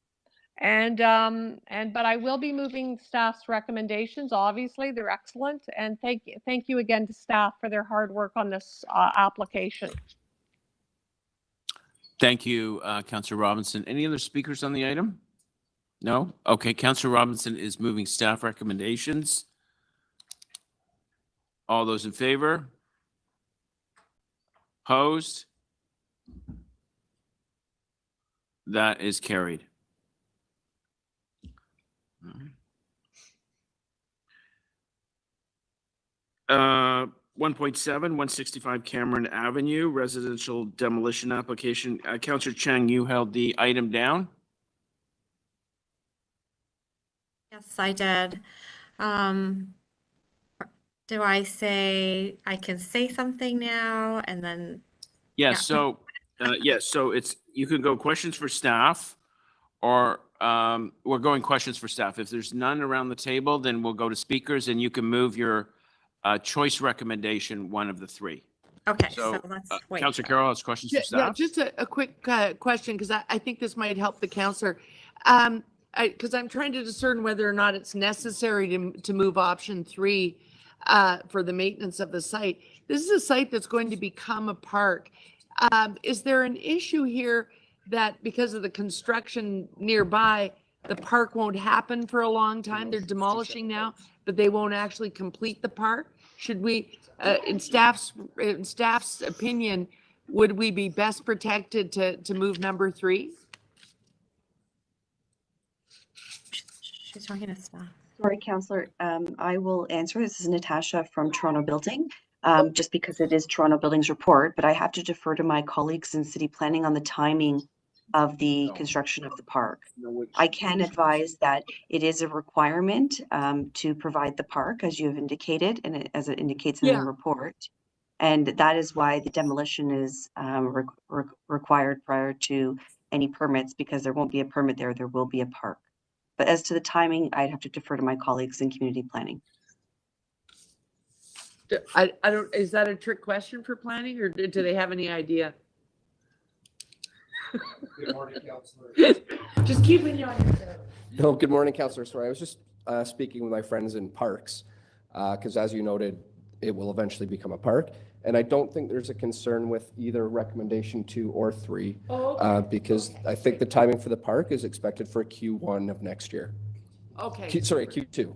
But I will be moving staff's recommendations. Obviously, they're excellent. And thank you again to staff for their hard work on this application. Thank you, Councillor Robinson. Any other speakers on the item? No? Okay, Councillor Robinson is moving staff recommendations. All those in favor? Opposed? That is carried. 1.7, 165 Cameron Avenue, residential demolition application. Councillor Cheng, you held the item down? Yes, I did. Do I say, I can say something now and then? Yes, Yeah. so, yes, so it's, you can go questions for staff or we're going questions for staff. If there's none around the table, then we'll go to speakers and you can move your choice recommendation, one of the three. Okay, So, so let's wait. Councillor Carroll has questions for Yeah, staff. just a quick question, because I think this might help the councillor. Because I'm trying to discern whether or not it's necessary to move option 3 for the maintenance of the site. This is a site that's going to become a park. Is there an issue here that because of the construction nearby, the park won't happen for a long time? They're demolishing now, but they won't actually complete the park. Should we, in staff's opinion, would we be best protected to move number 3? She's talking to staff. Sorry, Councillor. I will answer. This is Natasha from Toronto Building, just because it is Toronto Building's report, but I have to defer to my colleagues in city planning on the timing of the construction of the park. I can advise that it is a requirement to provide the park, as you have indicated, and as it indicates in the report. And that is why the demolition is required prior to any permits, because there won't be a permit there, there will be a park. But as to the timing, I'd have to defer to my colleagues in community planning. I don't, is that a trick question for planning, or do they have any idea? Good morning, Councillor. Just keeping you on your toes. No, good morning, Councillor. Sorry, I was just speaking with my friends in parks, because as you noted, it will eventually become a park. And I don't think there's a concern with either recommendation 2 or 3, because I think the timing for the park is expected for Q1 of next year. Okay. Sorry, Q2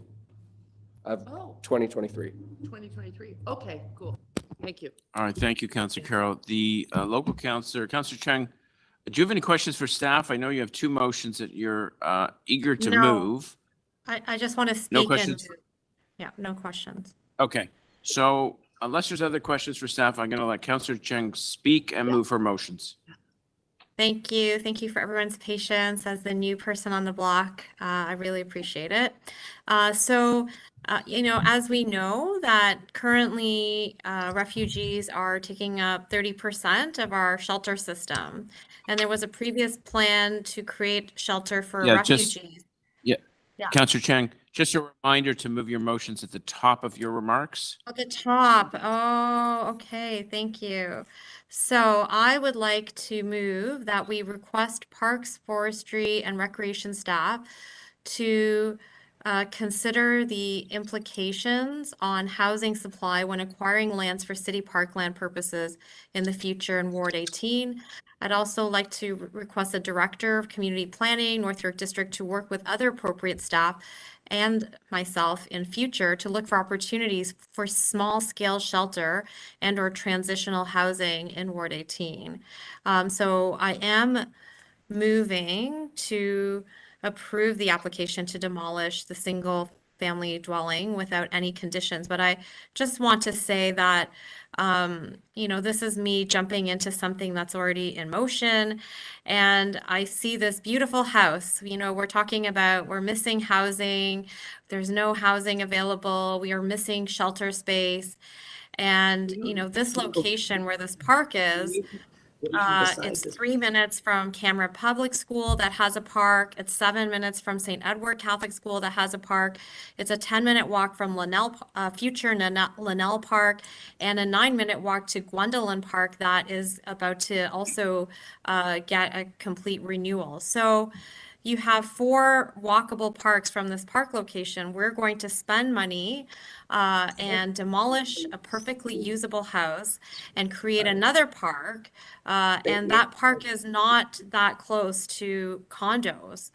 of 2023. 2023. Okay, cool. Thank you. All right, thank you, Councillor Carroll. The local councillor, Councillor Cheng, do you have any questions for staff? I know you have 2 motions that you're eager to move. I just want to speak. No questions? Yeah, no questions. Okay, so unless there's other questions for staff, I'm going to let Councillor Cheng speak and move her motions. Thank you. Thank you for everyone's patience as the new person on the block. I really appreciate it. As we know that currently refugees are taking up 30% of our shelter system. And there was a previous plan to create shelter for Yeah, refugees. yeah. Yeah. Councillor Chang, just a reminder to move your motions at the top of your remarks. At the top. Oh, okay. Thank you. So I would like to move that we request Parks, Forestry, and Recreation staff to consider the implications on housing supply when acquiring lands for city parkland purposes in the future in Ward 18. I'd also like to request a director of community planning, North York District, to work with other appropriate staff and myself in future to look for opportunities for small scale shelter and or transitional housing in Ward 18. So I am moving to approve the application to demolish the single family dwelling without any conditions. But I just want to say that, this is me jumping into something that's already in motion. And I see this beautiful house. We're talking about, we're missing housing. There's no housing available. We are missing shelter space. And, this location where this park is, it's 3 minutes from Camera Public School that has a park. It's 7 minutes from St. Edward Catholic School that has a park. It's a 10-minute walk from future Linnell Park, and a 9-minute walk to Gwendolyn Park that is about to also get a complete renewal. So you have 4 walkable parks from this park location. We're going to spend money and demolish a perfectly usable house and create another park. And that park is not that close to condos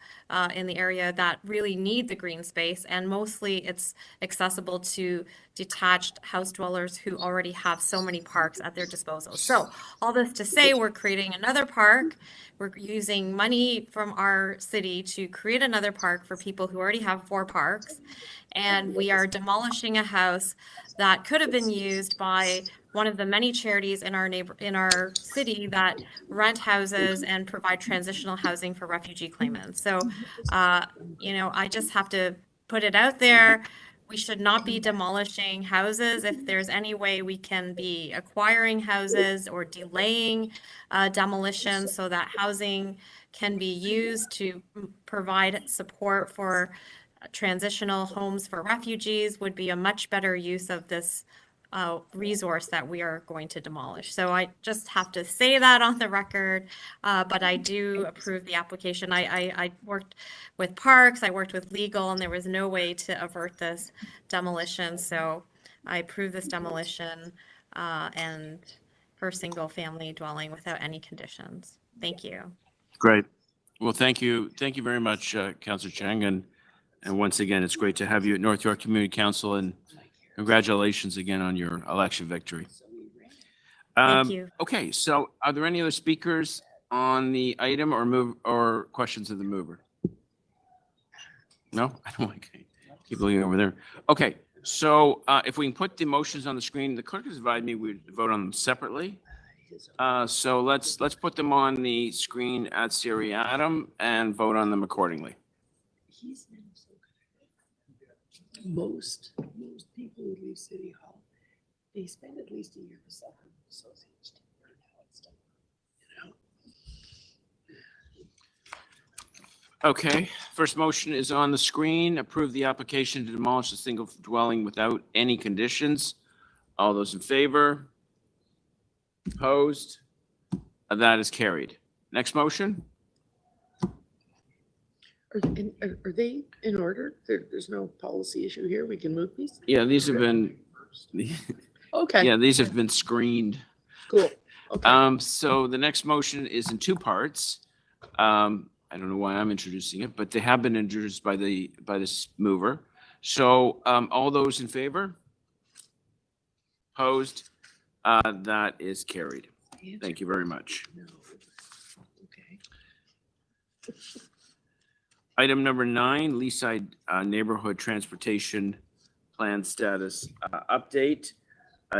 in the area that really need the green space. And mostly it's accessible to detached house dwellers who already have so many parks at their disposal. So all this to say, we're creating another park. We're using money from our city to create another park for people who already have 4 parks. And we are demolishing a house that could have been used by one of the many charities in our city that rent houses and provide transitional housing for refugee claimants. So, I just have to put it out there. We should not be demolishing houses. If there's any way we can be acquiring houses or delaying demolition so that housing can be used to provide support for transitional homes for refugees would be a much better use of this resource that we are going to demolish. So I just have to say that on the record, but I do approve the application. I worked with parks, I worked with legal, and there was no way to avert this demolition. So I approve this demolition and for single family dwelling without any conditions. Thank you. Great. Well, thank you. Thank you very much, Councillor Chang. And once again, it's great to have you at North York Community Council, and congratulations again on your election victory. Thank you. Okay, so are there any other speakers on the item or questions of the mover? No, I don't like it. Keep looking over there. Okay, so if we can put the motions on the screen, the clerk has advised me we vote on them separately. So let's put them on the screen at seriatim and vote on them accordingly. Most people who leave City Hall, they spend at least a year with self-association. Okay, first motion is on the screen. Approve the application to demolish a single dwelling without any conditions. All those in favor? Opposed? That is carried. Next motion? Are they in order? There's no policy issue here. We can move these? Yeah, these have been, Okay. yeah, these have been screened. Cool. Okay. So the next motion is in 2 parts. I don't know why I'm introducing it, but they have been introduced by this mover. So all those in favor? Opposed? That is carried. Thank you very much. Okay. Item number 9, Leaside Neighborhood Transportation Plan Status Update.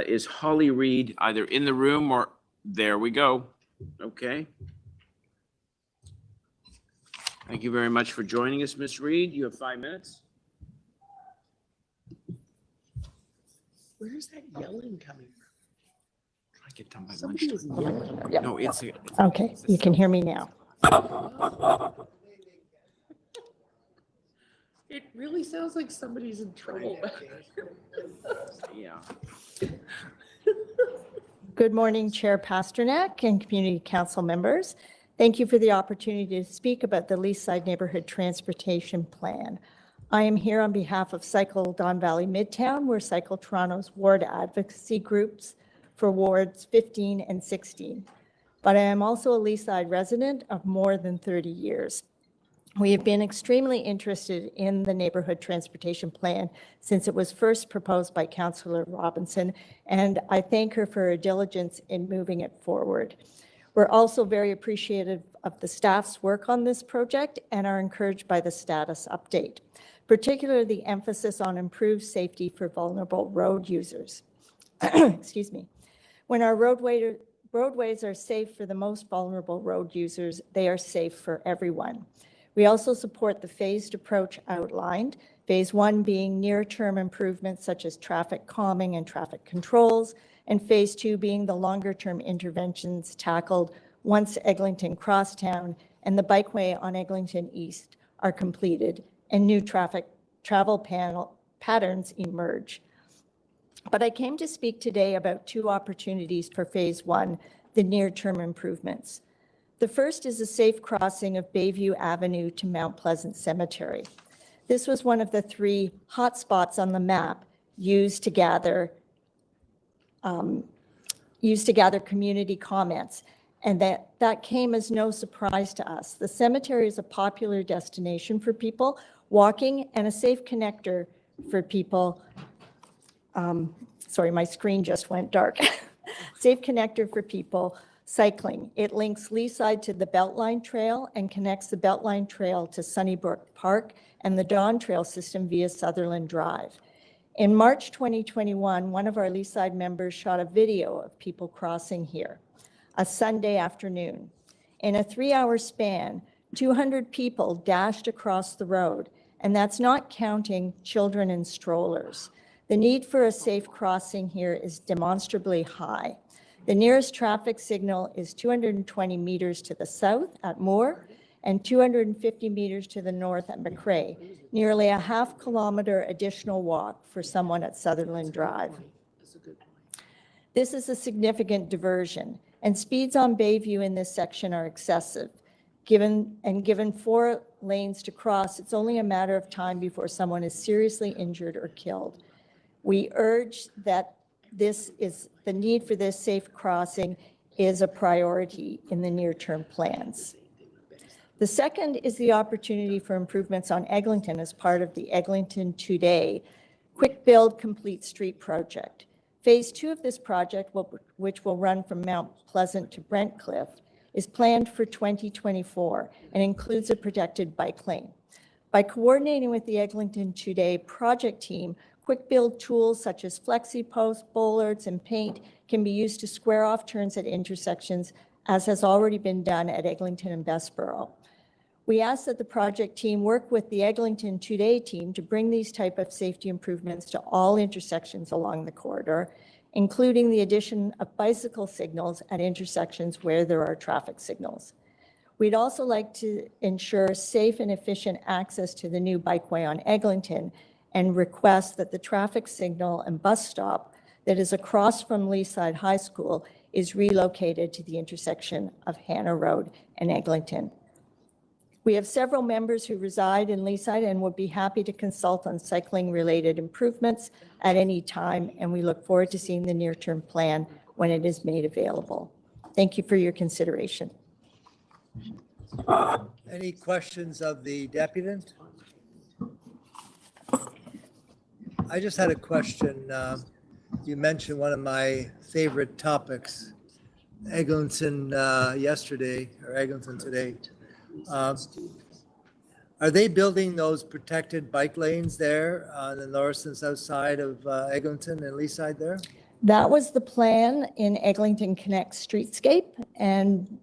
Is Holly Reed either in the room or there we go? Okay. Thank you very much for joining us, Ms. Reed. You have 5 minutes. Where's that yelling coming from? I get done by Somebody was lunchtime. yelling. No, it's. Okay, you can hear me now. It really sounds like somebody's in trouble. Yeah. Good morning, Chair Pasternak and Community Council members. Thank you for the opportunity to speak about the Leaside Neighborhood Transportation Plan. I am here on behalf of Cycle Don Valley Midtown. We're Cycle Toronto's ward advocacy groups for wards 15 and 16. But I am also a Leaside resident of more than 30 years. We have been extremely interested in the neighborhood transportation plan since it was first proposed by Councillor Robinson, and I thank her for her diligence in moving it forward. We're also very appreciative of the staff's work on this project and are encouraged by the status update, particularly the emphasis on improved safety for vulnerable road users. Excuse me. When our roadways are safe for the most vulnerable road users, they are safe for everyone. We also support the phased approach outlined, phase 1 being near-term improvements such as traffic calming and traffic controls, and phase 2 being the longer-term interventions tackled once Eglinton Crosstown and the bikeway on Eglinton East are completed and new travel patterns emerge. But I came to speak today about 2 opportunities for phase 1, the near-term improvements. The first is a safe crossing of Bayview Avenue to Mount Pleasant Cemetery. This was one of the 3 hotspots on the map used to gather community comments, and that came as no surprise to us. The cemetery is a popular destination for people walking and a safe connector for people. Sorry, my screen just went dark. Safe connector for people cycling. It links Leaside to the Beltline Trail and connects the Beltline Trail to Sunnybrook Park and the Dawn Trail system via Sutherland Drive. In March 2021, one of our Leaside members shot a video of people crossing here, a Sunday afternoon. In a 3-hour span, 200 people dashed across the road, and that's not counting children and strollers. The need for a safe crossing here is demonstrably high. The nearest traffic signal is 220 meters to the south at Moore and 250 meters to the north at McRae, nearly a half-kilometer additional walk for someone at Sutherland Drive. This is a significant diversion, and speeds on Bayview in this section are excessive. Given 4 lanes to cross, it's only a matter of time before someone is seriously injured or killed. We urge that the need for this safe crossing is a priority in the near-term plans. The second is the opportunity for improvements on Eglinton as part of the Eglinton Today Quick Build Complete Street project. Phase 2 of this project, which will run from Mount Pleasant to Brentcliffe, is planned for 2024 and includes a protected bike lane. By coordinating with the Eglinton Today project team, quick build tools such as flexi posts, bollards, and paint can be used to square off turns at intersections, as has already been done at Eglinton and Bessborough. We ask that the project team work with the Eglinton Today team to bring these type of safety improvements to all intersections along the corridor, including the addition of bicycle signals at intersections where there are traffic signals. We'd also like to ensure safe and efficient access to the new bikeway on Eglinton and request that the traffic signal and bus stop that is across from Leaside High School is relocated to the intersection of Hannah Road and Eglinton. We have several members who reside in Leaside and would be happy to consult on cycling-related improvements at any time, and we look forward to seeing the near-term plan when it is made available. Thank you for your consideration. Any questions of the deputant? I just had a question. You mentioned one of my favorite topics, Eglinton yesterday, or Eglinton today. Are they building those protected bike lanes there on the north and south side of Eglinton and Leaside there? That was the plan in Eglinton Connect Streetscape, and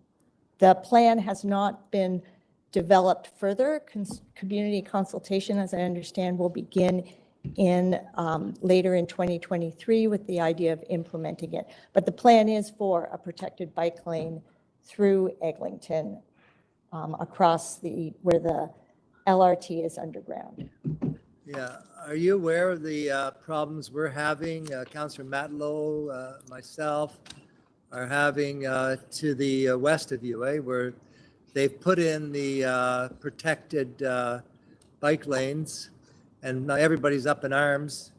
the plan has not been developed further. Community consultation, as I understand, will begin in later in 2023 with the idea of implementing it. But the plan is for a protected bike lane through Eglinton across where the LRT is underground. Yeah, are you aware of the problems we're having? Councillor Matlow, myself, are having to the west of you, where they've put in the protected bike lanes, and now everybody's up in arms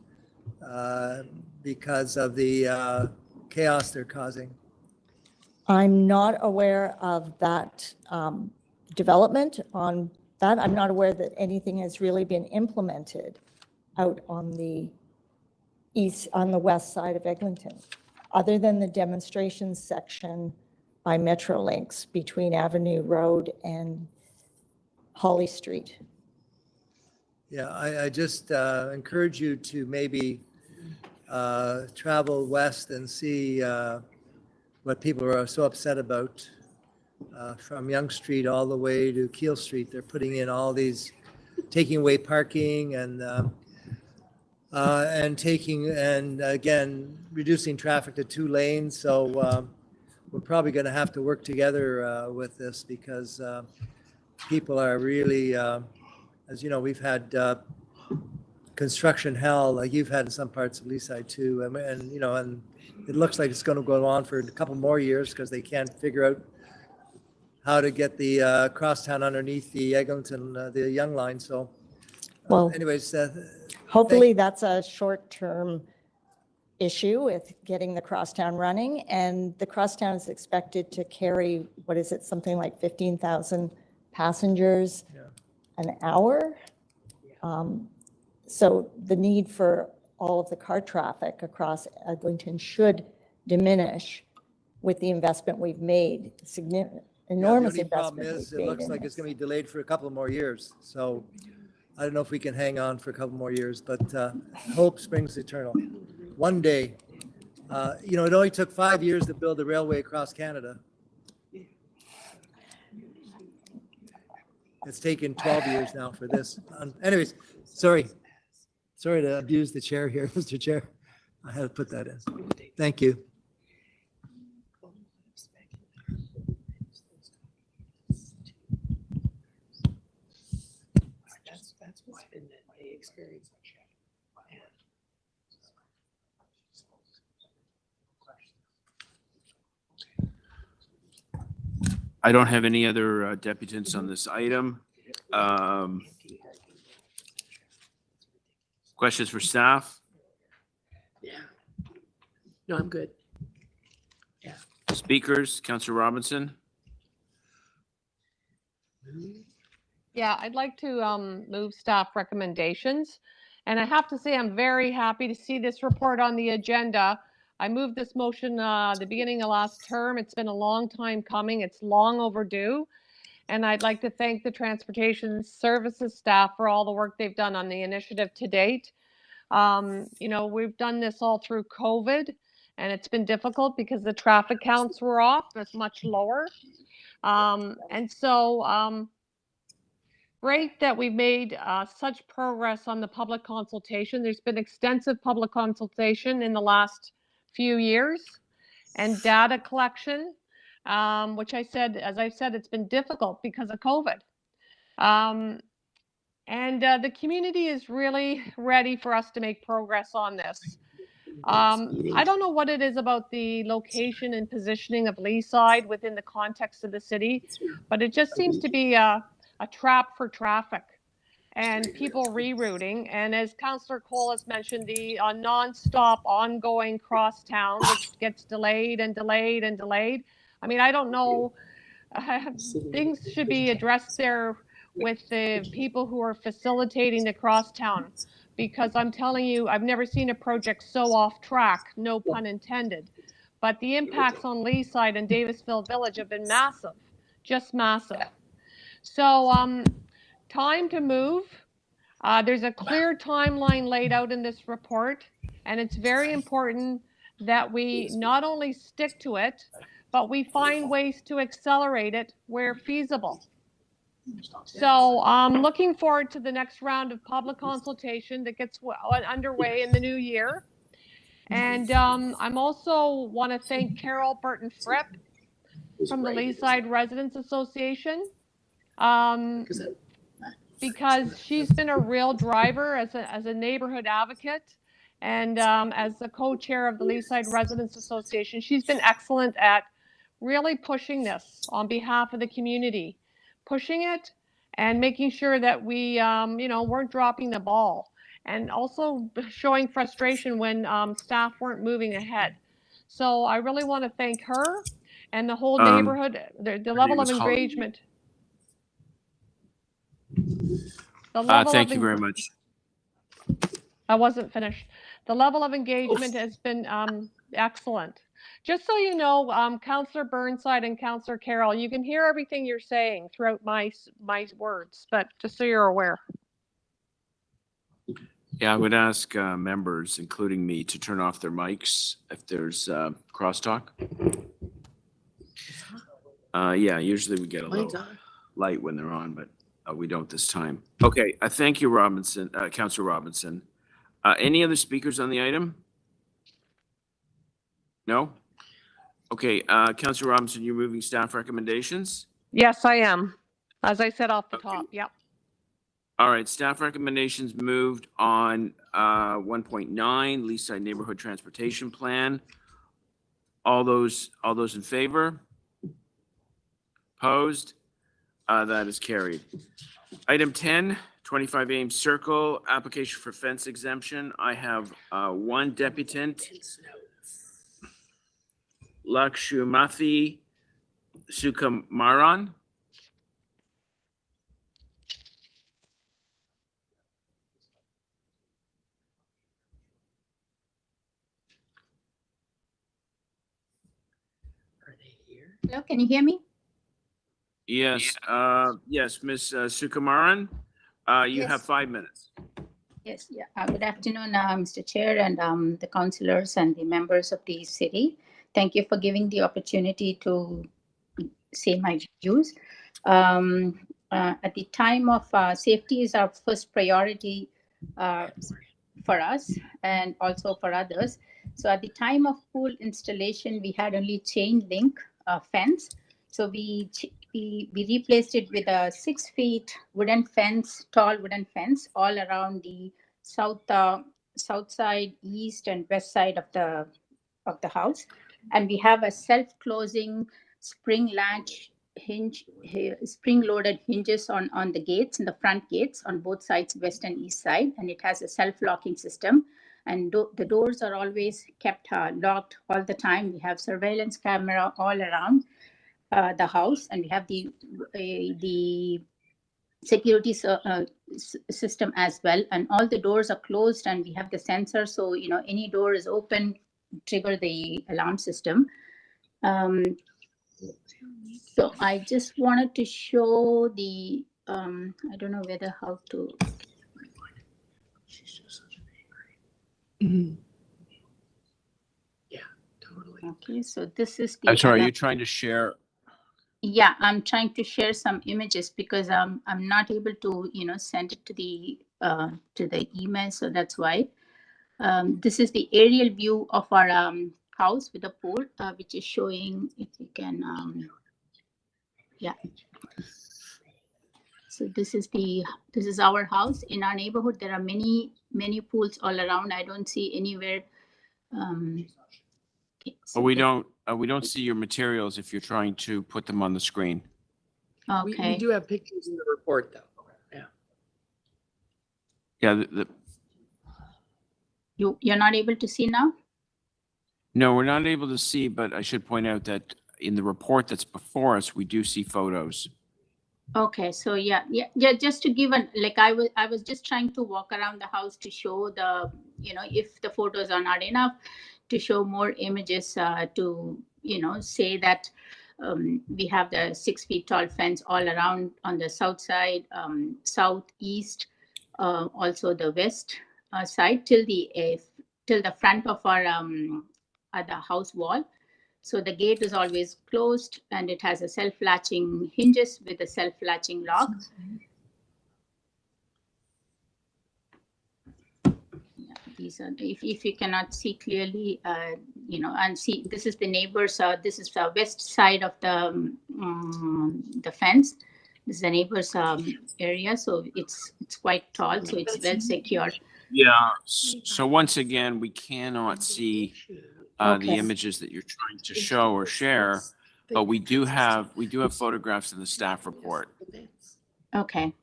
because of the chaos they're causing. I'm not aware of that development on that. I'm not aware that anything has really been implemented out on the west side of Eglinton, other than the demonstration section by Metrolinx between Avenue Road and Holly Street. Yeah, I just encourage you to maybe travel west and see what people are so upset about. From Yonge Street all the way to Keele Street, they're putting in all these, taking away parking and again, reducing traffic to 2 lanes. So we're probably going to have to work together with this because people are really, as you know, we've had construction hell like you've had in some parts of Leaside too. And you know, and it looks like it's going to go on for a couple more years because they can't figure out how to get the crosstown underneath the Eglinton, the Yonge line. So well, anyways, hopefully that's a short-term issue with getting the crosstown running, and the crosstown is expected to carry, what is it, something like 15,000 passengers an hour. So the need for all of the car traffic across Eglinton should diminish with the investment we've made, enormous the only investment. problem is it looks like it's going to be delayed for a couple more years. So I don't know if we can hang on for a couple more years, but hope springs eternal. One day, you know, it only took 5 years to build a railway across Canada. It's taken 12 years now for this. Anyways, sorry to abuse the chair here, Mr. Chair. I had to put that in. Thank you. That's why the experience. I don't have any other deputants on this item. Questions for staff? Yeah. No, I'm good. Speakers, Councillor Robinson? Yeah, I'd like to move staff recommendations. And I have to say, I'm very happy to see this report on the agenda. I moved this motion the beginning of last term. It's been a long time coming. It's long overdue. And I'd like to thank the Transportation Services staff for all the work they've done on the initiative to date. You know, we've done this all through COVID, and it's been difficult because the traffic counts were off. It's much lower. And so great that we've made such progress on the public consultation. There's been extensive public consultation in the last few years, and data collection, which as I said, it's been difficult because of COVID. And the community is really ready for us to make progress on this. I don't know what it is about the location and positioning of Leaside within the context of the city, but it just seems to be a trap for traffic and people rerouting. And as Councillor Cole has mentioned, the non-stop ongoing crosstown, which gets delayed and delayed and delayed. I mean, I don't know, things should be addressed there with the people who are facilitating the crosstown, because I'm telling you, I've never seen a project so off track, no pun intended. But the impacts on Leaside and Davisville Village have been massive, just massive. So time to move. There's a clear timeline laid out in this report, and it's very important that we not only stick to it, but we find ways to accelerate it where feasible. So I'm looking forward to the next round of public consultation that gets underway in the new year. And I'm also want to thank Carol Burton Fripp from the Leaside Residents Association, because she's been a real driver as a neighborhood advocate, and as the co-chair of the Leaside Residents Association, she's been excellent at really pushing this on behalf of the community, pushing it and making sure that we, weren't dropping the ball, and also showing frustration when staff weren't moving ahead. So I really want to thank her and the whole neighborhood, the level of engagement. Thank you very much. I wasn't finished. The level of engagement has been excellent. Just so you know, Councillor Burnside and Councillor Carroll, you can hear everything you're saying throughout my words, but just so you're aware. Yeah, I would ask members, including me, to turn off their mics if there's crosstalk. Yeah, usually we get a little light when they're on, but we don't this time. Okay, thank you, Robinson, Councillor Robinson. Any other speakers on the item? No? Okay, Councillor Robinson, you're moving staff recommendations? Yes, I am. As I said off the top, yep. All right, staff recommendations moved on 1.9, Leaside Neighborhood Transportation Plan. All those in favor? Opposed? That is carried. Item 10, 25 Ames Circle, application for fence exemption. I have one deputant, Lakshumathi Sukamaran. Hello, can you hear me? Yes, yes, Ms. Sukamaran, you have 5 minutes. Yes, yeah. Good afternoon, Mr. Chair and the councillors and the members of the city. Thank you for giving the opportunity to say my views. At the time of safety is our first priority for us and also for others. So at the time of pool installation, we had only chain link fence. So we replaced it with a 6 feet wooden fence, tall wooden fence, all around the south side, east and west side of the house. And we have a self-closing spring latch hinge, spring-loaded hinges on the gates, in the front gates on both sides, west and east side. And it has a self-locking system. And the doors are always kept locked all the time. We have surveillance camera all around the house, and we have the security system as well. And all the doors are closed, and we have the sensor, so any door is open, trigger the alarm system. So I just wanted to show the I don't know whether how to. Yeah, totally. Okay, so this is the. I'm sorry, are you trying to share? Yeah, I'm trying to share some images because I'm not able to send it to the email, so that's why. This is the aerial view of our house with the pool, which is showing, if you can, yeah. So this is our house. In our neighborhood, there are many pools all around. I don't see anywhere. Okay, so we don't see your materials if you're trying to put them on the screen. Okay. We do have pictures in the report, though. Yeah. Yeah. You're not able to see now? No, we're not able to see, but I should point out that in the report that's before us, we do see photos. Okay, so yeah, just to give I was just trying to walk around the house to show the, if the photos are not enough, to show more images, to, say that we have the 6 feet tall fence all around on the south side, southeast, also the west side till the front of our the house wall. So the gate is always closed and it has a self-latching hinges with a self-latching lock. Yeah, these are, if you cannot see clearly, and see, this is the neighbors, this is the west side of the fence. This is the neighbors area, so it's quite tall, so it's well secured. Yeah. So once again, we cannot see the Okay. images that you're trying to show or share, but we do have photographs in the staff report. Okay.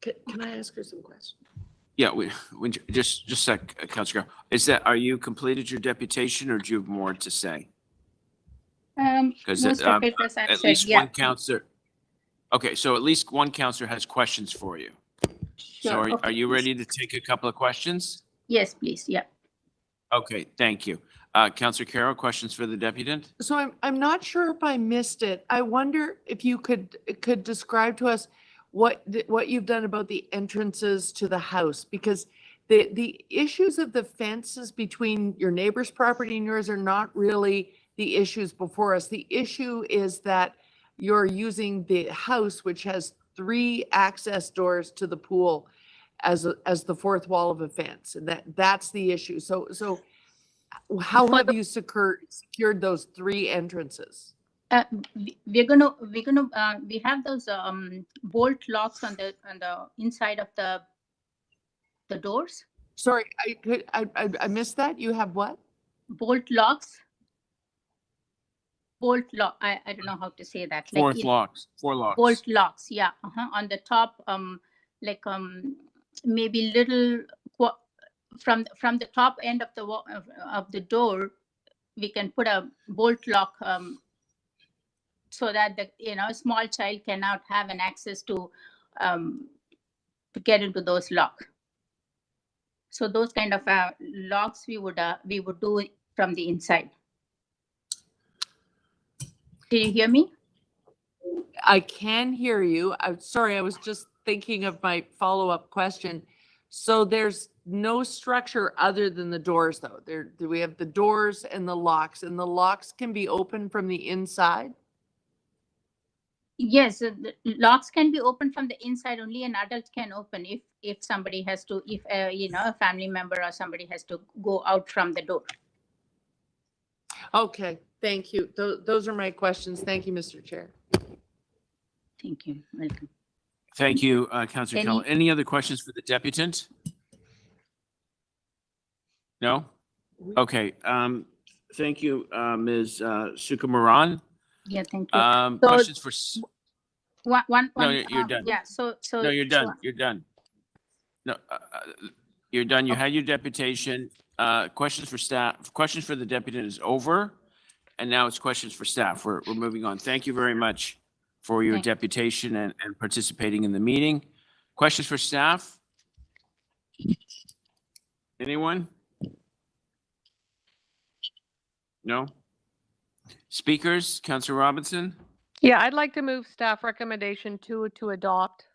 Can I ask her some questions? Yeah, we just a sec, Councilor. Are you completed your deputation, or do you have more to say? Because Most of it, as I've at said, least yeah. one councillor. Okay, so at least one councillor has questions for you. So Sure, are okay, you please. ready to take a couple of questions? Yes, please, yeah. Okay, thank you. Councillor Carroll, questions for the deputant? So I'm not sure if I missed it. I wonder if you could describe to us what you've done about the entrances to the house, because the issues of the fences between your neighbor's property and yours are not really the issues before us. The issue is that you're using the house, which has 3 access doors to the pool, as the fourth wall of a fence, and that's the issue. So how have you secured those 3 entrances? We have those bolt locks on the inside of the doors. Sorry, I missed that. You have what? Bolt locks. Bolt lock. I don't know how to say that. Four Like locks. Bolt locks. Yeah. On the top, maybe little from the top end of the of the door, we can put a bolt lock so that the small child cannot have an access to get into those locks. So those kind of locks we would do from the inside. Did you hear me? I can hear you. I'm sorry, I was just thinking of my follow-up question. So there's no structure other than the doors, though. We have the doors and the locks can be opened from the inside? Yes, the locks can be opened from the inside. Only an adult can open if somebody has to, if a family member or somebody has to go out from the door. Okay, thank you. Those are my questions. Thank you, Mr. Chair. Thank you. Welcome. Thank you, Councillor Carroll. Any other questions for the deputant? No? Okay. Thank you, Ms. Sukumaran. Yeah, thank you. Questions for... One. No, you're done. Yeah, so. No, you're done. You're done. No, you're done. You had your deputation. Questions for staff, questions for the deputant is over. And now it's questions for staff. We're moving on. Thank you very much for your deputation and participating in the meeting. Questions for staff? Anyone? No? Speakers, Councillor Robinson? Yeah, I'd like to move staff recommendation 2 to adopt.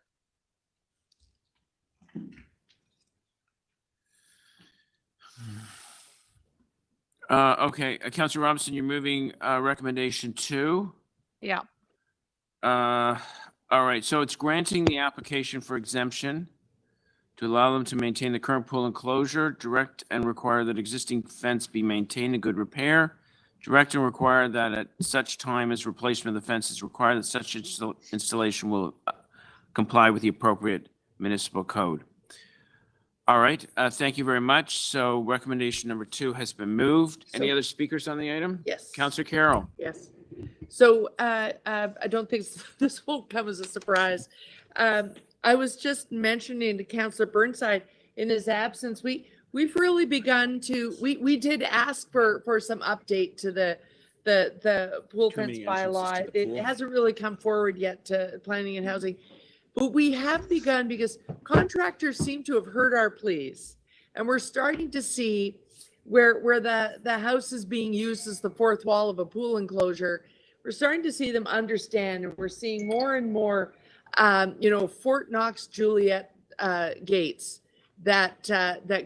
Okay, Councillor Robinson, you're moving recommendation 2. Yeah. All right, so it's granting the application for exemption to allow them to maintain the current pool enclosure, direct and require that existing fence be maintained in good repair, direct and require that at such time as replacement of the fence is required, that such installation will comply with the appropriate municipal code. All right, thank you very much. So recommendation number 2 has been moved. Any other speakers on the item? Yes. Councillor Carroll. Yes. So I don't think this won't come as a surprise. I was just mentioning to Councillor Burnside, in his absence, we've really begun to, we did ask for some update to the pool fence bylaw. It hasn't really come forward yet to planning and housing. But we have begun because contractors seem to have heard our pleas, and we're starting to see where the house is being used as the fourth wall of a pool enclosure. We're starting to see them understand, and we're seeing more and more, Fort Knox Juliet gates that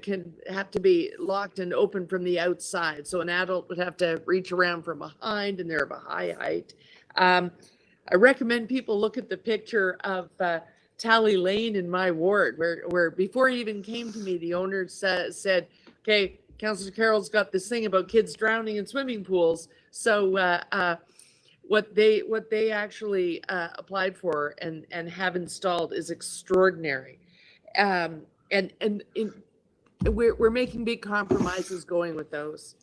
can have to be locked and open from the outside. So an adult would have to reach around from behind, and they're of a high height. I recommend people look at the picture of Tally Lane in my ward, where before he even came to me, the owner said, okay, Councillor Carroll's got this thing about kids drowning in swimming pools. So what they actually applied for and have installed is extraordinary. We're making big compromises going with those.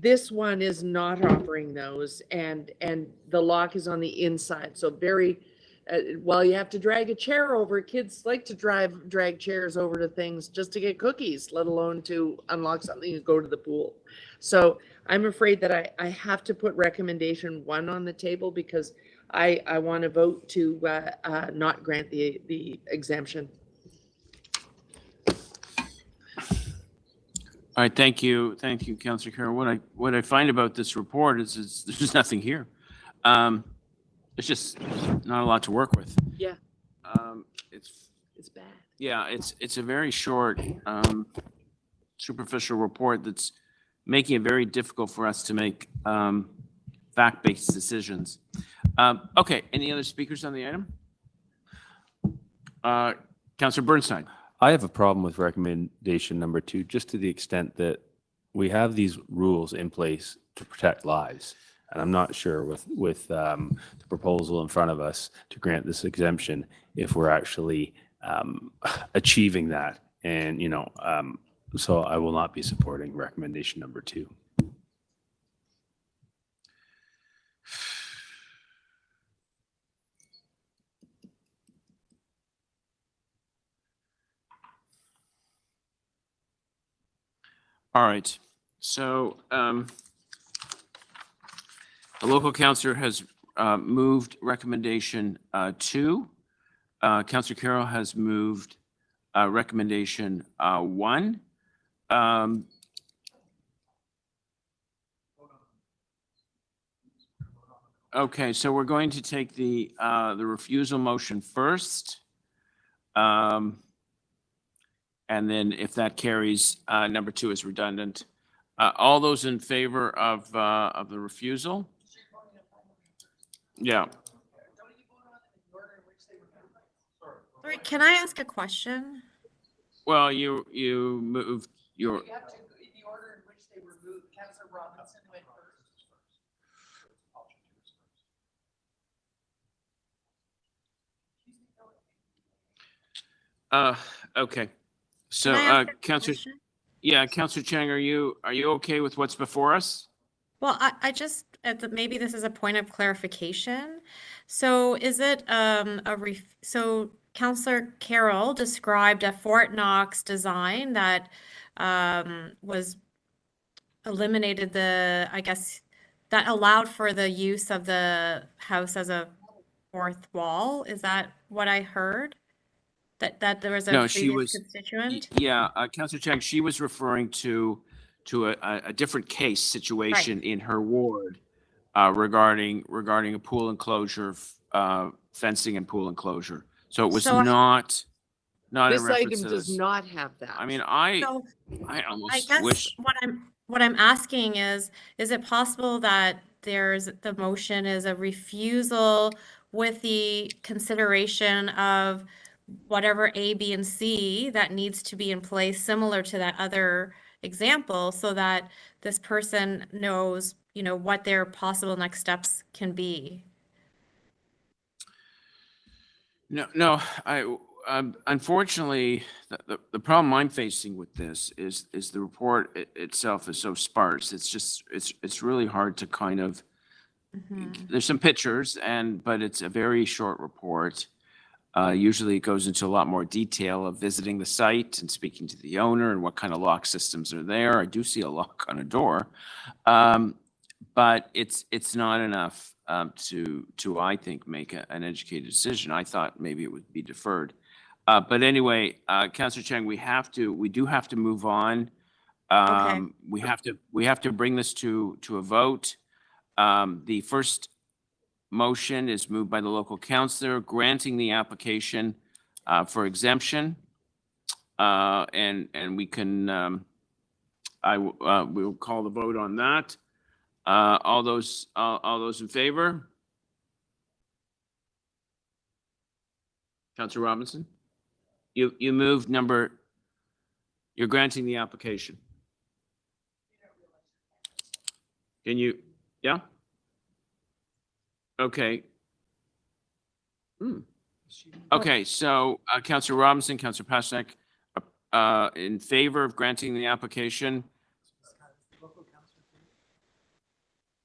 This one is not offering those, and the lock is on the inside. So very, while you have to drag a chair over, kids like to drag chairs over to things just to get cookies, let alone to unlock something and go to the pool. So I'm afraid that I have to put recommendation 1 on the table, because I want to vote to not grant the exemption. All right, thank you, Councillor Carroll. What I find about this report is there's just nothing here. It's just not a lot to work with. Yeah. It's bad. Yeah, it's a very short, superficial report that's making it very difficult for us to make fact-based decisions. Okay, any other speakers on the item? Councillor Bernstein. I have a problem with recommendation number 2, just to the extent that we have these rules in place to protect lives. And I'm not sure with the proposal in front of us to grant this exemption, if we're actually achieving that. And, so I will not be supporting recommendation number 2. All right, so the local councillor has moved recommendation 2. Councillor Carroll has moved recommendation 1. Okay, so we're going to take the refusal motion first. And then if that carries, number 2 is redundant. All those in favor of the refusal? Yeah. Sorry, can I ask a question? Well, you moved your. You have to, in the order in which they were moved. Councillor Robinson went first. Okay. So, Councillor, Councillor Chang, are you okay with what's before us? Well, I just, maybe this is a point of clarification. So is it so Councillor Carroll described a Fort Knox design that was eliminated that allowed for the use of the house as a 4th wall. Is that what I heard? That there was a constituent? Yeah, Councillor Chang, she was referring to a different case situation in her ward regarding a pool enclosure, fencing and pool enclosure. So it was not this a reference item to does this. not have that. I mean, I almost wish. What I'm asking is it possible that the motion is a refusal with the consideration of whatever A, B, and C that needs to be in place, similar to that other example, so that this person knows, what their possible next steps can be? No, unfortunately, the problem I'm facing with this is the report itself is so sparse. It's really hard to kind of. There's some pictures but it's a very short report. Usually it goes into a lot more detail of visiting the site and speaking to the owner and what kind of lock systems are there. I do see a lock on a door, but it's not enough to I think make an educated decision. I thought maybe it would be deferred, but anyway, Councillor Chang, we do have to move on. Okay. We have to bring this to a vote. The first motion is moved by the local councillor granting the application for exemption. and we can, we'll call the vote on that. All those in favor? Councillor Robinson? You moved you're granting the application. Can you, yeah? Okay. Okay, so Councillor Robinson, Councillor Pasternak, in favor of granting the application?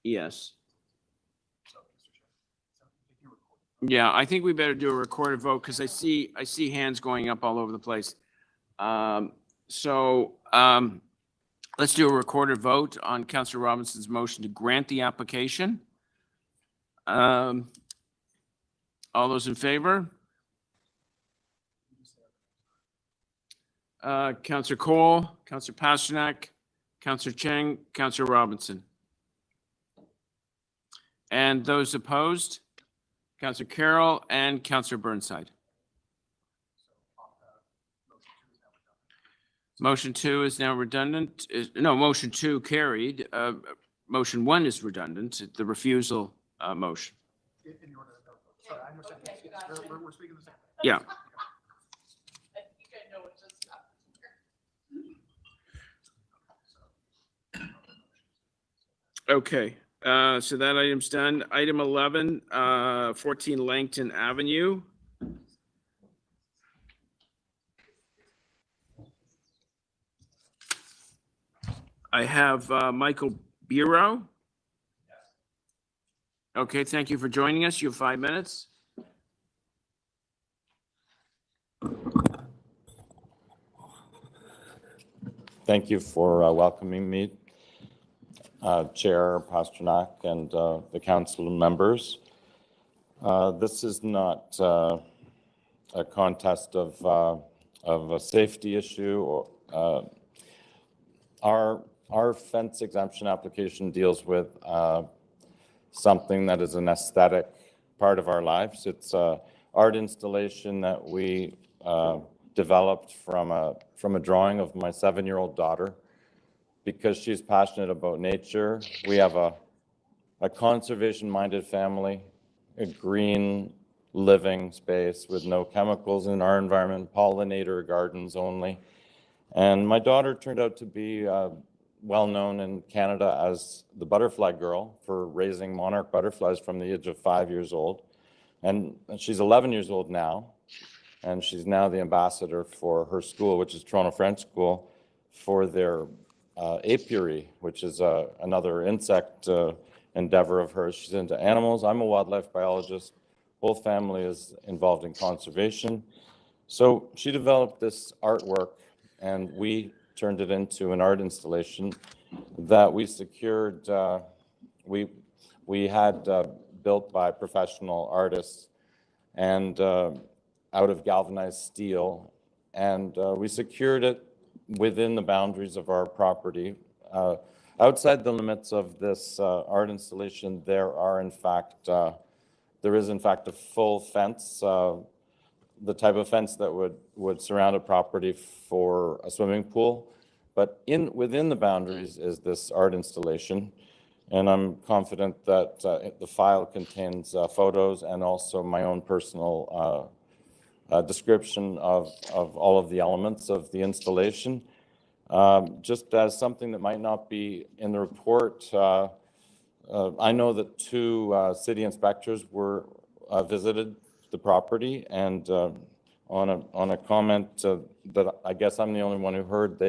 Yes. Yeah, I think we better do a recorded vote because I see hands going up all over the place. Let's do a recorded vote on Councillor Robinson's motion to grant the application. All those in favor? Councillor Cole, Councillor Pasternak, Councillor Cheng, Councillor Robinson. And those opposed? Councillor Carroll and Councillor Burnside. Motion 2 is now redundant. No, motion 2 carried. Motion 1 is redundant, the refusal motion. Sorry, I understand. We're speaking the same. Yeah. Okay, so that item's done. Item 11, 14 Langton Avenue. I have Michael Bureau. Okay, thank you for joining us. You have 5 minutes. Thank you for welcoming me, Chair Pasternak and the council members. This is not a contest of a safety issue. Or our fence exemption application deals with something that is an aesthetic part of our lives. It's an art installation that we developed from a drawing of my 7-year-old daughter. Because she's passionate about nature, we have a conservation-minded family, a green living space with no chemicals in our environment, pollinator gardens only. And my daughter turned out to be well known in Canada as the butterfly girl for raising monarch butterflies from the age of 5 years old. And she's 11 years old now, and she's now the ambassador for her school, which is Toronto French School, for their apiary, which is another insect endeavor of hers. She's into animals. I'm a wildlife biologist. Whole family is involved in conservation. So she developed this artwork, and we turned it into an art installation that we secured. We had built by professional artists and out of galvanized steel, and we secured it within the boundaries of our property. Outside the limits of this art installation, there is in fact a full fence, the type of fence that would surround a property for a swimming pool. But within the boundaries is this art installation. And I'm confident that the file contains photos and also my own personal description of all of the elements of the installation. Just as something that might not be in the report, I know that 2 city inspectors visited the property, and on a comment that I guess I'm the only one who heard,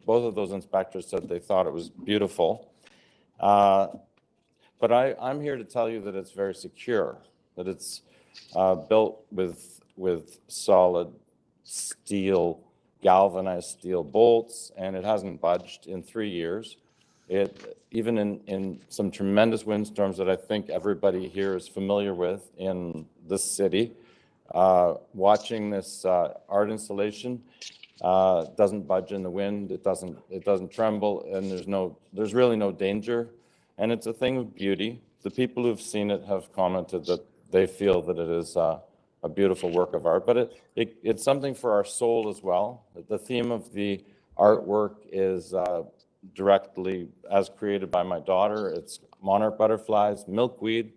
both of those inspectors said they thought it was beautiful. But I'm here to tell you that it's very secure, that it's built with solid steel, galvanized steel bolts, and it hasn't budged in 3 years. Even in some tremendous windstorms that I think everybody here is familiar with in this city, watching this art installation doesn't budge in the wind. It doesn't tremble, and there's really no danger. And it's a thing of beauty. The people who've seen it have commented that they feel that it is a beautiful work of art, but it's something for our soul as well. The theme of the artwork is directly as created by my daughter. It's monarch butterflies, milkweed,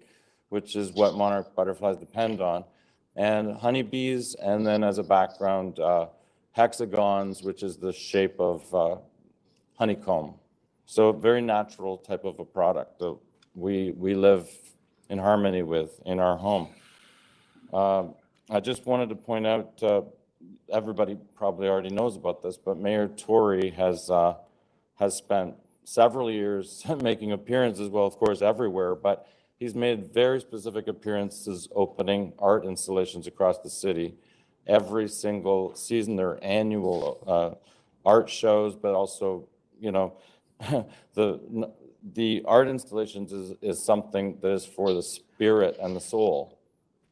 which is what monarch butterflies depend on, and honeybees, and then as a background, hexagons, which is the shape of honeycomb. So a very natural type of a product that we live in harmony with in our home. I just wanted to point out, everybody probably already knows about this, but Mayor Tory has spent several years making appearances, well, of course, everywhere, but he's made very specific appearances opening art installations across the city. Every single season, there are annual art shows, but also, you know, the art installations is something that is for the spirit and the soul.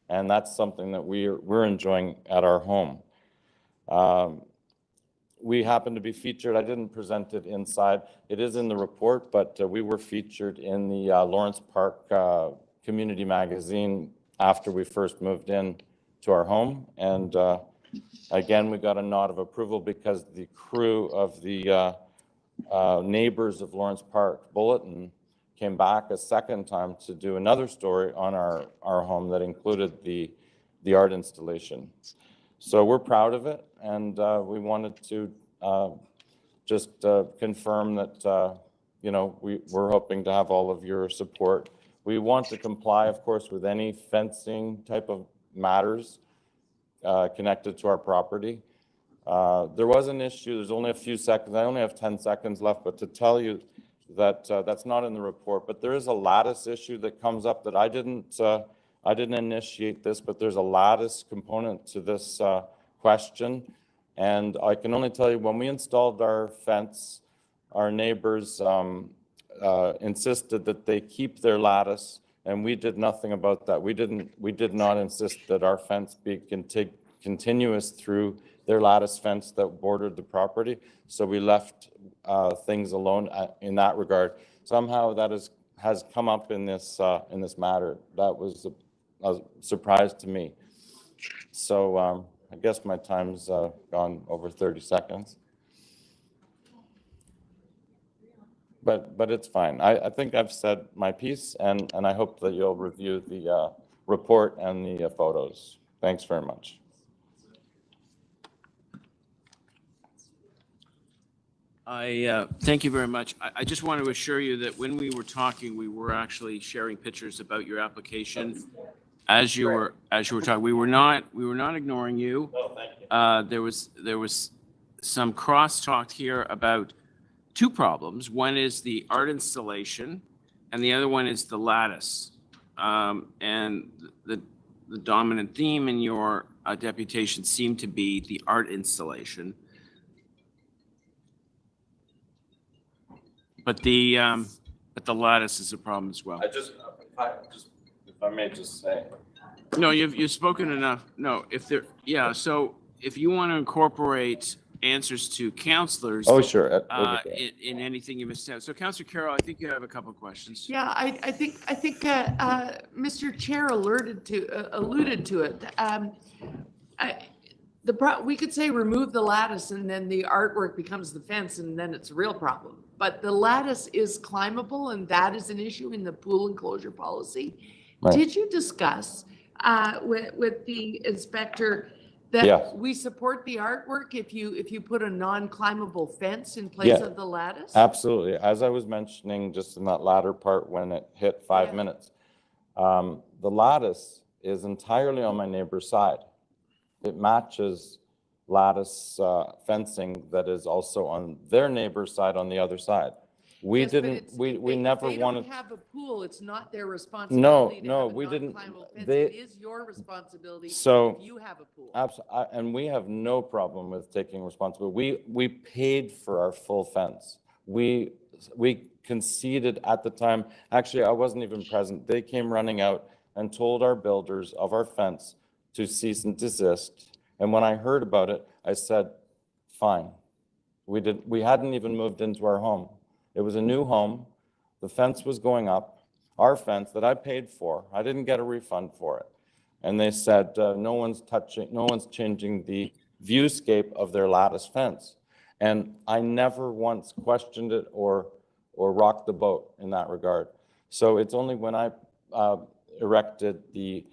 And that's something that we're enjoying at our home. We happen to be featured. I didn't present it inside. It is in the report, but we were featured in the Lawrence Park Community Magazine after we first moved in to our home. And again, we got a nod of approval because the crew of the Neighbors of Lawrence Park Bulletin came back a second time to do another story on our home that included the art installation. So we're proud of it, and we wanted to just confirm that, you know, we're hoping to have all of your support. We want to comply, of course, with any fencing type of matters connected to our property. There was an issue, there's only a few seconds, I only have 10 seconds left, but to tell you that that's not in the report, but there is a lattice issue that comes up that I didn't initiate this, but there's a lattice component to this question. And I can only tell you, when we installed our fence, our neighbors insisted that they keep their lattice, and we did nothing about that. We did not insist that our fence be continuous through their lattice fence that bordered the property. So we left things alone in that regard. Somehow that has come up in this matter. That was a surprise to me. So I guess my time's gone over 30 seconds. But it's fine. I think I've said my piece, and I hope that you'll review the report and the photos. Thanks very much. Thank you very much. I just want to assure you that when we were talking, we were actually sharing pictures about your application as you were talking. We were not ignoring you. Oh, thank you. There was some crosstalk here about two problems. One is the art installation, and the other one is the lattice. And the dominant theme in your deputation seemed to be the art installation. But the lattice is a problem as well. If I may just say. No, you've spoken enough. No, so if you want to incorporate answers to counselors. Oh, sure. In anything you've said. So Councillor Carroll, I think you have a couple of questions. Yeah, I think Mr. Chair alluded to it. We could say remove the lattice and then the artwork becomes the fence and then it's a real problem. But the lattice is climbable and that is an issue in the pool enclosure policy. Right. Did you discuss with the inspector that we support the artwork if you put a non-climbable fence in place of the lattice? Absolutely. As I was mentioning just in that latter part when it hit 5 minutes, the lattice is entirely on my neighbor's side. It matches lattice fencing that is also on their neighbor's side on the other side. We never wanted. They don't have a pool. It's not their responsibility. No, we didn't. It is your responsibility if you have a pool. Absolutely, and we have no problem with taking responsibility. We paid for our full fence. We conceded at the time. Actually, I wasn't even present. They came running out and told our builders of our fence to cease and desist. And when I heard about it, I said, fine. We hadn't even moved into our home. It was a new home. The fence was going up. Our fence that I paid for, I didn't get a refund for it. And they said, no one's changing the viewscape of their lattice fence. And I never once questioned it or rocked the boat in that regard. So it's only when I erected the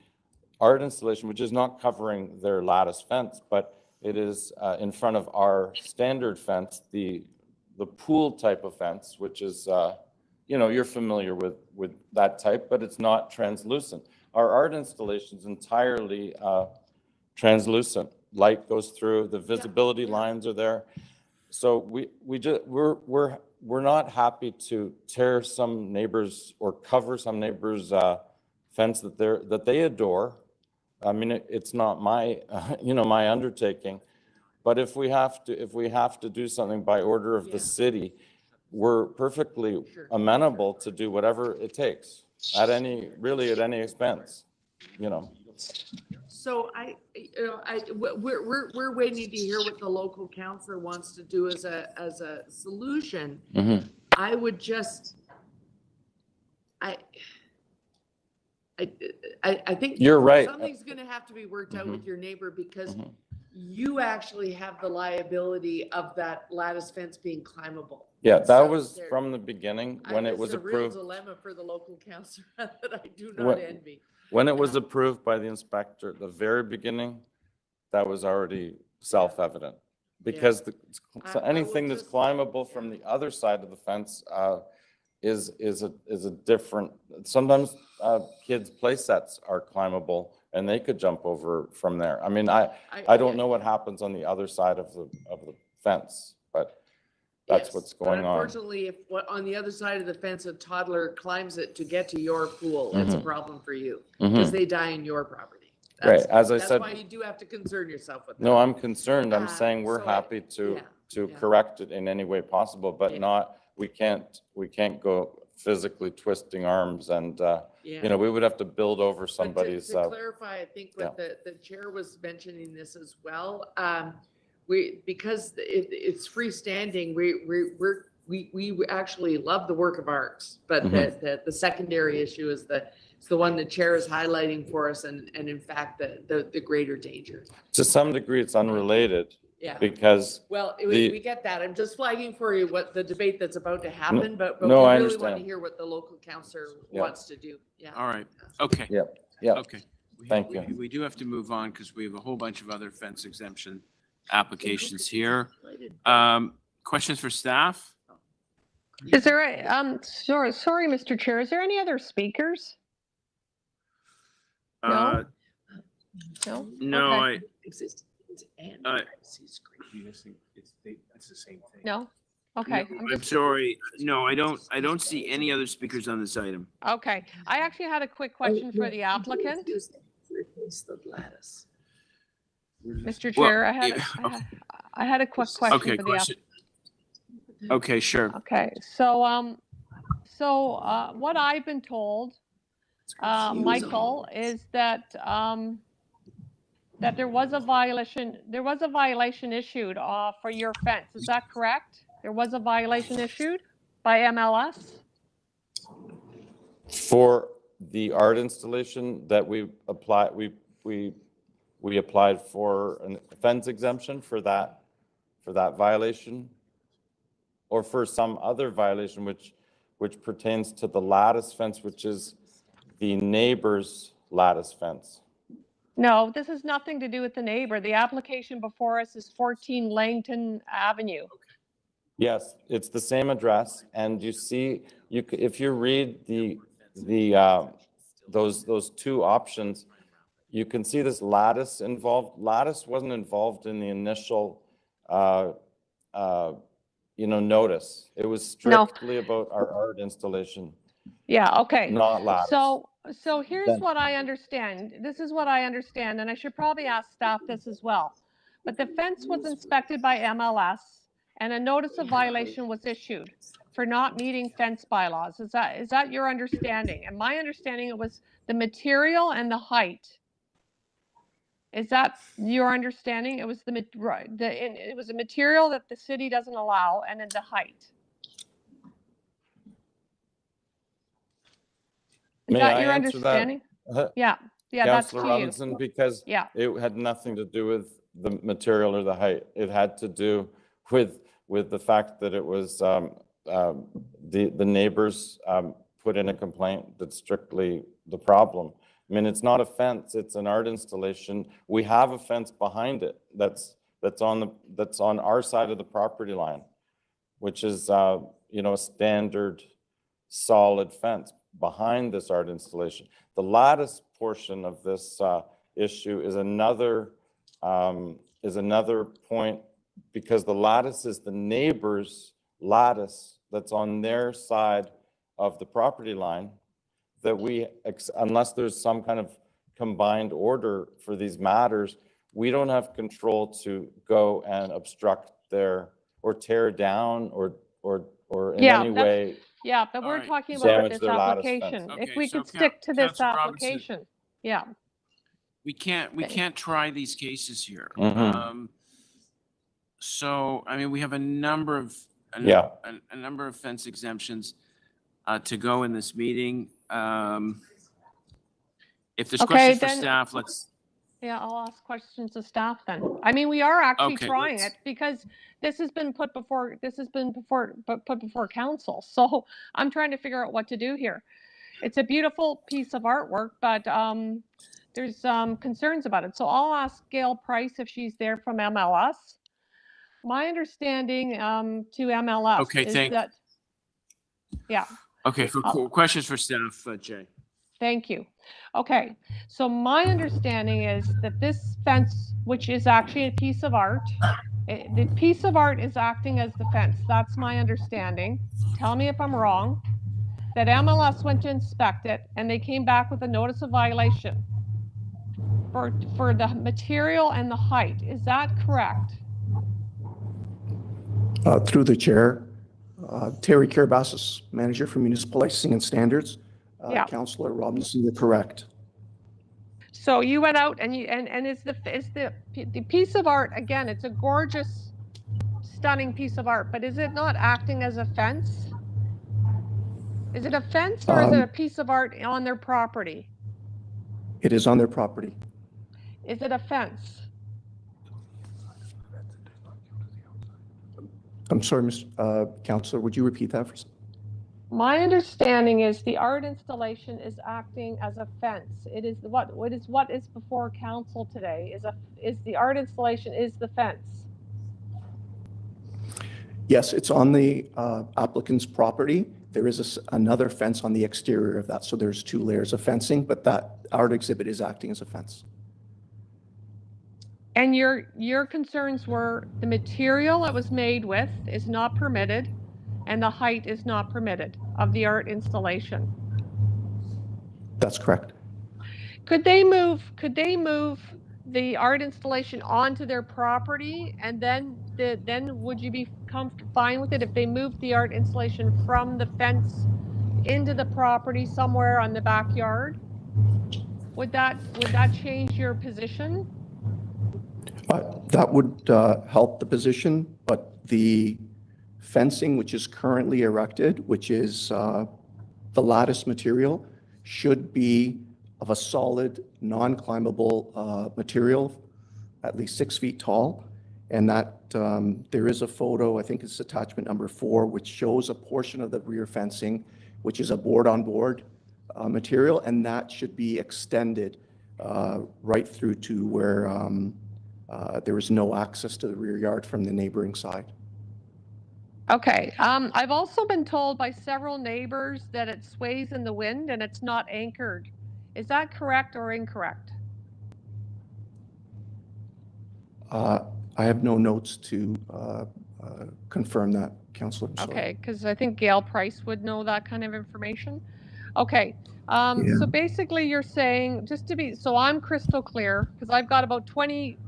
art installation, which is not covering their lattice fence, but it is in front of our standard fence, the pool type of fence, which is, you're familiar with that type, but it's not translucent. Our art installation is entirely translucent. Light goes through, the visibility lines are there. So we're not happy to tear some neighbors or cover some neighbors' fence that they adore. I mean, it's not my my undertaking, but if we have to do something by order of the city, we're perfectly amenable to do whatever it takes at any expense, So we're waiting to hear what the local councillor wants to do as a solution. Mm-hmm. I would just, I think You're right. something's going to have to be worked out Mm-hmm. with your neighbor, because you actually have the liability of that lattice fence being climbable. Yeah, that So was from the beginning when it was It's a real approved. dilemma for the local councillor that I do not envy. When it was approved by the inspector at the very beginning, that was already self-evident. Because so anything that's climbable from the other side of the fence is a different, sometimes kids' play sets are climbable and they could jump over from there. I mean, I don't know what happens on the other side of the fence, but that's what's going on. Unfortunately, if on the other side of the fence, a toddler climbs it to get to your pool, it's a problem for you, because they die in your property. Right, as I said. That's why you do have to concern yourself with that. No, I'm concerned. I'm saying we're happy to correct it in any way possible, but not, we can't go physically twisting arms and, we would have to build over somebody's. To clarify, I think what the chair was mentioning this as well. Because it's freestanding, we actually love the work of arts, but the secondary issue is the one the chair is highlighting for us, and in fact the greater danger. To some degree, it's unrelated. Yeah. Because. Well, we get that. I'm just flagging for you what the debate that's about to happen, but we no, I really want understand. to hear what the local councillor wants to do. Yeah. All right. Okay. Yeah. Okay. Thank you. We do have to move on because we have a whole bunch of other fence exemption applications here. Questions for staff? Is there sorry, Mr. Chair, is there any other speakers? No? No? No, Okay. That's the same thing. No? Okay. I'm sorry. No, I don't see any other speakers on this item. Okay. I actually had a quick question for the applicant. Replace the lattice. Mr. Well, Chair, I had a quick question Okay, for the question. Okay, sure. Okay, so what I've been told, Michael, is that that there was a violation issued for your fence. Is that correct? There was a violation issued by MLS? For the art installation that we applied, we applied for a fence exemption for that violation, or for some other violation which pertains to the lattice fence, which is the neighbor's lattice fence. No, this has nothing to do with the neighbor. The application before us is 14 Langton Avenue. Yes, it's the same address, and you see, if you read those two options, you can see this lattice involved. Lattice wasn't involved in the initial, notice. It was strictly about our art installation. Yeah, okay. Not lattice. So here's what I understand. This is what I understand, and I should probably ask staff this as well. But the fence was inspected by MLS, and a notice of violation was issued for not meeting fence bylaws. Is that your understanding? And my understanding, it was the material and the height. Is that your understanding? It was it was a material that the city doesn't allow, and then the height. Is May that I your answer that? understanding? Yeah. Yeah, that's Councillor to you. Robinson, because Yeah. it had nothing to do with the material or the height. It had to do with the fact that it was the neighbors put in a complaint that's strictly the problem. I mean, it's not a fence, it's an art installation. We have a fence behind it that's on our side of the property line, which is you know, a standard solid fence behind this art installation. The lattice portion of this issue is another point, because the lattice is the neighbor's lattice that's on their side of the property line, that we, unless there's some kind of combined order for these matters, we don't have control to go and obstruct their, or tear down, or in Yeah, any that's- way. Yeah, but All we're right. talking about Damage this their lattice fence. application. If Okay, we so could stick to this Councillor Robinson. application. Yeah. We can't try these cases here. Mhm. So, I mean, we have a number of Yeah. a number of fence exemptions to go in this meeting. If there's Okay, questions for then- staff, let's. Yeah, I'll ask questions of staff then. I mean, we are actually Okay, trying let's- it because this has been put before council. So I'm trying to figure out what to do here. It's a beautiful piece of artwork, but there's concerns about it. So I'll ask Gail Price if she's there from MLS. My understanding to MLS Okay, is that, yeah. Okay, for questions for staff, Jay. Thank you. Okay, so my understanding is that this fence, which is actually a piece of art, the piece of art is acting as the fence. That's my understanding. Tell me if I'm wrong. That MLS went to inspect it and they came back with a notice of violation for the material and the height. Is that correct? Through the chair, Terry Carabasas, manager for municipal licensing and standards. Yeah. Councillor Robinson, you're correct. So you went out and is the piece of art, again, it's a gorgeous, stunning piece of art, but is it not acting as a fence? Is it a fence or is it a piece of art on their property? It is on their property. Is it a fence? I'm sorry, Councillor, would you repeat that for us? My understanding is the art installation is acting as a fence. It is what is before council today is the art installation is the fence. Yes, it's on the applicant's property. There is another fence on the exterior of that. So there's 2 layers of fencing, but that art exhibit is acting as a fence. And your concerns were the material it was made with is not permitted and the height is not permitted of the art installation. That's correct. Could they move the art installation onto their property and then would you be fine with it if they moved the art installation from the fence into the property somewhere on the backyard? Would that change your position? That would help the position, but the fencing which is currently erected, which is the lattice material, should be of a solid, non-climbable material, at least 6 feet tall. And that there is a photo, I think it's attachment number 4, which shows a portion of the rear fencing, which is a board-on-board material, and that should be extended right through to where there is no access to the rear yard from the neighboring side. Okay, I've also been told by several neighbors that it sways in the wind and it's not anchored. Is that correct or incorrect? I have no notes to confirm that, Councillor. Okay, because I think Gail Price would know that kind of information. Okay, so basically you're saying, just to be, so I'm crystal clear, because I've got about 20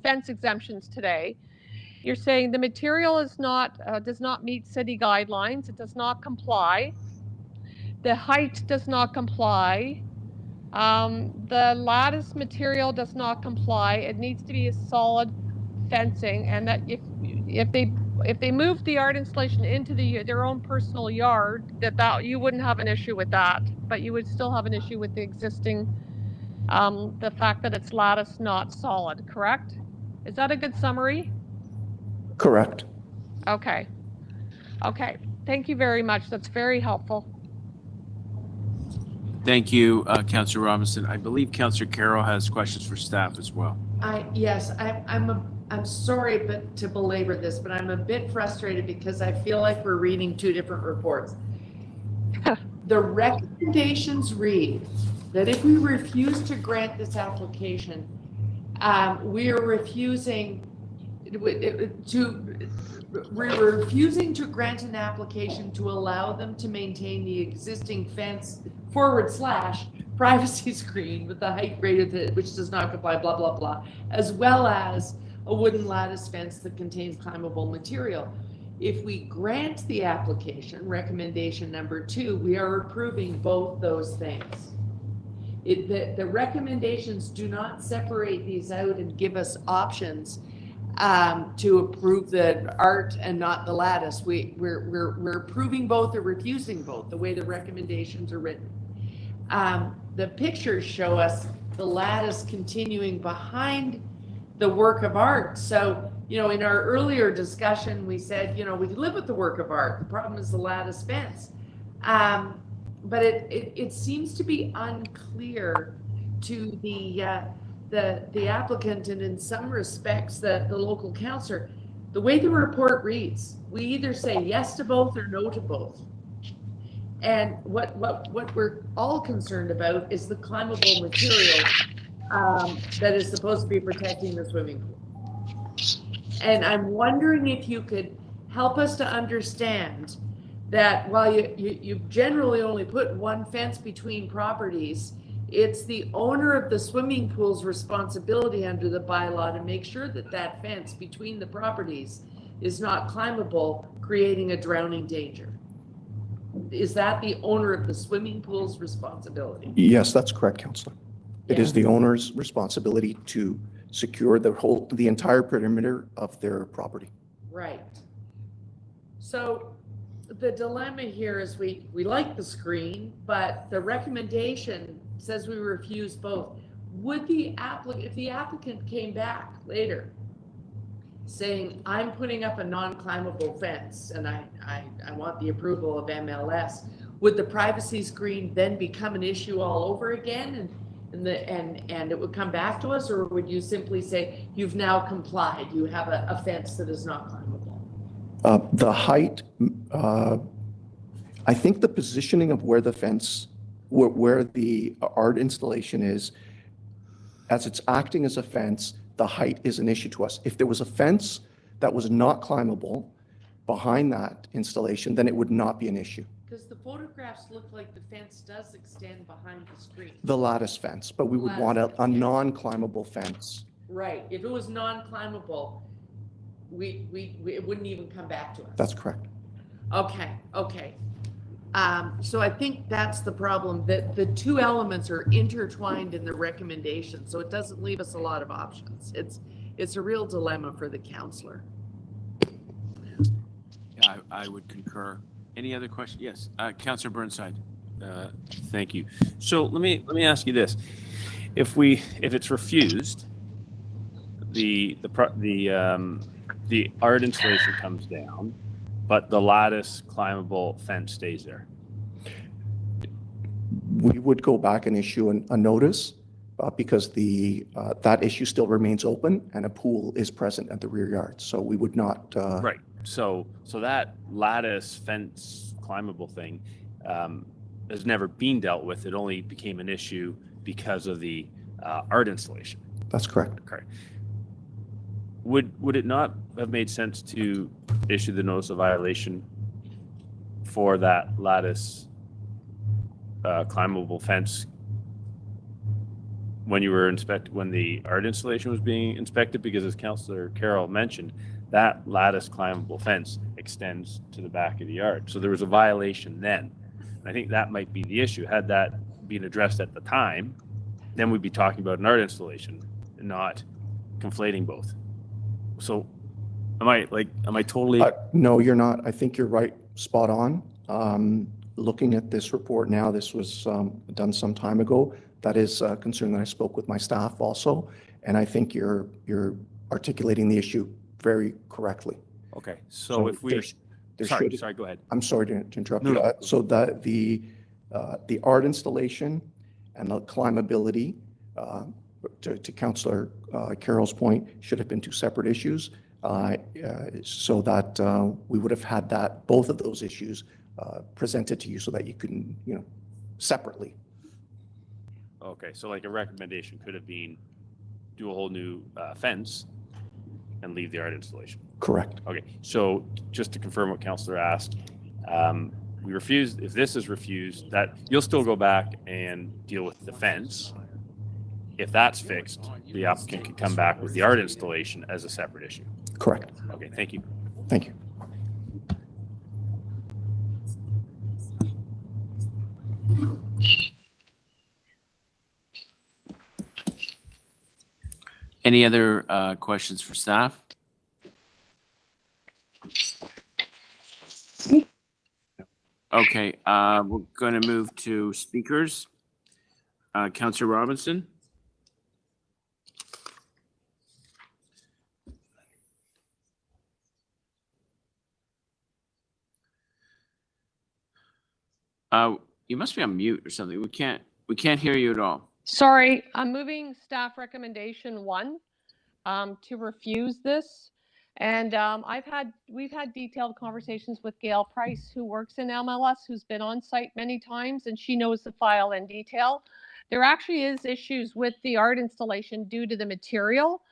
fence exemptions today. You're saying the material is not, does not meet city guidelines. It does not comply. The height does not comply. The lattice material does not comply. It needs to be a solid fencing, and that if they move the art installation into their own personal yard, that you wouldn't have an issue with that, but you would still have an issue with the existing The fact that it's lattice, not solid, correct? Is that a good summary? Correct. Okay. Okay. Thank you very much. That's very helpful. Thank you, Councillor Robinson. I believe Councillor Carroll has questions for staff as well. Yes, I'm sorry to belabor this, but I'm a bit frustrated because I feel like we're reading two different reports. The recommendations read that if we refuse to grant this application, we are refusing to grant an application to allow them to maintain the existing fence / privacy screen with the height greater than, which does not comply, blah, blah, blah, as well as a wooden lattice fence that contains climbable material. If we grant the application, recommendation number 2, we are approving both those things. The recommendations do not separate these out and give us options to approve the art and not the lattice. We're approving both or refusing both, the way the recommendations are written. The pictures show us the lattice continuing behind the work of art. So, you know, in our earlier discussion, we said, you know, we live with the work of art. The problem is the lattice fence. But it seems to be unclear to the applicant, and in some respects the local councillor, the way the report reads. We either say yes to both or no to both. And what we're all concerned about is the climbable material that is supposed to be protecting the swimming pool. And I'm wondering if you could help us to understand that while you generally only put one fence between properties, it's the owner of the swimming pool's responsibility under the bylaw to make sure that that fence between the properties is not climbable, creating a drowning danger. Is that the owner of the swimming pool's responsibility? Yes, that's correct, Councillor. It is the owner's responsibility to secure the entire perimeter of their property. Right. So the dilemma here is we like the screen, but the recommendation says we refuse both. Would the applicant, if the applicant came back later saying, I'm putting up a non-climbable fence and I want the approval of MLS, would the privacy screen then become an issue all over again and it would come back to us, or would you simply say you've now complied, you have a fence that is not climbable? The height, I think the positioning of where the fence, where the art installation is, as it's acting as a fence, the height is an issue to us. If there was a fence that was not climbable behind that installation, then it would not be an issue. Because the photographs look like the fence does extend behind the screen. The lattice fence, but we would want a non-climbable fence. Right. If it was non-climbable, it wouldn't even come back to us. That's correct. Okay. So I think that's the problem, that the two elements are intertwined in the recommendation, so it doesn't leave us a lot of options. It's a real dilemma for the councillor. Yeah, I would concur. Any other questions? Yes, Councillor Burnside. Thank you. So let me ask you this: if it's refused, the art installation comes down, but the lattice climbable fence stays there. We would go back and issue a notice because that issue still remains open and a pool is present at the rear yard. So we would not. Right. So that lattice fence climbable thing has never been dealt with. It only became an issue because of the art installation. That's correct. Okay. Would it not have made sense to issue the notice of violation for that lattice climbable fence when the art installation was being inspected? Because as Councillor Carroll mentioned, that lattice climbable fence extends to the back of the yard. So there was a violation then. I think that might be the issue. Had that been addressed at the time, then we'd be talking about an art installation and not conflating both. So am I totally? No, you're not. I think you're right, spot on. Looking at this report now, this was done some time ago. that is a concern that I spoke with my staff also, and I think you're articulating the issue very correctly. Okay, so if we, sorry, go ahead. I'm sorry to interrupt No, you. no. So the art installation and the climbability, to Councillor Carroll's point, should have been two separate issues, so that we would have had both of those issues presented to you so that you can, separately. Okay, so like a recommendation could have been do a whole new fence and leave the art installation. Correct. Okay, so just to confirm what Councillor asked, we refused, if this is refused, that you'll still go back and deal with the fence. If that's fixed, the applicant can come back with the art installation as a separate issue. Correct. Okay, thank you. Thank you. Any other questions for staff? Okay, we're going to move to speakers. Councillor Robinson. You must be on mute or something. We can't hear you at all. Sorry, I'm moving staff recommendation 1 to refuse this. And we've had detailed conversations with Gail Price, who works in MLS, who's been on site many times, and she knows the file in detail. There actually is issues with the art installation due to the material.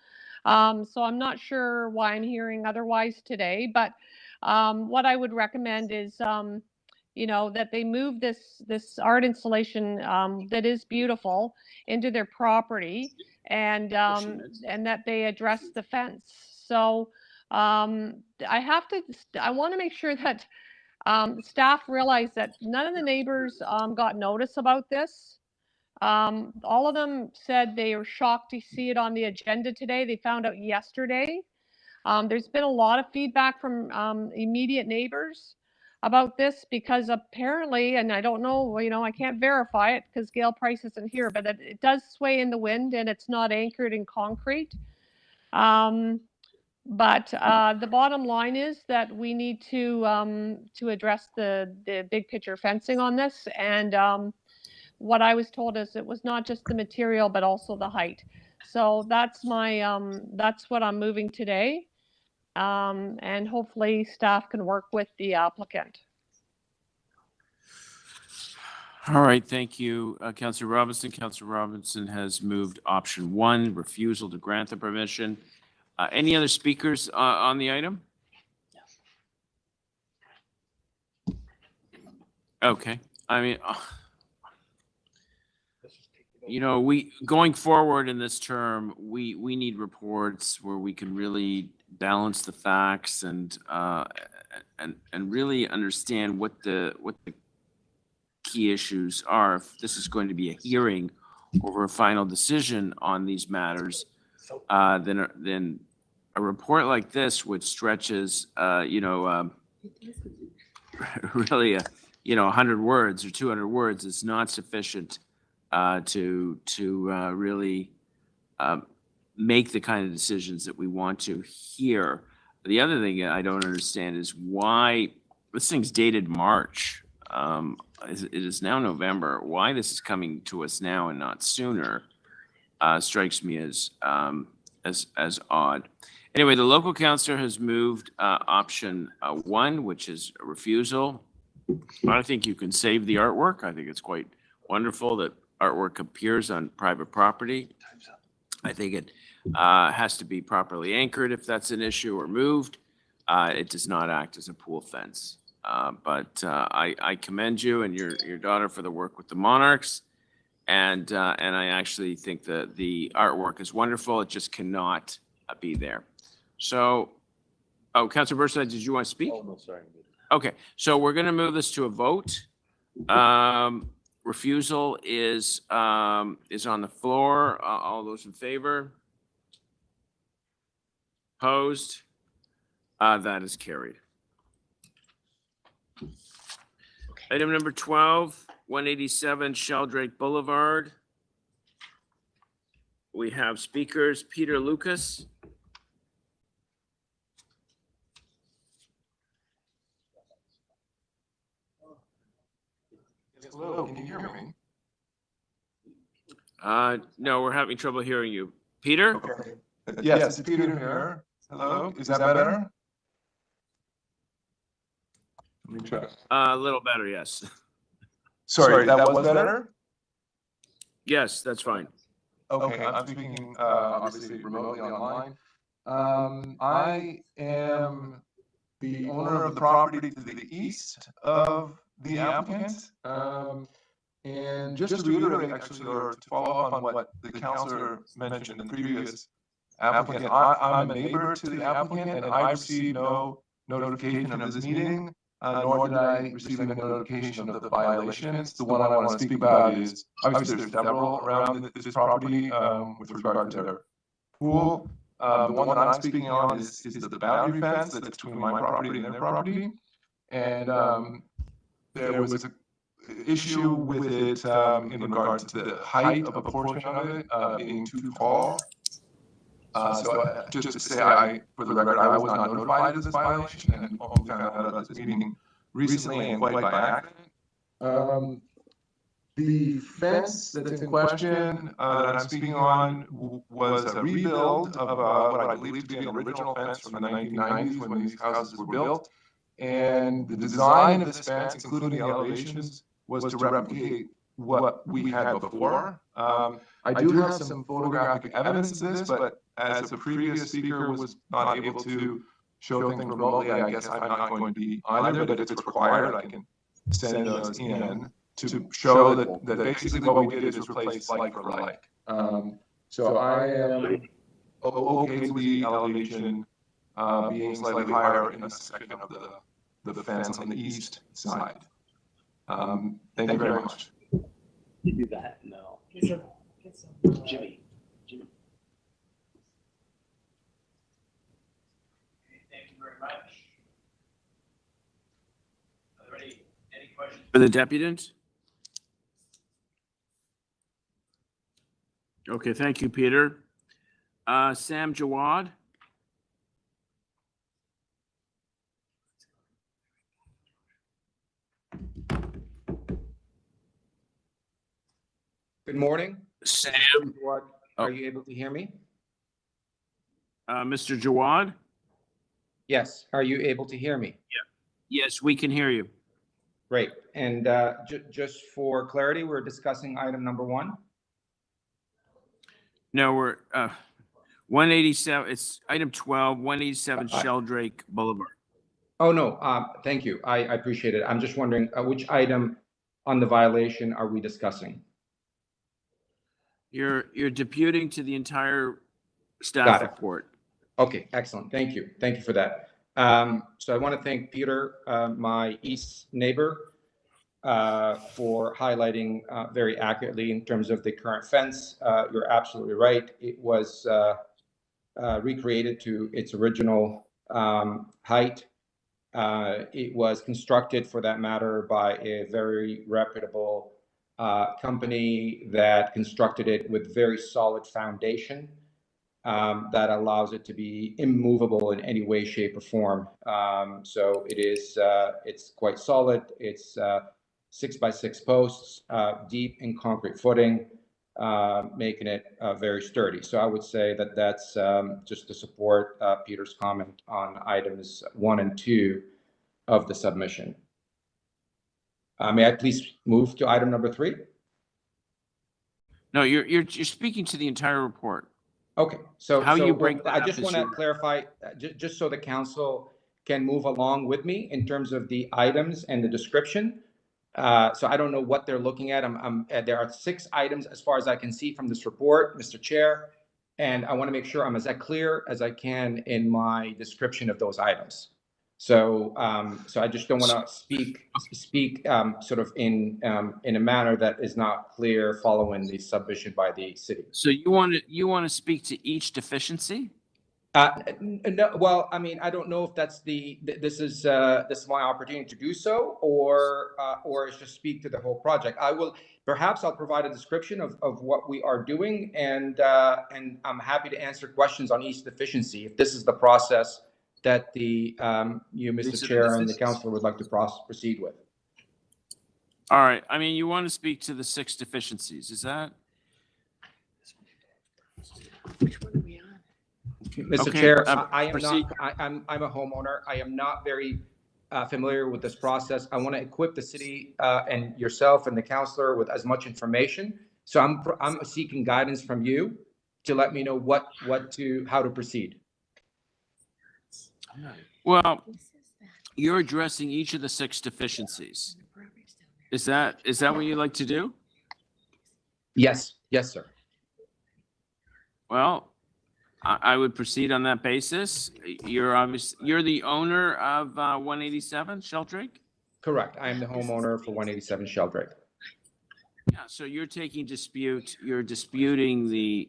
So I'm not sure why I'm hearing otherwise today, but what I would recommend is, that they move this art installation that is beautiful into their property, and that they address the fence. So I want to make sure that staff realize that none of the neighbors got notice about this. All of them said they were shocked to see it on the agenda today. They found out yesterday. There's been a lot of feedback from immediate neighbors about this, because apparently, and I don't know, I can't verify it because Gail Price isn't here, but it does sway in the wind and it's not anchored in concrete. But the bottom line is that we need to address the big picture fencing on this. And what I was told is it was not just the material, but also the height. So that's that's what I'm moving today. And hopefully staff can work with the applicant. All right, thank you, Councillor Robinson. Councillor Robinson has moved option 1, refusal to grant the permission. Any other speakers on the item? Okay, I mean, we going forward in this term, we need reports where we can really balance the facts and really understand what the key issues are. If this is going to be a hearing over a final decision on these matters, then a report like this, which stretches, really, 100 words or 200 words, is not sufficient to really make the kind of decisions that we want to hear. The other thing I don't understand is why this thing's dated March. It is now November. Why this is coming to us now and not sooner strikes me as odd. Anyway, the local councillor has moved option 1, which is a refusal. I think you can save the artwork. I think it's quite wonderful that artwork appears on private property. I think it has to be properly anchored if that's an issue, or moved. It does not act as a pool fence. But I commend you and your daughter for the work with the Monarchs, and I actually think that the artwork is wonderful. It just cannot be there. So, Councillor Burnside, did you want to speak? Oh, no, sorry. Okay, so we're going to move this to a vote. Refusal is on the floor. All those in favor? Opposed? That is carried. Item number 12, 187 Sheldrake Boulevard. we have speakers, Peter Lucas. Hello, can you hear me? No, we're having trouble hearing you. Peter? Okay. Yes, it's Peter here. Hello, is that better? Let me try. A little better, yes. Sorry, that was better? Yes, that's fine. Okay, I'm speaking obviously remotely online. I am the owner of the property to the east of the applicant. And just to reiterate, actually, or to follow up on what the councillor mentioned in the previous applicant, I'm a neighbor to the applicant, and I received no notification of this meeting, nor did I receive any notification of the violations. The one I want to speak about is, obviously, there's several around this property with regard to their pool. The one that I'm speaking on is the boundary fence that's between my property and their property. And there was an issue with it in regards to the height of a portion of it being too tall. So just to say, for the record, I was not notified of this violation and only found out about this meeting recently and quite by accident. The fence that's in question that I'm speaking on was a rebuild of what I believe to be an original fence from the 1990s when these houses were built. And the design of this fence, including the elevations, was to replicate what we had before. I do have some photographic evidence of this, but as a previous speaker was not able to show things remotely, I guess I'm not going to be either, but if it's required, I can send those in to show that basically what we did is replace like for like. So I am okay with the elevation being slightly higher in a section of the fence on the east side. Thank you very much. You do that? No. Jimmy. Thank you very much. Are there any questions for the deputant? Okay, thank you, Peter. Sam Jawad? Good morning. Sam. Are you able to hear me? Mr. Jawad? Yes. Are you able to hear me? Yes, we can hear you. Great. And just for clarity, we're discussing item number 1. No, we're 187, it's item 12, 187 Sheldrake Boulevard. Oh, no. Thank you. I appreciate it. I'm just wondering which item on the violation are we discussing? You're deputing to the entire staff report. Okay, excellent. Thank you. Thank you for that. So I want to thank Peter, my east neighbor, for highlighting very accurately in terms of the current fence. You're absolutely right. It was recreated to its original height. It was constructed, for that matter, by a very reputable company that constructed it with very solid foundation that allows it to be immovable in any way, shape, or form. So it is, it's quite solid. It's 6x6 posts, deep in concrete footing, making it very sturdy. So I would say that that's just to support Peter's comment on items 1 and 2 of the submission. May I please move to item number 3? No, you're speaking to the entire report. Okay, so how you break I just want to clarify, just so the council can move along with me in terms of the items and the description. So I don't know what they're looking at. There are 6 items as far as I can see from this report, Mr. Chair, and I want to make sure I'm as clear as I can in my description of those items. So, so I just don't want to speak sort of in a manner that is not clear following the submission by the city. So you want to speak to each deficiency? No, well, I mean, I don't know if that's this is my opportunity to do so, or just speak to the whole project. Perhaps I'll provide a description of what we are doing, and I'm happy to answer questions on each deficiency if this is the process that you, Mr. Chair, and the councilor would like to proceed with. All right. I mean, you want to speak to the 6 deficiencies, is that? Which one are we on? Mr. Okay, Chair, I am proceed. not, I'm a homeowner. I am not very familiar with this process. I want to equip the city and yourself and the councilor with as much information. So I'm seeking guidance from you to let me know how to proceed. Well, you're addressing each of the 6 deficiencies. Is that what you'd like to do? Yes, sir. Well, I would proceed on that basis. You're the owner of 187 Sheldrake? Correct. I am the homeowner for 187 Sheldrake. Yeah, so you're disputing the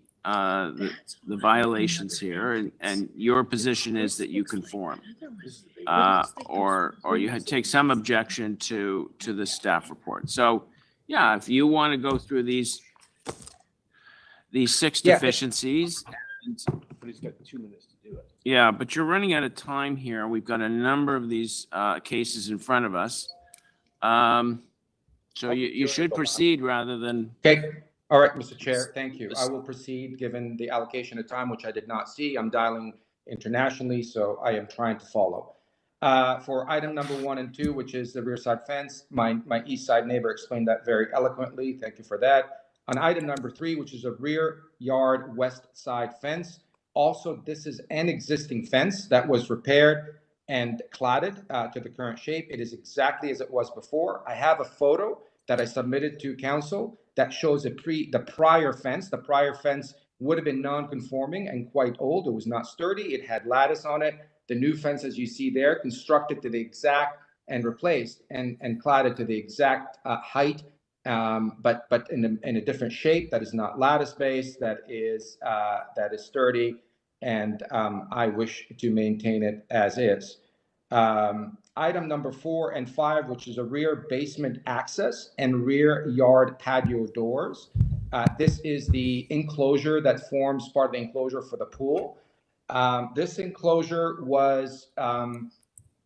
violations here, and your position is that you conform, or you take some objection to the staff report. So, yeah, if you want to go through these 6 deficiencies. But he's got 2 minutes to do it. Yeah, but you're running out of time here. We've got a number of these cases in front of us. So you should proceed rather than. Okay. All right, Mr. Chair, thank you. I will proceed given the allocation of time, which I did not see. I'm dialing internationally, so I am trying to follow. For item number 1 and 2, which is the rear side fence, my east side neighbor explained that very eloquently. Thank you for that. On item number 3, which is a rear yard west side fence, also this is an existing fence that was repaired and cladded to the current shape. It is exactly as it was before. I have a photo that I submitted to council that shows the prior fence. The prior fence would have been non-conforming and quite old. It was not sturdy. It had lattice on it. The new fence, as you see there, constructed to the exact and replaced and cladded to the exact height, but in a different shape that is not lattice based, that is sturdy, and I wish to maintain it as is. Item number 4 and 5, which is a rear basement access and rear yard patio doors. This is the enclosure that forms part of the enclosure for the pool. This enclosure was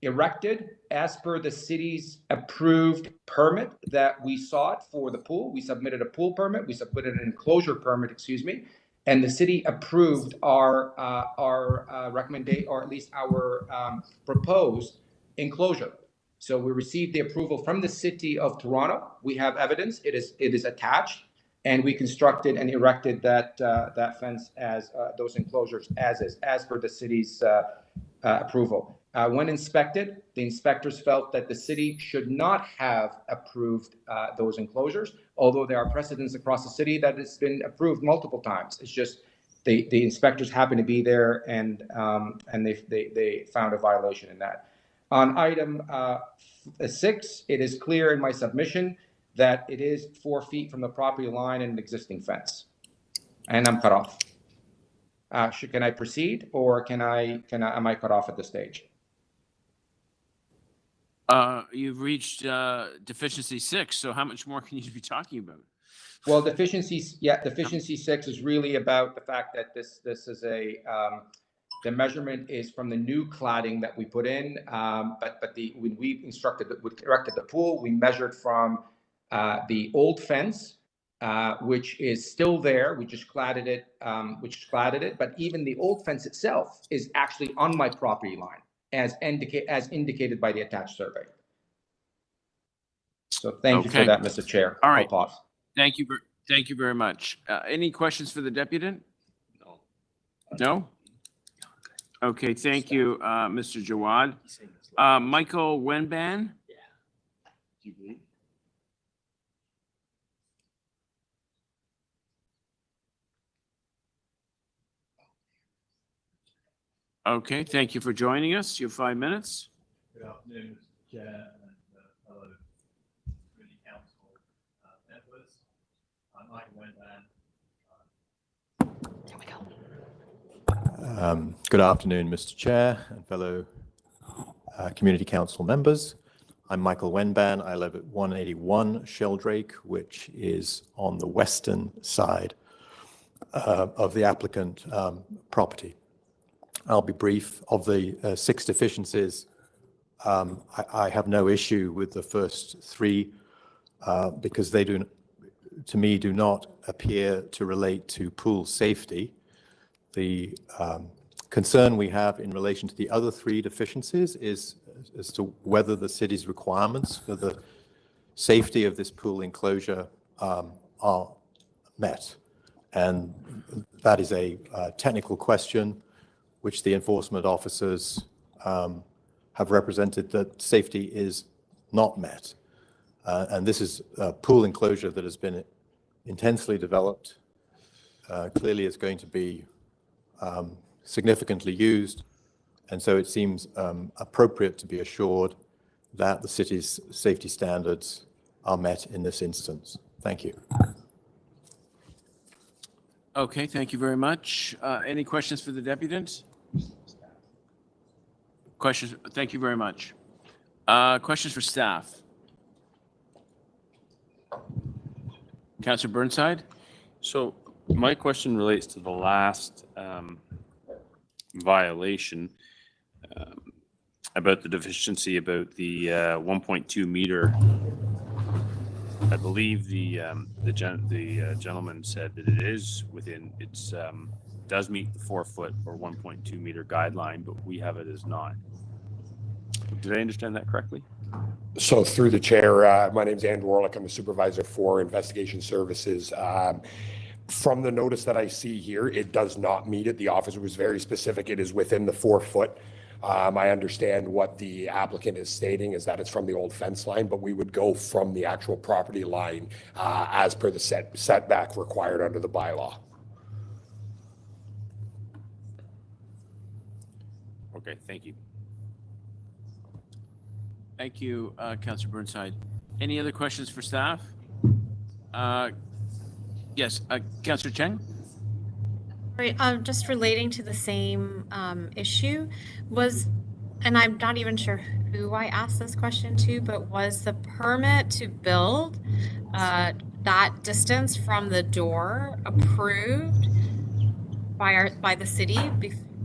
erected as per the city's approved permit that we sought for the pool. We submitted a pool permit. We submitted an enclosure permit, excuse me, and the city approved our recommendation, or at least our proposed enclosure. So we received the approval from the city of Toronto. We have evidence. It is attached, and we constructed and erected that fence as those enclosures as per the city's approval. When inspected, the inspectors felt that the city should not have approved those enclosures, although there are precedents across the city that it's been approved multiple times. It's just the inspectors happen to be there, and they found a violation in that. On item 6, it is clear in my submission that it is 4 feet from the property line and an existing fence, and I'm cut off. Can I proceed, or am I cut off at this stage? You've reached deficiency 6, so how much more can you be talking about? Well, deficiency 6 is really about the fact that this is the measurement is from the new cladding that we put in, but when we erected the pool, we measured from the old fence, which is still there. We just cladded it, but even the old fence itself is actually on my property line, as indicated by the attached survey. So thank you for that, Mr. Chair. All right. I'll pause. Thank you very much. Any questions for the deputant? No? Okay, thank you, Mr. Jawad. Michael Wenban? Okay, thank you for joining us. You have 5 minutes. Good afternoon, Mr. Chair and fellow community council members. I'm Michael Wenban. Good afternoon, Mr. Chair and fellow Community Council members. I'm Michael Wenban. I live at 181 Sheldrake, which is on the western side of the applicant property. I'll be brief. Of the 6 deficiencies, I have no issue with the first 3 because they do, to me, do not appear to relate to pool safety. The concern we have in relation to the other 3 deficiencies is as to whether the city's requirements for the safety of this pool enclosure are met. And that is a technical question which the enforcement officers have represented that safety is not met. And this is a pool enclosure that has been intensely developed, clearly is going to be significantly used. And so it seems appropriate to be assured that the city's safety standards are met in this instance. Thank you. Okay, thank you very much. Any questions for the deputant? Questions? Thank you very much. Questions for staff? Councillor Burnside? So my question relates to the last violation about the deficiency about the 1.2 meter. I believe the gentleman said that it is within, it's does meet the 4-foot or 1.2 meter guideline, but we have it as not. Did I understand that correctly? So through the chair, my name is Andrew Orlick. I'm the supervisor for investigation services. From the notice that I see here, it does not meet it. The officer was very specific. It is within the 4-foot. I understand what the applicant is stating is that it's from the old fence line, but we would go from the actual property line as per the setback required under the bylaw. Okay, thank you. Thank you, Councillor Burnside. Any other questions for staff? Yes, Councillor Cheng? Right, just relating to the same issue and I'm not even sure who I asked this question to, but was the permit to build that distance from the door approved by the city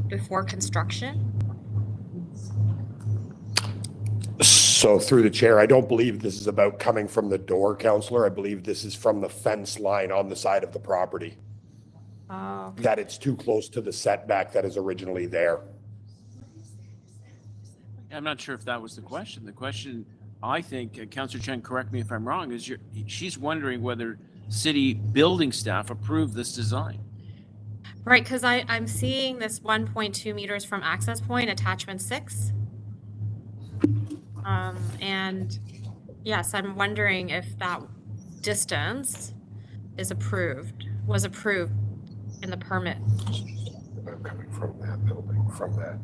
before construction? So through the chair, I don't believe this is about coming from the door, Councillor. I believe this is from the fence line on the side of the property. Oh. That it's too close to the setback that is originally there. I'm not sure if that was the question. The question, I think, Councillor Chen, correct me if I'm wrong, is she's wondering whether city building staff approved this design. Right, because I'm seeing this 1.2 meters from access point, attachment 6. And yes, I'm wondering if that distance was approved in the permit. Coming from that building, from that.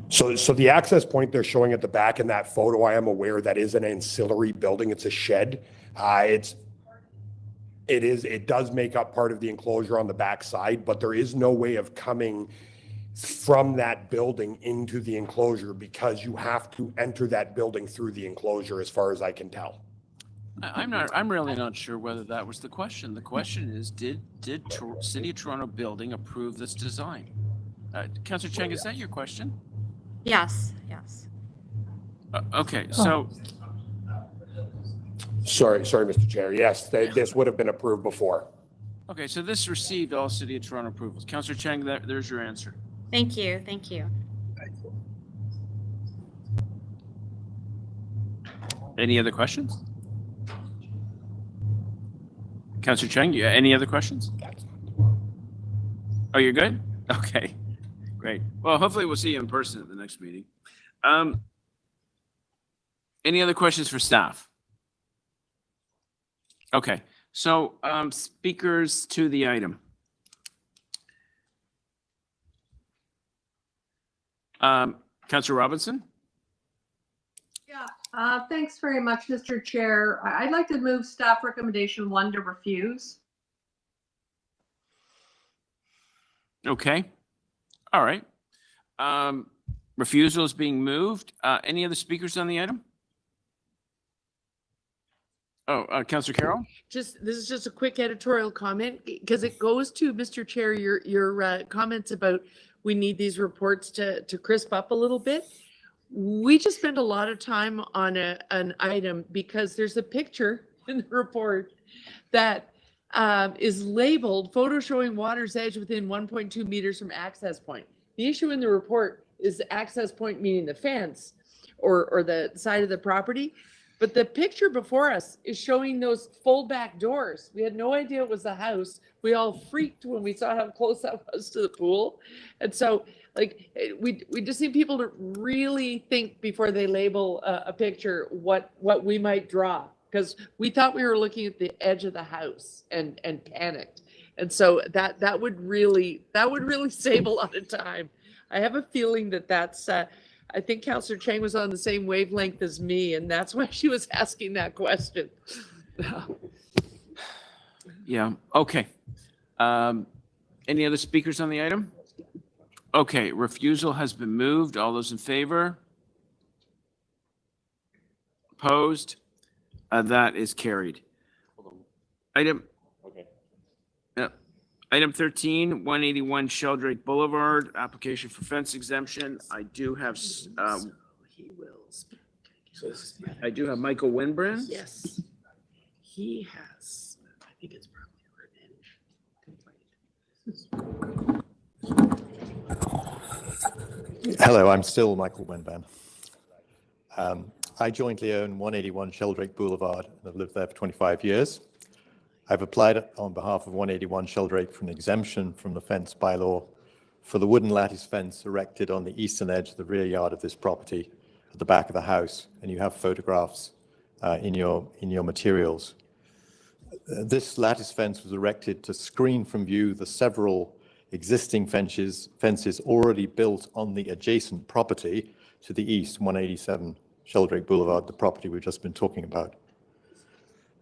So the access point they're showing at the back in that photo, I am aware that is an ancillary building. It's a shed. It does make up part of the enclosure on the back side, but there is no way of coming from that building into the enclosure because you have to enter that building through the enclosure as far as I can tell. I'm really not sure whether that was the question. The question is, did City of Toronto Building approve this design? Councillor Cheng, is that your question? Yes. Okay, so. Sorry, Mr. Chair. Yes, this would have been approved before. Okay, so this received all City of Toronto approvals. Councillor Cheng, there's your answer. Thank you. Any other questions? Councillor Cheng, any other questions? Oh, you're good? Okay, great. Well, hopefully we'll see you in person at the next meeting. Any other questions for staff? Okay, so speakers to the item. Councillor Robinson? Yeah, thanks very much, Mr. Chair. I'd like to move staff recommendation 1 to refuse. Okay. All right. Refusal is being moved. Any other speakers on the item? Oh, Councillor Carroll? This is just a quick editorial comment because it goes to Mr. Chair, your comments about we need these reports to crisp up a little bit. We just spent a lot of time on an item because there's a picture in the report that is labeled photo showing water's edge within 1.2 meters from access point. The issue in the report is the access point, meaning the fence or the side of the property. But the picture before us is showing those fold back doors. We had no idea it was the house. We all freaked when we saw how close that was to the pool. And so like we just need people to really think before they label a picture what we might draw, because we thought we were looking at the edge of the house and panicked. And so that would really save a lot of time. I have a feeling that's I think Councillor Chang was on the same wavelength as me, and that's why she was asking that question. Yeah, okay. Any other speakers on the item? Okay, refusal has been moved. All those in favor? Opposed? That is carried. Item. Okay. Yep. Item 13, 181 Sheldrake Boulevard, application for fence exemption. I do have, He will speak. I do have Michael Winbrand. Yes. He has, I think it's probably Hello, I'm still Michael Wenban. I jointly own 181 Sheldrake Boulevard and have lived there for 25 years. I've applied on behalf of 181 Sheldrake for an exemption from the fence bylaw for the wooden lattice fence erected on the eastern edge of the rear yard of this property at the back of the house, and you have photographs in your materials. This lattice fence was erected to screen from view the several existing fences already built on the adjacent property to the east, 187 Sheldrake Boulevard, the property we've just been talking about.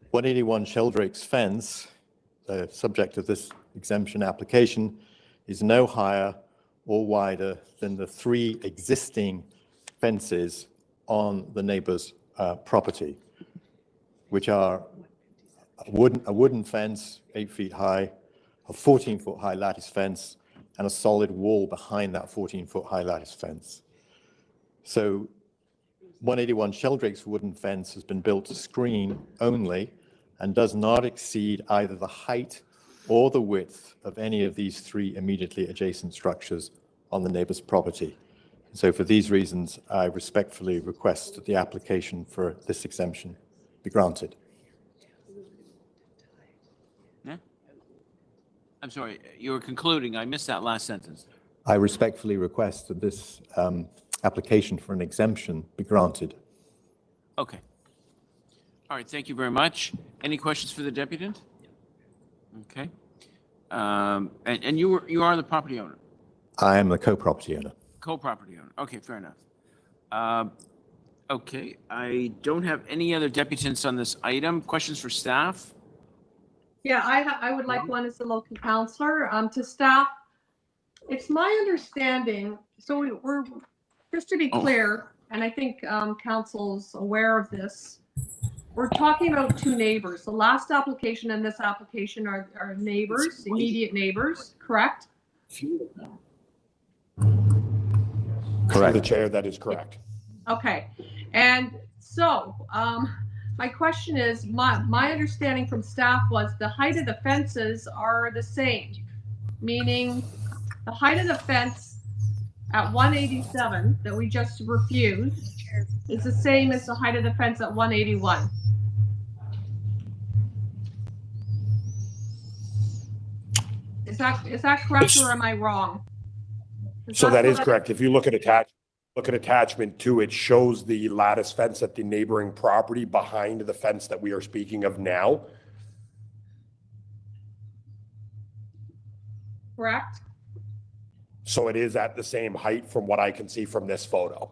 181 Sheldrake's fence, the subject of this exemption application, is no higher or wider than the 3 existing fences on the neighbor's property, which are a wooden fence, 8 feet high, a 14-foot high lattice fence, and a solid wall behind that 14-foot high lattice fence. So 181 Sheldrake's wooden fence has been built to screen only and does not exceed either the height or the width of any of these 3 immediately adjacent structures on the neighbor's property. So for these reasons, I respectfully request that the application for this exemption be granted. Yeah? I'm sorry, you were concluding. I missed that last sentence. I respectfully request that this application for an exemption be granted. Okay. All right, thank you very much. Any questions for the deputant? Okay. And you are the property owner? I am the co-property owner. Co-property owner. Okay, fair enough. Okay, I don't have any other deputants on this item. Questions for staff? Yeah, I would like one as the local counselor. To staff, it's my understanding, so we're, just to be clear, and I think council's aware of this, we're talking about 2 neighbors. The last application and this application are neighbors, immediate neighbors, correct? Correct. The chair, that is correct. Okay, and so my question is, my understanding from staff was the height of the fences are the same, meaning the height of the fence at 187 that we just refused is the same as the height of the fence at 181. Is that correct, or am I wrong? So that is correct. If you look at attachment 2, it shows the lattice fence at the neighboring property behind the fence that we are speaking of now. Correct. So it is at the same height from what I can see from this photo.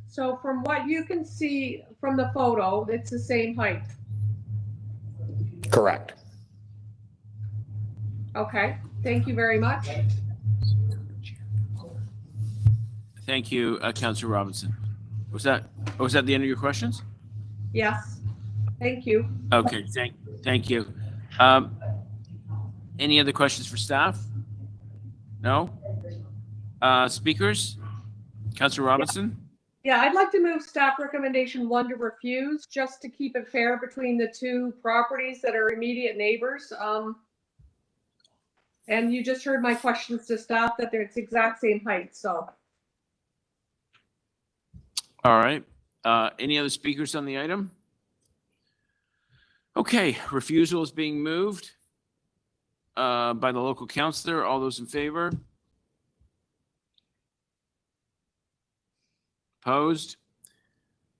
So from what you can see from the photo, it's the same height. Correct. Okay, thank you very much. Thank you, Councillor Robinson. Was that the end of your questions? Yes, thank you. Okay, thank you. Any other questions for staff? No? Speakers? Councillor Robinson? Yeah, I'd like to move staff recommendation 1 to refuse, just to keep it fair between the two properties that are immediate neighbors. And you just heard my questions to staff that they're its exact same height, so. All right. Any other speakers on the item? Okay, refusal is being moved by the local councillor. All those in favor? Opposed?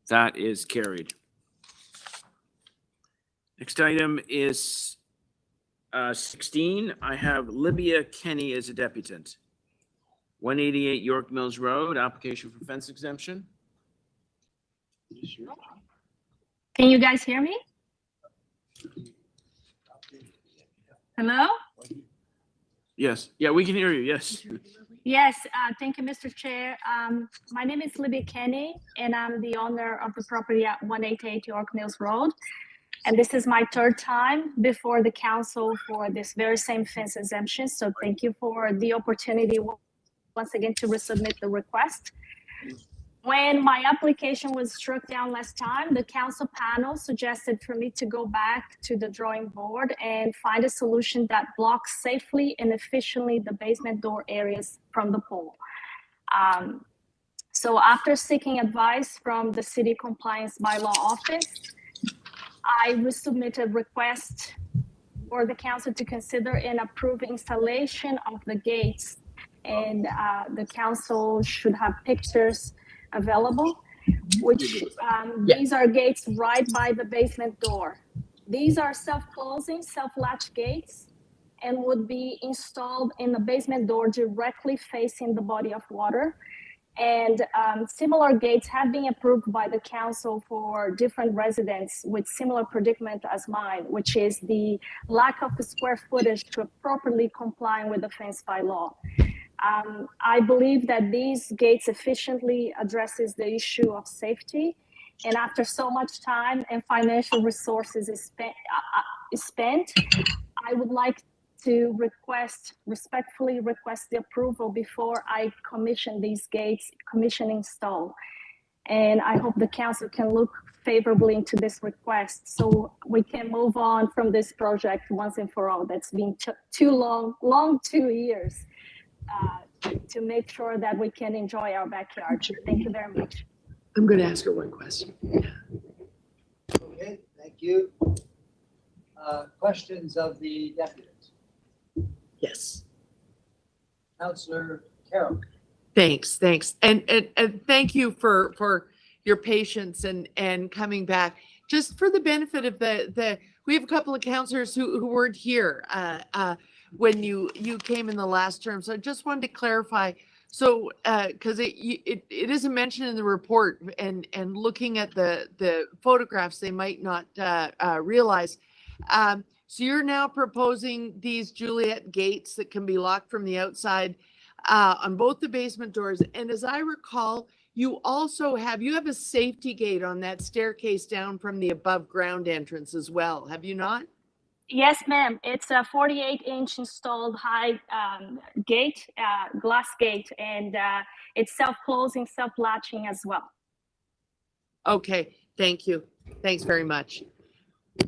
That is carried. Next item is 16. I have Libya Kenny as a deputant. 188 York Mills Road, application for fence exemption. Can you guys hear me? Hello? Yes. Yeah, we can hear you. Yes. Yes, thank you, Mr. Chair. My name is Libby Kenny, and I'm the owner of the property at 188 York Mills Road. And this is my 3rd time before the council for this very same fence exemption. So thank you for the opportunity once again to resubmit the request. When my application was struck down last time, the council panel suggested for me to go back to the drawing board and find a solution that blocks safely and efficiently the basement door areas from the pool. So after seeking advice from the City Compliance Bylaw Office, I resubmitted a request for the council to consider and approve installation of the gates. And the council should have pictures available, which these are gates right by the basement door. These are self-closing, self-latch gates and would be installed in the basement door directly facing the body of water. And similar gates have been approved by the council for different residents with similar predicament as mine, which is the lack of the square footage to properly comply with the fence bylaw. I believe that these gates efficiently addresses the issue of safety. And after so much time and financial resources is spent, I would like to respectfully request the approval before I commission these gates, install. And I hope the council can look favorably into this request so we can move on from this project once and for all. That's been too long 2 years. To make sure that we can enjoy our backyard. Thank you very much. I'm going to ask her one question. Okay, thank you. Questions of the deputies? Yes. Councillor Carroll. Thanks. And thank you for your patience and coming back. Just for the benefit of we have a couple of councillors who weren't here when you came in the last term. So I just wanted to clarify. So, because it isn't mentioned in the report, and looking at the photographs, they might not realize. So you're now proposing these Juliet gates that can be locked from the outside on both the basement doors. And as I recall, you also have a safety gate on that staircase down from the above ground entrance as well. Have you not? Yes, ma'am. It's a 48-inch installed high gate, glass gate, and it's self-closing, self-latching as well. Okay, thank you. Thanks very much.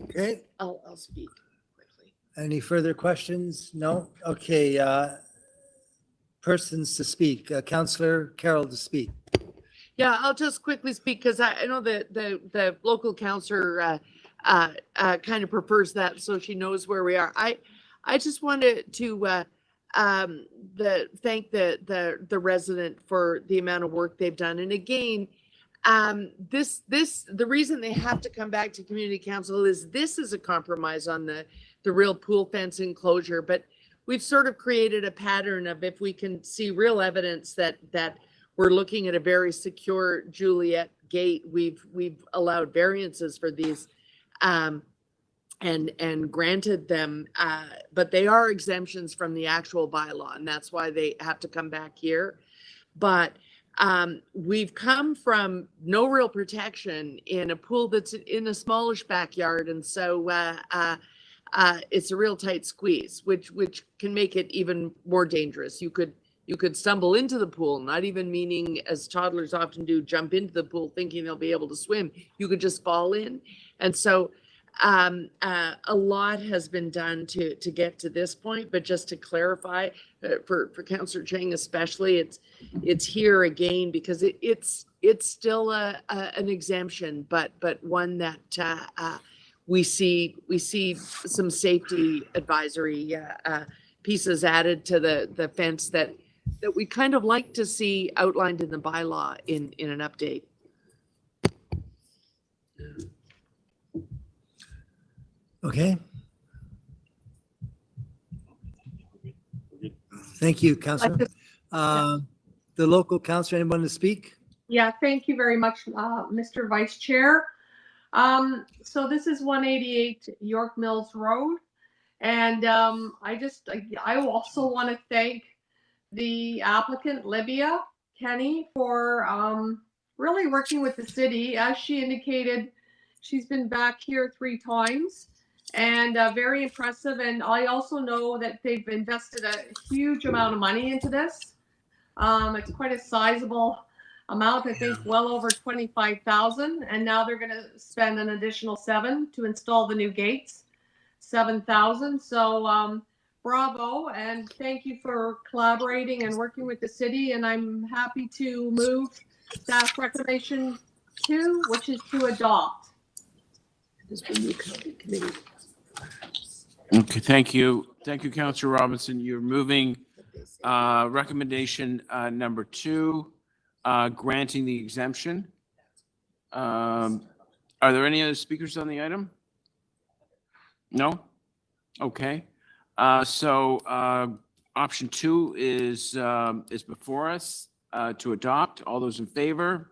Okay. I'll speak quickly. Any further questions? No? Okay. Persons to speak. Councillor Carroll to speak. Yeah, I'll just quickly speak because I know that the local councillor kind of prefers that, so she knows where we are. I just wanted to thank the resident for the amount of work they've done. And again, the reason they have to come back to community council is this is a compromise on the real pool fence enclosure. But we've sort of created a pattern of, if we can see real evidence that we're looking at a very secure Juliet gate, we've allowed variances for these and granted them, but they are exemptions from the actual bylaw, and that's why they have to come back here. But we've come from no real protection in a pool that's in a smallish backyard. And so it's a real tight squeeze, which can make it even more dangerous. You could stumble into the pool, not even meaning, as toddlers often do, jump into the pool thinking they'll be able to swim. You could just fall in. And so a lot has been done to get to this point, but just to clarify for Councillor Cheng especially, it's here again because it's still an exemption, but one that we see some safety advisory pieces added to the fence that we kind of like to see outlined in the bylaw in an update. Okay. Thank you, Councillor. The local councillor, anyone to speak? Yeah, thank you very much, Mr. Vice Chair. So this is 188 York Mills Road. And I also want to thank the applicant, Libya Kenny, for really working with the city. As she indicated, she's been back here 3 times and very impressive. And I also know that they've invested a huge amount of money into this. It's quite a sizable amount, I think well over 25,000. And now they're going to spend an additional 7 to install the new gates, 7,000. So bravo, and thank you for collaborating and working with the city. And I'm happy to move staff recommendation 2, which is to adopt. Okay, thank you. Thank you, Councillor Robinson. You're moving recommendation number 2, granting the exemption. Are there any other speakers on the item? No? Okay. So option 2 is before us to adopt. All those in favor?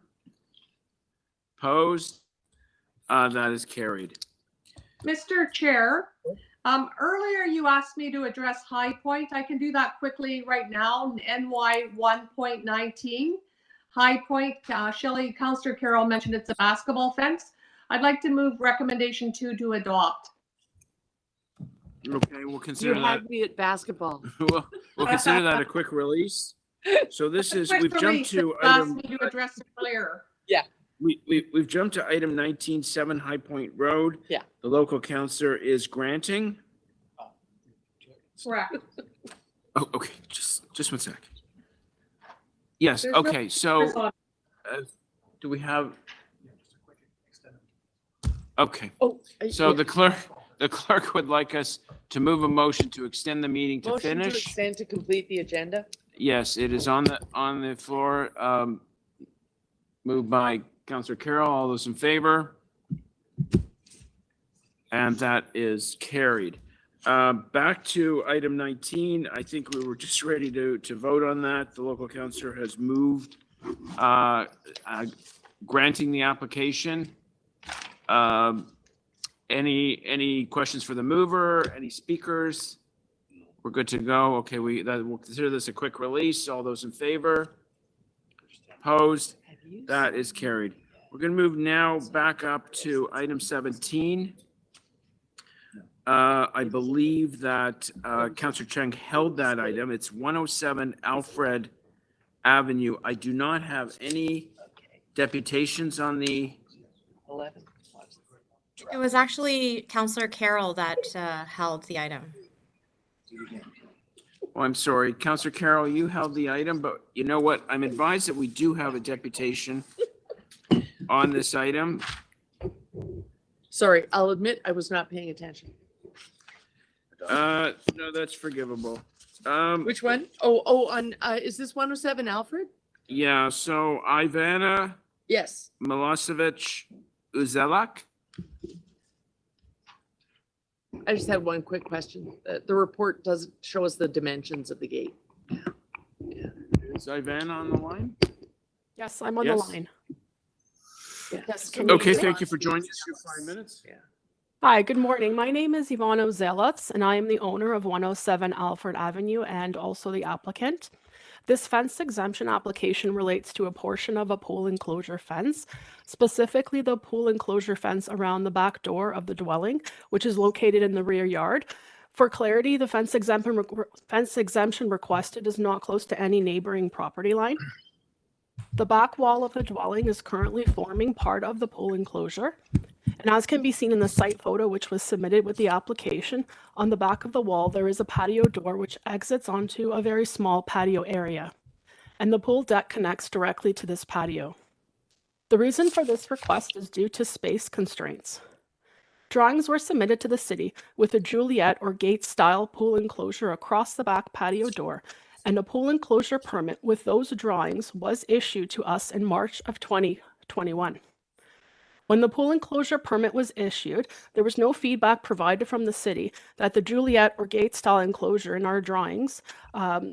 Opposed? That is carried. Mr. Chair, earlier you asked me to address High Point. I can do that quickly right now. NY 1.19. High Point, Councillor Carroll mentioned it's a basketball fence. I'd like to move recommendation 2 to adopt. Okay, we'll consider You that. had me at basketball. We'll consider that a quick release. So this is, Quick we've jumped release, to you asked item, me to address it earlier. Yeah. we've jumped to item 19.7 High Point Road. Yeah. The local councillor is granting. Correct. Oh, okay, just 1 sec. Yes, There's no- okay, so do we have? Okay, Oh, so the clerk would like us to move a motion to extend the meeting to motion to finish. extend to complete the agenda. Yes, it is on the floor. Moved by Councillor Carroll. All those in favor? And that is carried. Back to item 19. I think we were just ready to vote on that. The local councillor has moved granting the application. Any questions for the mover? Any speakers? We're good to go. Okay, we'll consider this a quick release. All those in favor? Opposed? That is carried. We're going to move now back up to item 17. I believe that Councillor Cheng held that item. It's 107 Alfred Avenue. I do not have any deputations on the 11. It was actually Councillor Carroll that held the item. Oh, I'm sorry. Councillor Carroll, you held the item, but you know what? I'm advised that we do have a deputation on this item. Sorry, I'll admit I was not paying attention. No, that's forgivable. Which one? On is this 107 Alfred? Yeah, so Ivana Yes. Milosevic Uzelak. I just had one quick question. The report doesn't show us the dimensions of the gate. Is Ivana on the line? Yes, I'm on Yes. the line. Yeah. Yes. can you Okay, hear me? thank you for joining us for 5 minutes. Yeah. Hi, good morning. My name is Ivana Zelats, and I am the owner of 107 Alfred Avenue and also the applicant. This fence exemption application relates to a portion of a pool enclosure fence, specifically the pool enclosure fence around the back door of the dwelling, which is located in the rear yard. For clarity, the fence exemption requested is not close to any neighboring property line. The back wall of the dwelling is currently forming part of the pool enclosure. And as can be seen in the site photo, which was submitted with the application, on the back of the wall, there is a patio door which exits onto a very small patio area. And the pool deck connects directly to this patio. The reason for this request is due to space constraints. Drawings were submitted to the city with a Juliet or gate style pool enclosure across the back patio door, and a pool enclosure permit with those drawings was issued to us in March of 2021. When the pool enclosure permit was issued, there was no feedback provided from the city that the Juliet or gate style enclosure in our drawings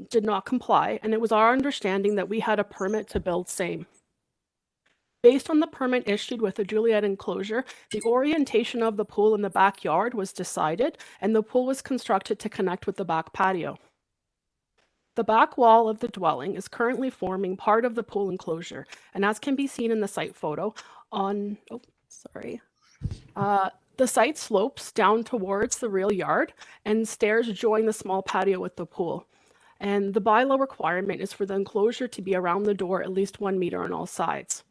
did not comply, and it was our understanding that we had a permit to build same. Based on the permit issued with the Juliet enclosure, the orientation of the pool in the backyard was decided, and the pool was constructed to connect with the back patio. The back wall of the dwelling is currently forming part of the pool enclosure, and as can be seen in the site photo, the site slopes down towards the rear yard, and stairs join the small patio with the pool. And the bylaw requirement is for the enclosure to be around the door at least 1 meter on all sides.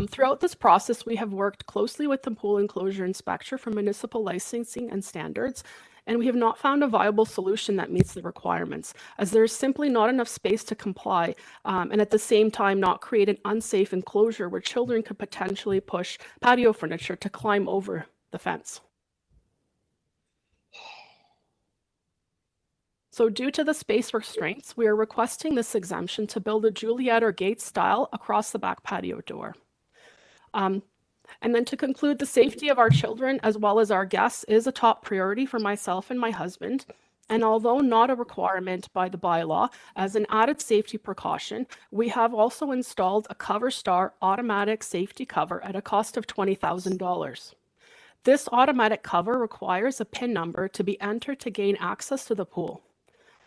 Throughout this process, we have worked closely with the pool enclosure inspector for municipal licensing and standards, and we have not found a viable solution that meets the requirements, as there is simply not enough space to comply, and at the same time not create an unsafe enclosure where children could potentially push patio furniture to climb over the fence. So due to the space restraints, we are requesting this exemption to build a Juliet or gate style across the back patio door. And then to conclude, the safety of our children as well as our guests is a top priority for myself and my husband. And although not a requirement by the bylaw, as an added safety precaution, we have also installed a Cover Star automatic safety cover at a cost of $20,000. This automatic cover requires a PIN number to be entered to gain access to the pool.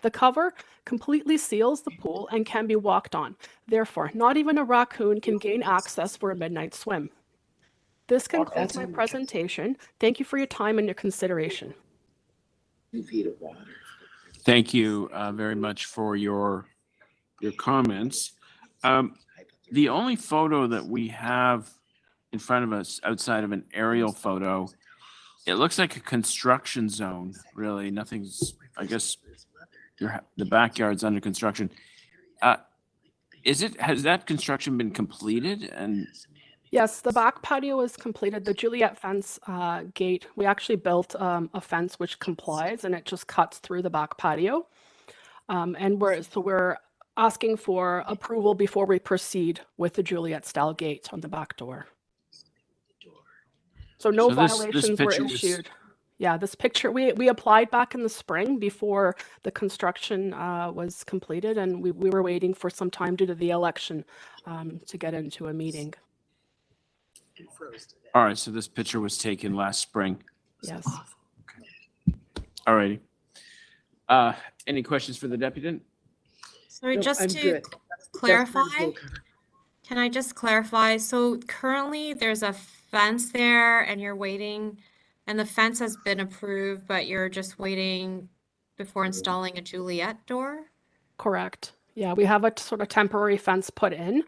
The cover completely seals the pool and can be walked on. Therefore, not even a raccoon can gain access for a midnight swim. This concludes my presentation. Thank you for your time and your consideration. Thank you very much for your comments. The only photo that we have in front of us outside of an aerial photo, it looks like a construction zone, really. Nothing's, I guess, the backyard's under construction. Has that construction been completed? And yes, the back patio is completed. The Juliet fence gate, we actually built a fence which complies, and it just cuts through the back patio. And we're asking for approval before we proceed with the Juliet style gate on the back door. So no violations were issued. Yeah, this picture, we applied back in the spring before the construction was completed, and we were waiting for some time due to the election to get into a meeting. all right, so this picture was taken last spring. Yes. All righty. Any questions for the deputant? Sorry, just to clarify, can I just clarify? So currently there's a fence there and you're waiting, and the fence has been approved, but you're just waiting before installing a Juliet door? Correct. Yeah, we have a sort of temporary fence put in,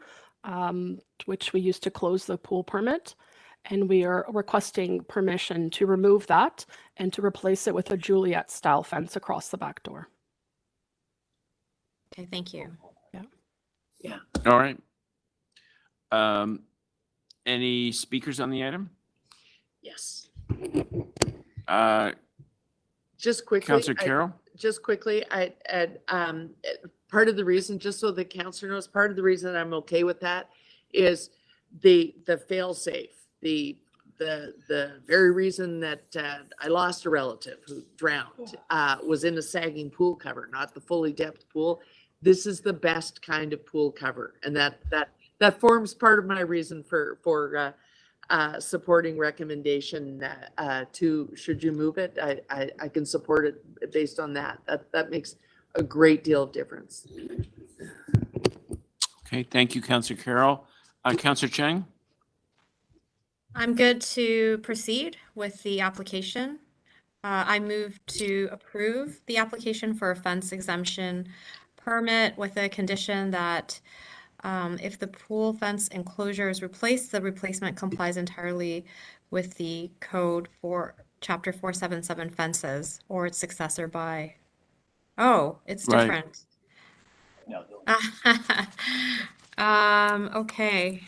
which we used to close the pool permit. And we are requesting permission to remove that and to replace it with a Juliet style fence across the back door. Okay, thank you. Yeah. All right. Any speakers on the item? Yes. Just quickly. Councillor Carroll? Just quickly, part of the reason, just so the councillor knows, part of the reason I'm okay with that is the fail-safe. The very reason that I lost a relative who drowned was in a sagging pool cover, not the fully depth pool. This is the best kind of pool cover, and that forms part of my reason for supporting recommendation to, should you move it, I can support it based on that. That makes a great deal of difference. Okay, thank you, Councillor Carroll. Councillor Cheng? I'm good to proceed with the application. I move to approve the application for a fence exemption permit with a condition that if the pool fence enclosure is replaced, the replacement complies entirely with the code for Chapter 477 fences or its successor by, oh, it's Right. different. Okay.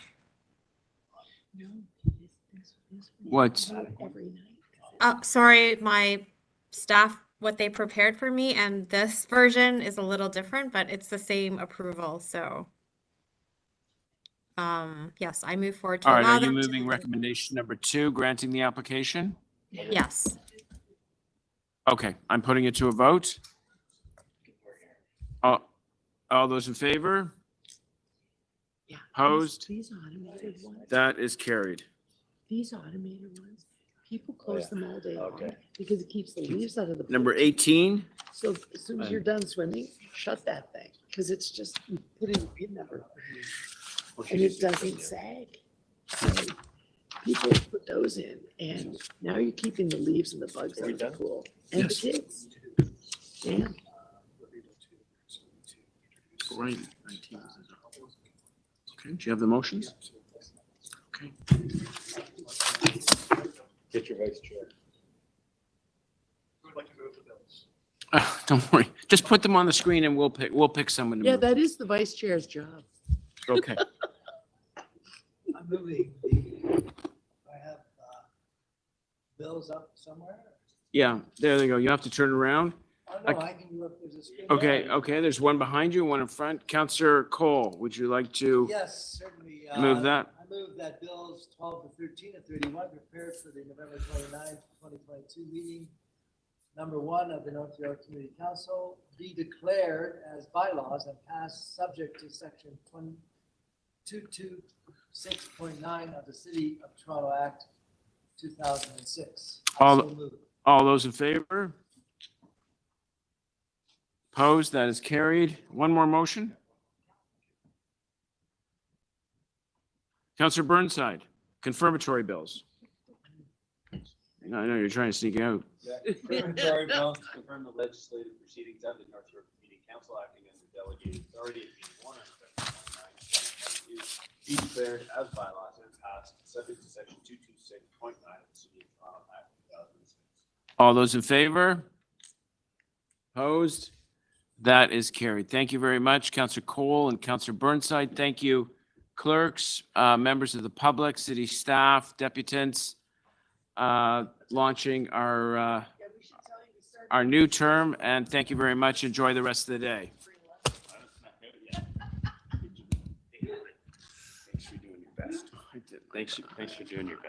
What? Sorry, my staff, what they prepared for me, and this version is a little different, but it's the same approval, so. Yes, I move forward to All right, allow are you them moving recommendation number 2, granting the application? Yes. Okay, I'm putting it to a vote. All those in favor? Opposed? These automated ones, That is carried. these automated ones, people close them all day long because it keeps the leaves out of the. Number pool. 18, So as soon as you're done swimming, shut that thing, because it's just, you put in a pin number. And it doesn't sag. So people put those in, and now you're keeping the leaves and the bugs out of the pool. And the kids. Yeah. right. Okay, do you have the motions? Okay. Get your vice chair. Who would like to move the bills? Don't worry, just put them on the screen and we'll pick someone to Yeah, move. that is the vice chair's job. Okay. I'm moving the, I have bills up somewhere. Yeah, there they go. You have to turn around. Oh, no, I can look, there's a screen. Okay, there's one behind you, one in front. Councillor Cole, would you like to Yes, certainly. move that? I move that bills 12 to 13 and 31 prepared for the November 29th, 2022 meeting, number 1 of the North York Community Council, be declared as bylaws and passed subject to section 226.9 of the City of Toronto Act 2006. All those in favor? Opposed? That is carried. One more motion. Councillor Burnside, confirmatory bills. I know you're trying to sneak out. Confirmatory bills to confirm the legislative proceedings of the North York Community Council acting as the delegated authority of being one be declared as bylaws and passed subject to section 226.9 of the City of Toronto Act 2006. All those in favor? Opposed? That is carried. Thank you very much, Councillor Cole and Councillor Burnside. Thank you, clerks, members of the public, city staff, deputants, launching our new term. And thank you very much. Enjoy the rest of the day. Thanks for doing your best. Thanks for doing your best.